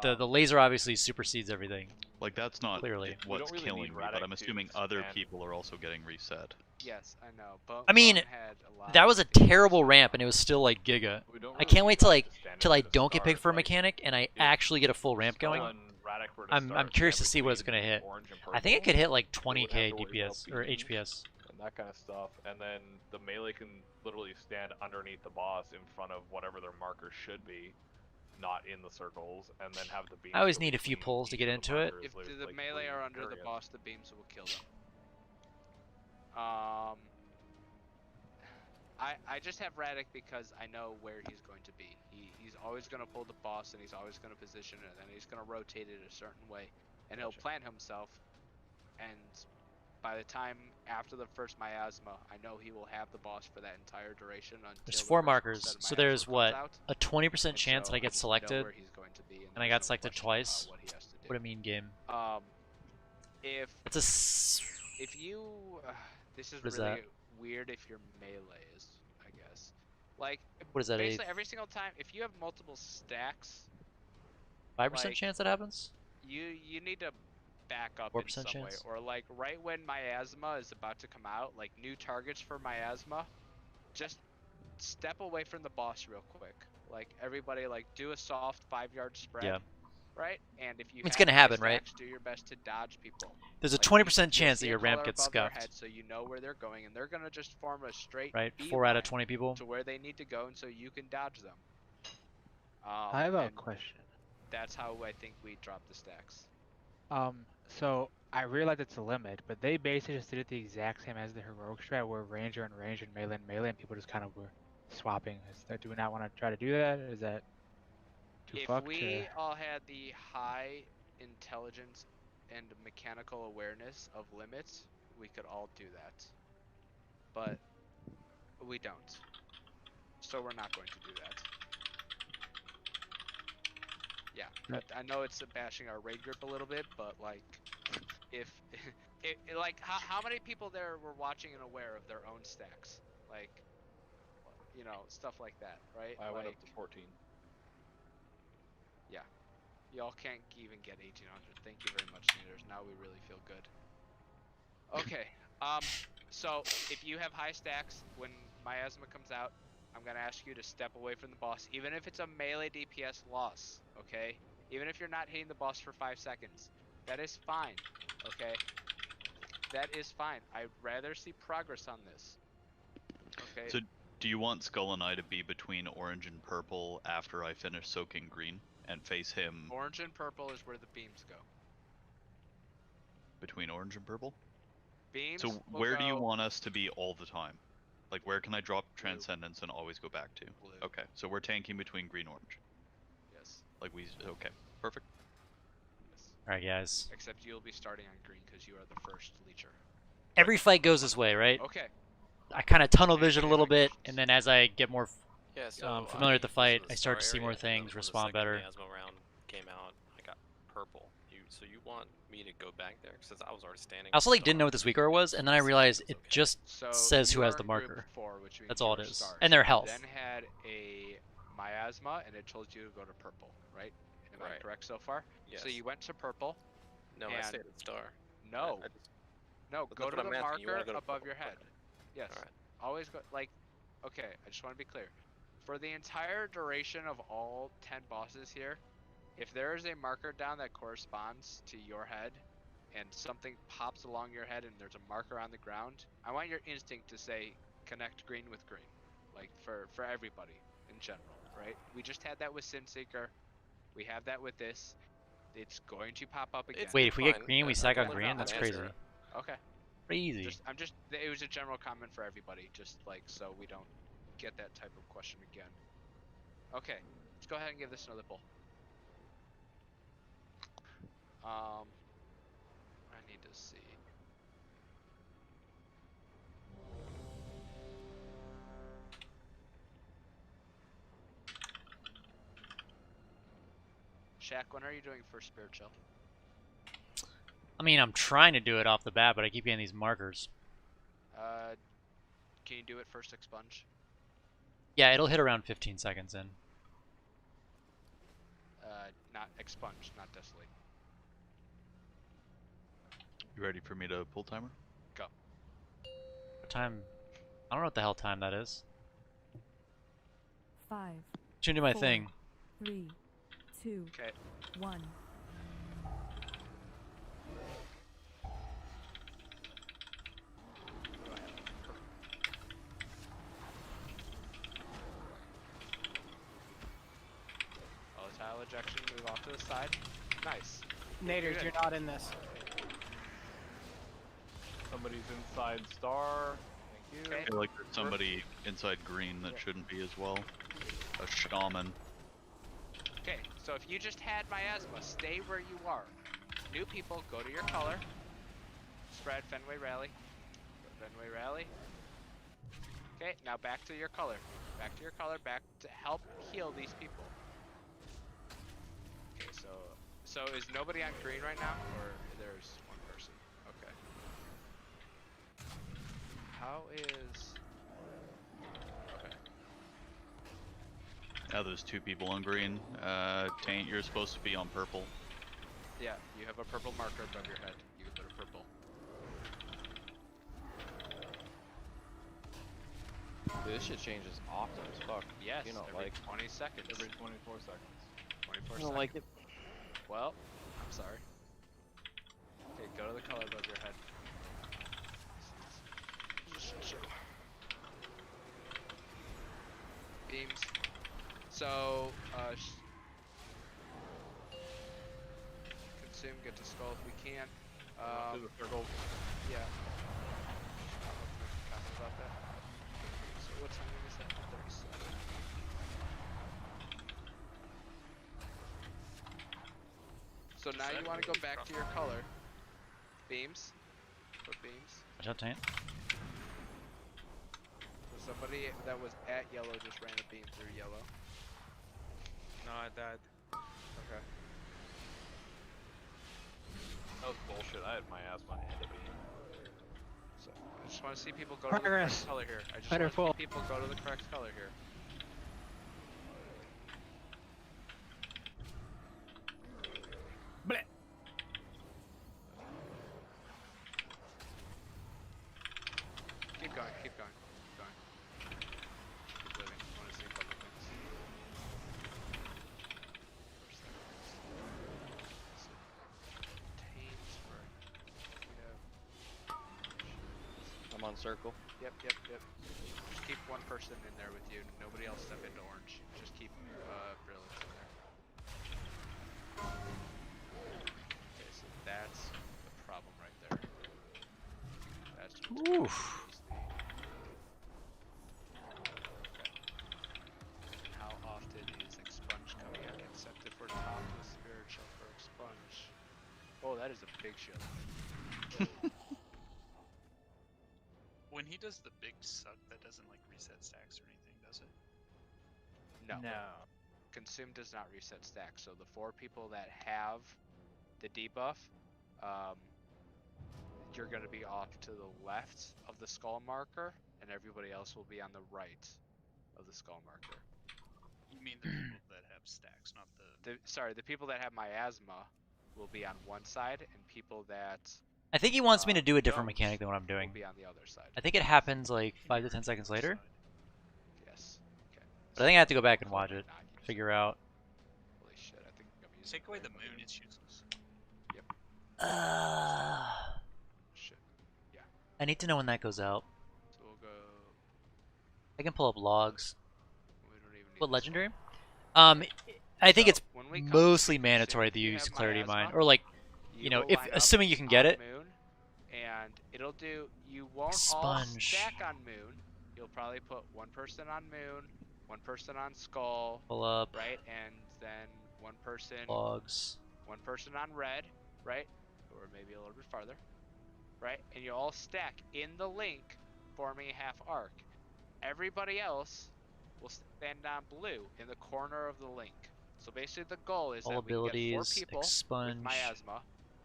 The laser obviously supersedes everything. Like that's not clearly what's really killing need me, but Radic I'm to assuming other stand. people are also getting reset. Yes, I know. But I mean, Bone had a lot that of was a things. terrible ramp, and it was still like giga. We don't I really can't wait till need like Radic to stand till I into the don't get picked start, for a like, mechanic, and I if actually get a full ramp Skull going. and Radic were to I'm start, curious to stand see what it's gonna between hit. orange and I think it purple, could hit like they wouldn't 20k have to worry about DPS or beams HPS. and that kind of stuff, and then the melee can literally stand underneath the boss in front of whatever their marker should be, not in the circles, and then have the beams. I always go need a few between pulls to each get of into it. markers. If There's, the like, melee 3 are under the areas. boss, the beams will kill them. I just have Radic because I know where he's going to be. He's always going to pull the boss, and he's always going to position it, and he's going to rotate it a certain way, and he'll plant himself. And by the time after the first miasma, I know he will have the boss for that entire duration until There's the 4 first markers, set of so miasma there's comes what, out. a 20% And chance so that I I get just know selected, where he's going to be, and I there's got no selected question about twice. what he has to do. What a mean game. If It's a if you this is What is really that? weird if your melee is, I guess. Like What is that, basically every single time if you have multiple stacks, 5% like, chance that happens? you need to back up 4% in some way, chance? or like right when miasma is about to come out, like new targets for miasma, just step away from the boss real quick. Like everybody, like do a soft 5-yard spread. Yeah. Right? And if you It's have gonna high happen, right? stacks, do your best to dodge people. There's a Like, 20% you'll chance see that a your ramp color gets above their scuffed. head, so you know where they're going, and they're gonna just form a straight Right? B 4 out of line 20 people. to where they need to go, and so you can dodge them. I have a and question. That's how I think we drop the stacks. So I realize it's a limit, but they basically just did it the exact same as the heroic strat, where ranger and range and melee, and people just kind of were swapping. Do we not want to try to do that? Is that too If fucked? we all had the high intelligence and mechanical awareness of limits, we could all do that. But we don't. So we're not going to do that. Yeah, I know it's bashing our raid group a little bit, but like, if like, how many people there were watching and aware of their own stacks? Like, you know, stuff like that, right? I went like, up to 14. Yeah, y'all can't even get 1800. Thank you very much, Sanders. Now we really feel good. Okay, so if you have high stacks when miasma comes out, I'm gonna ask you to step away from the boss, even if it's a melee DPS loss, okay? Even if you're not hitting the boss for 5 seconds. That is fine, okay? That is fine. I'd rather see progress on this. Okay? So, do you want Skull and I to be between orange and purple after I finish soaking green and face him Orange and purple is where the beams go. between orange and purple? Beams So, will where do you go- want us to be all the time? Like, where can I drop Transcendence and always go back to? Blue. Okay, so we're tanking between green orange. Yes. Like okay, perfect. Alright, guys. Except you'll be starting on green because you are the first leecher. Every fight goes this way, right? Okay. I kind of tunnel vision a little bit, and then as I get more Yeah, so familiar with the fight, this is I start to star see more area, and then things, when respond the second better. miasma round came out, I got purple. So you want me to go back there since I was already standing? I also like didn't know what this weaker was, and then I realized it just So says who you has are the in group marker. 4, which means That's all you it were is. stars. And their health. Then had a miasma, and it told you to go to purple, right? Am I Right. correct so far? Yes. So you went to purple. No, I and stayed at star. No. I just, No, but go that's to what the I'm asking. You wanna marker go to above purple. your head. Okay. Yes. Alright. Always go, like, okay, I just want to be clear. For the entire duration of all 10 bosses here, if there is a marker down that corresponds to your head, and something pops along your head and there's a marker on the ground, I want your instinct to say, connect green with green. Like, for everybody, in general, right? We just had that with Sinseeker. We have that with this. It's going to pop up again. Wait, if we get green, we stack on green? That's crazy. Okay. Crazy. It was a general comment for everybody, just like so we don't get that type of question again. Okay, let's go ahead and give this another pull. I need to see. Shaq, when are you doing first spiritual? I mean, I'm trying to do it off the bat, but I keep getting these markers. Can you do it first expunge? Yeah, it'll hit around 15 seconds in. Not expunge, not desolate. You ready for me to pull timer? Go. What time? I don't know what the hell time that is. 5. Tune to my 4, thing. 3, 2, 1. projection, move off to the side. Nice. Naders, you're not in this. Somebody's inside star. Thank you. I feel like there's somebody inside green that shouldn't be as well. A shaman. Okay, so if you just had miasma, stay where you are. New people, go to your color. Spread Fenway Rally. Fenway Rally. Okay, now back to your color. Back to your color, back to help heal these people. Okay, so is nobody on green right now? Or there's one person? Okay. How is... Okay. Now there's 2 people on green. Taint, you're supposed to be on purple. Yeah, you have a purple marker above your head. You can put a purple. Dude, this shit changes often as fuck. Yes, you know, every like 20 seconds. Every 24 seconds. 24 I seconds. don't like it. Well, I'm sorry. Okay, go to the color above your head. Beams. So, consume, get to skull if we can. To the circle. Yeah. Comment about that. So what time is that? 37. So now you want to go back to your color. Beams. Put beams. Watch out, Taint. So somebody that was at yellow just ran a beam through yellow. No, I died. Okay. That was bullshit. I had miasma and a beam. So I just want to see people go to the correct color here. I just want to see people go to the correct color here. Bleh. Keep going, keep going, keep going. Keep living. I want to see a couple things. First seconds. So, tames for I'm on circle. Yep. Just keep one person in there with you. Nobody else step into orange. Just keep brilliance in there. Okay, so that's the problem right there. That's Oof. How often is expunge coming out? Except if we're top with spiritual for expunge. Oh, that is a big shield. When he does the big suck, that doesn't like reset stacks or anything, does it? No. Consume does not reset stacks. So the 4 people that have the debuff, you're going to be off to the left of the skull marker, and everybody else will be on the right of the skull marker. You mean the people that have stacks, not the... Sorry, the people that have miasma will be on one side, and people that... I think he wants me to do a different mechanic than what I'm doing. Will be on the other side. I think it happens like 5 to 10 seconds later. Yes. Okay. But I think I have to go back and watch it, figure out. Holy shit, I think I'm using Take away the moon, it's useless. Yep. Shit. Yeah. I need to know when that goes out. So we'll go... I can pull up logs. We don't even need What this legendary? one. I think it's when we come mostly to mandatory consume, to if you use have Clarity of Mind, miasma, or like, you know, will if line up assuming you can get on it. Moon, and it'll do. You won't Expunge. all stack on Moon. You'll probably put one person on Moon, one person on Skull, Pull up right, and then one person logs. One person on Red, right, or maybe a little bit farther, right, and you all stack in the link, forming a half arc. Everybody else will stand on Blue in the corner of the link. So basically the goal is All that we can get 4 abilities, people expunge. with miasma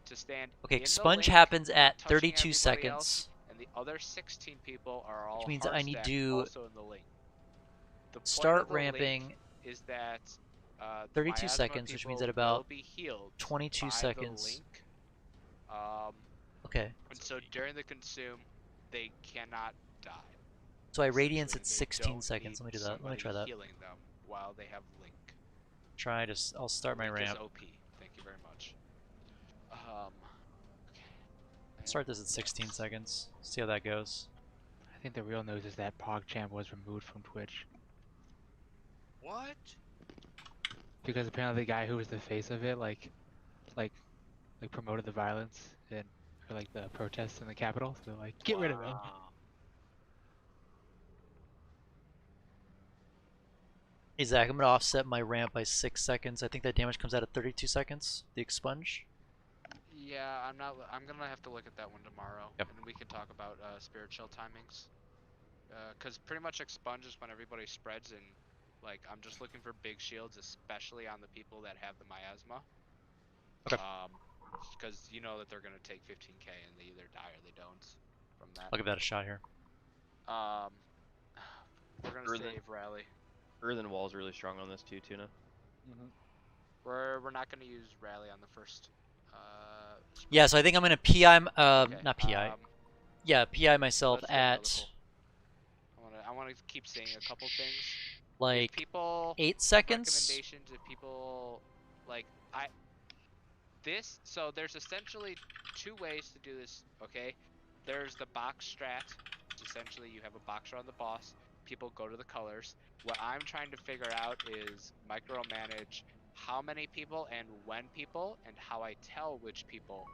to stand Okay, in the expunge link, happens at touching 32 everybody seconds. else, and the other 16 people are all Which means hard I need stacked to also in the link. The point start of the ramping link is that the 32 miasma seconds, which means people at about will be healed 22 by seconds. The link. Okay. And so during the consume, they cannot die. So I radiance at Essentially, they 16 don't seconds. need Let me do that. Let me somebody try that. Healing them while they have link. I'll start my Link is ramp. OP. Thank you very much. Start this at 16 seconds. See how that goes. I think the real news is that PogChamp was removed from Twitch. What? because apparently the guy who was the face of it, like promoted the violence and or like the protests in the Capitol. So like, get rid of him. Hey Zach, I'm gonna offset my ramp by 6 seconds. I think that damage comes out at 32 seconds. The expunge. Yeah, I'm not. I'm gonna have to look at that one tomorrow, Yep. and we can talk about spirit shell timings. Cause pretty much expunge is when everybody spreads, and like I'm just looking for big shields, especially on the people that have the miasma. Okay. Cause you know that they're gonna take 15k, and they either die or they don't from that. I'll give that a shot here. We're gonna save rally. Earthen wall's really strong on this too, Tuna. We're not gonna use rally on the first. Yeah, so I think I'm gonna PI, Okay, not PI. Yeah, PI myself let's do another at poll. I wanna keep saying a couple things. like If people 8 seconds. recommendations, if people like so there's essentially 2 ways to do this. Okay, there's the box strat. Which essentially, you have a boxer on the boss. People go to the colors. What I'm trying to figure out is micromanage how many people and when people, and how I tell which people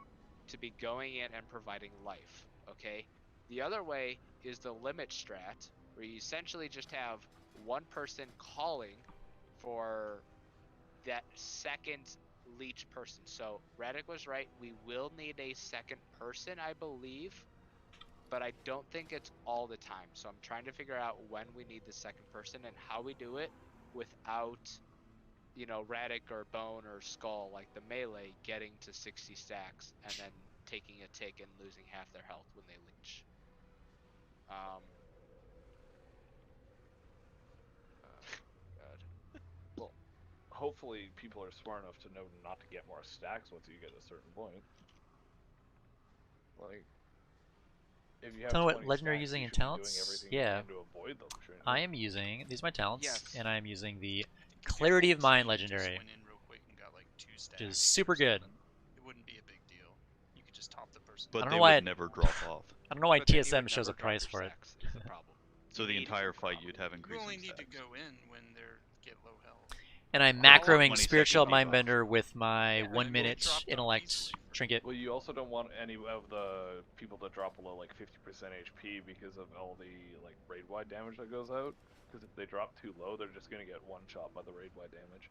to be going in and providing life. Okay. The other way is the limit strat, where you essentially just have one person calling for that second leech person. So Radic was right. We will need a second person, I believe, but I don't think it's all the time. So I'm trying to figure out when we need the second person and how we do it without, you know, Radic or Bone or Skull, like the melee, getting to 60 stacks and then taking a tick and losing half their health when they leech. God. Well, hopefully people are smart enough to know not to get more stacks once you get a certain point. Like, if you have Tell me 20 what legendary stacks, using you in should be doing talents? everything you Yeah. can to avoid them, shouldn't you? I am using, these are my talents, Yes. and I am using the Clarity of Mind legendary, Went in real quick and got like 2 stacks. which is super good. It wouldn't be a big deal. You could just top the person. But I don't they know why would never drop off. I don't know why But then you TSM would shows a never drop price your for it. stacks, is the problem. So the entire fight you'd have You increasing only need stacks. to go in when they're get low health. And I'm Well, macroing 20 Spirit Shield seconds off. Mindbender with my Yeah, 1 and minute they dropped up intellect easily. trinket. Well, you also don't want any of the people to drop below like 50% HP because of all the like raid-wide damage that goes out. Because if they drop too low, they're just gonna get one shot by the raid-wide damage.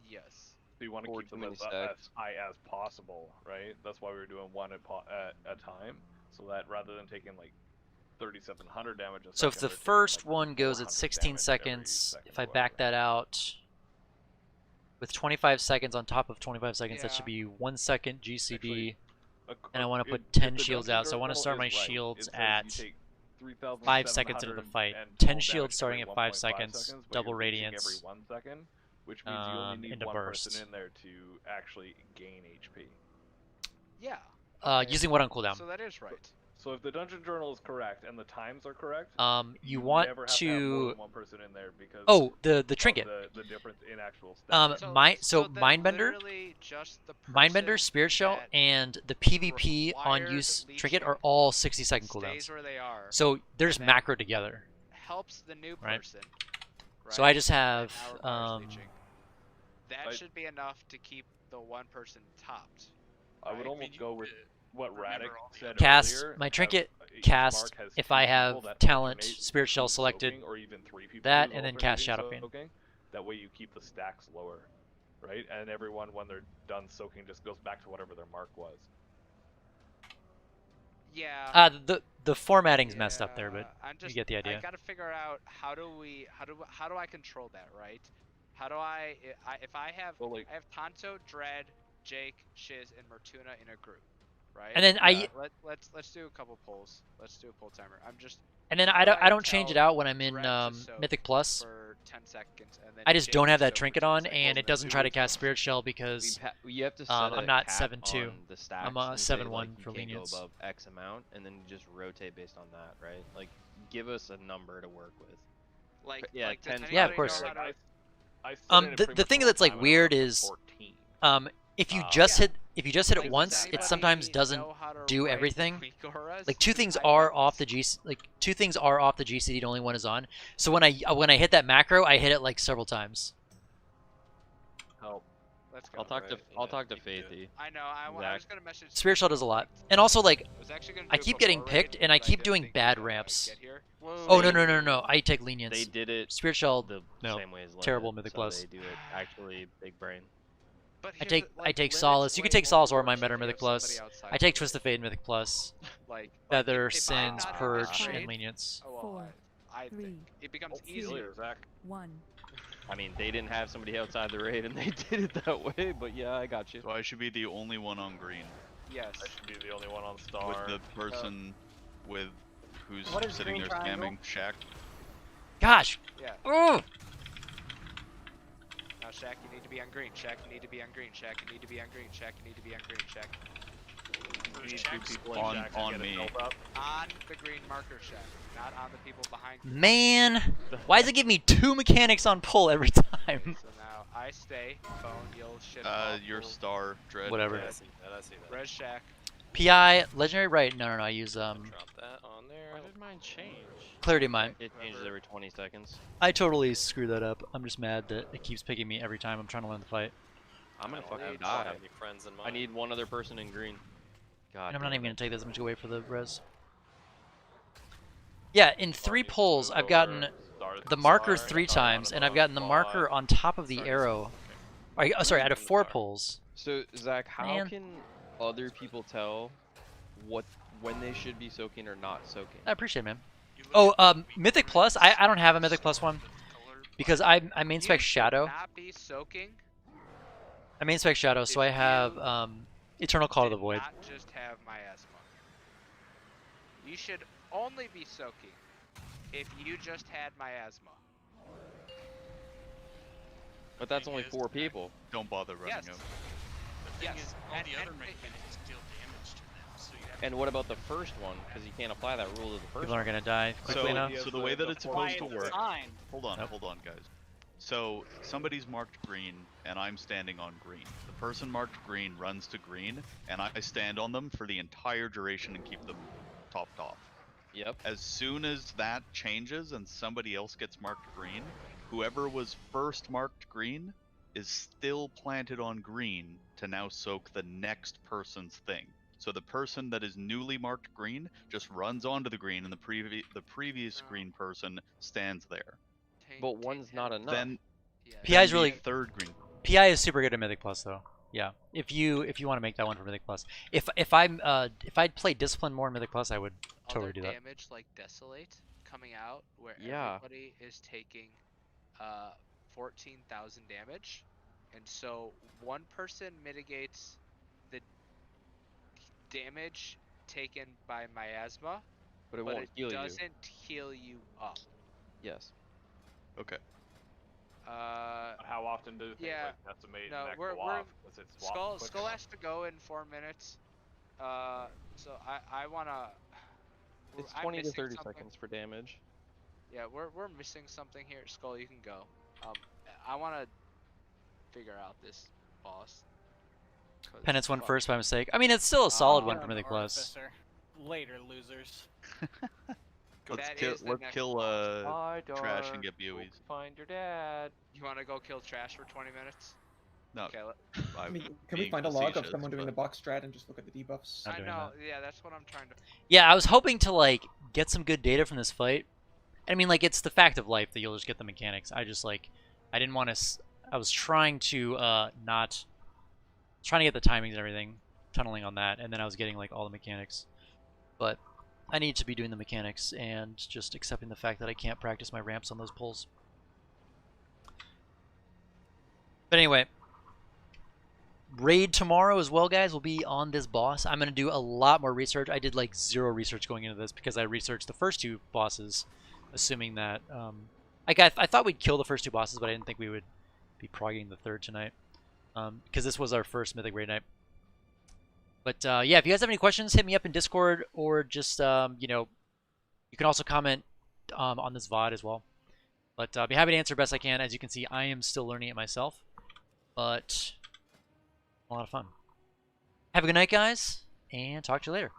Yes. So you want to Or keep too them many as stacks. high as possible, right? That's why we were doing one at a time, so that rather than taking like 3,700 damage a So if second, the they're taking, first like, one goes at 400 16 damage every seconds, second if I or back whatever. that out with 25 seconds on top of 25 seconds, that Yeah. should be 1 second GCD. Ac- And I want to if- put if 10 the shields dungeon out, so I want to journal start my is right, shields it says at you take 5 seconds into the 3,712 fight. damage 10 shields starting every at 5 1.5 seconds, but double you're leeching radiance. every 1 second, which means you only need into one burst. person in there to actually gain HP. Yeah. Using what on cooldown? So that is right. So if the dungeon journal is correct and the times are correct, You want never have to have more than one person in there because the trinket. the difference in actual stats. So then Mindbender, literally just the Mindbender, person Spirit Shell, that and the PvP on required use leeching trinket are all 60-second stays cooldowns. where they are, So they're just and then macro together. helps the new Right. person. So right, I just have that now requires leeching. That should be enough to keep the one person topped. I would right? almost go with what Radic said cast earlier. my have trinket, each cast mark has if 2 I have people that talent, alternate Spirit Shell who's selected, soaking, or even 3 people that, who's and then cast alternating Shadow Fiend. soaking. That way you keep the stacks lower, right? And everyone, when they're done soaking, just goes back to whatever their mark was. Yeah. The formatting's messed up there, but I'm just, you get the idea. I gotta figure out how do I control that, right? How do I if I have I have Tonto, Dread, Jake, Shiz, and Mertuna in a group, right? And then let's do a couple polls. Let's do a poll timer. I'm just And then how I do don't change it tell out when I'm in Dread to soak Mythic Plus. for 10 seconds, and then I just Jake don't to have that soak for trinket 10 on, seconds, and it then doesn't try to cast Spirit Shell because You have to set I'm a not cap 7-2. on the stacks I'm and say, 7-1 like, for you can't lenience. go above X amount, and then you just rotate based on that, right? Like, give us a number to work with. Like, yeah, like, does 10. Yeah, of course. I set it at The pretty thing much that's all like time, and weird I'm up to is 14. if you just hit it Like, once, does it sometimes anybody doesn't know how to do write everything. Weak auras? Like two things I are don't. off the two things are off the GCD, and only one is on. So when I hit that macro, I hit it like several times. help. Let's go. I'll talk to Faithy. I know. I was gonna message. Spirit Shell does a lot, and also like I was actually gonna I do it keep getting before picked, raid, and I but keep didn't doing think bad I'd ramps. get here. Oh no! I take lenience. They did it. Spirit Shell. The No. same way as Terrible Limit, Mythic so Plus. They do it actually big brain. But I take Solace. You can take Solace or my Better Mythic Plus. I take Twist of Fate Mythic Plus. Like Feather, if I'm Sins, not in Purge, this and raid, Lenience. oh, well, 4, I 3, think it becomes 2, easier. 1. I mean, they didn't have somebody outside the raid, and they did it that way. But yeah, I got you. So I should be the only one on green. Yes. I should be the only one on star. With the person with who's What is sitting green there triangle? spamming Shaq. Gosh. Yeah. Oh. Now, Shaq, you need to be on green. Shaq, you need to be on green. Shaq, you need to be on green. Shaq, you need to be on green. Shaq. You need 2 people in On- Shaq to on get it me. filled up. On the green marker, Shaq, not on the people behind you. Man, why does it give me 2 mechanics on pull every time? So now I stay. Phone, you'll shit. Your star, Dread. Whatever. Yeah, I see that. Res Shaq. PI, Legendary Right. No, I use Drop that on there. Why did mine change? Clarity Mine. It changes every 20 seconds. I totally screwed that up. I'm just mad that it keeps picking me every time I'm trying to learn the fight. I'm gonna I don't fucking have die. any friends in I mine. need one other person in green. God. And I'm not damn even it. gonna take this. I'm just gonna wait for the res. Yeah, in 3 pulls, I've gotten the marker 3 times, and I've gotten the marker on top of the arrow. Sorry, out of 4 pulls. So Zach, how Man. can other people tell when they should be soaking or not soaking? I appreciate it, man. Oh, Mythic Plus. I don't have a Mythic Plus one because I main spec Shadow. Not be soaking. I main spec Shadow, so I have Eternal Call to the Void. Not just have miasma. You should only be soaking if you just had miasma. But that's only 4 people. Don't bother running Yes. out. The thing Yes, is, all and- the other and- mechanics deal damage to them, so you have And what about the first one? Because you can't apply that rule to the first People aren't one. gonna die quickly enough. So the way that it's supposed to work. Fine. Hold on, guys. So somebody's marked green, and I'm standing on green. The person marked green runs to green, and I stand on them for the entire duration and keep them topped off. Yep. As soon as that changes and somebody else gets marked green, whoever was first marked green is still planted on green to now soak the next person's thing. So the person that is newly marked green just runs onto the green, and the previous green person stands there. But one's not enough. Then PI is the really third green. PI is super good at Mythic Plus though. Yeah, if you want to make that one for Mythic Plus, if I'd play Discipline more in Mythic Plus, I would totally do that. Damage like Desolate coming out where Yeah. everybody is taking 14,000 damage, and so one person mitigates the damage taken by miasma, But it won't heal you. doesn't heal you up. Yes. Okay. How often do things yeah, like decimate no, and that we're, go we're off? Does it swap Skull quick Skull enough? has to go in 4 minutes. So I wanna. It's I'm 20 to missing 30 something. seconds for damage. Yeah, we're missing something here. Skull, you can go. I wanna figure out this boss. 'cause Penance one fuck. first by mistake. I mean, it's still a solid one You're for an Mythic Plus. artificer. Later, losers. Let's kill Trash and get BOEs. Find your dad. You wanna go kill Trash for 20 minutes? No. Okay, I mean, can we find a log of someone doing the box strat and just look at the debuffs? I know. Yeah, that's what I'm trying to. Yeah, I was hoping to like get some good data from this fight. I mean, like it's the fact of life that you'll just get the mechanics. I just like I didn't want to. I was trying to trying to get the timings and everything, tunneling on that, and then I was getting like all the mechanics. But I need to be doing the mechanics and just accepting the fact that I can't practice my ramps on those pulls. But anyway, raid tomorrow as well, guys, will be on this boss. I'm going to do a lot more research. I did like 0 research going into this because I researched the first 2 bosses, assuming that I thought we'd kill the first 2 bosses, but I didn't think we would be progging the 3rd tonight because this was our first Mythic raid night. But yeah, if you guys have any questions, hit me up in Discord or just you know, you can also comment on this VOD as well. But I'll be happy to answer best I can. As you can see, I am still learning it myself, but a lot of fun. Have a good night, guys, and talk to you later.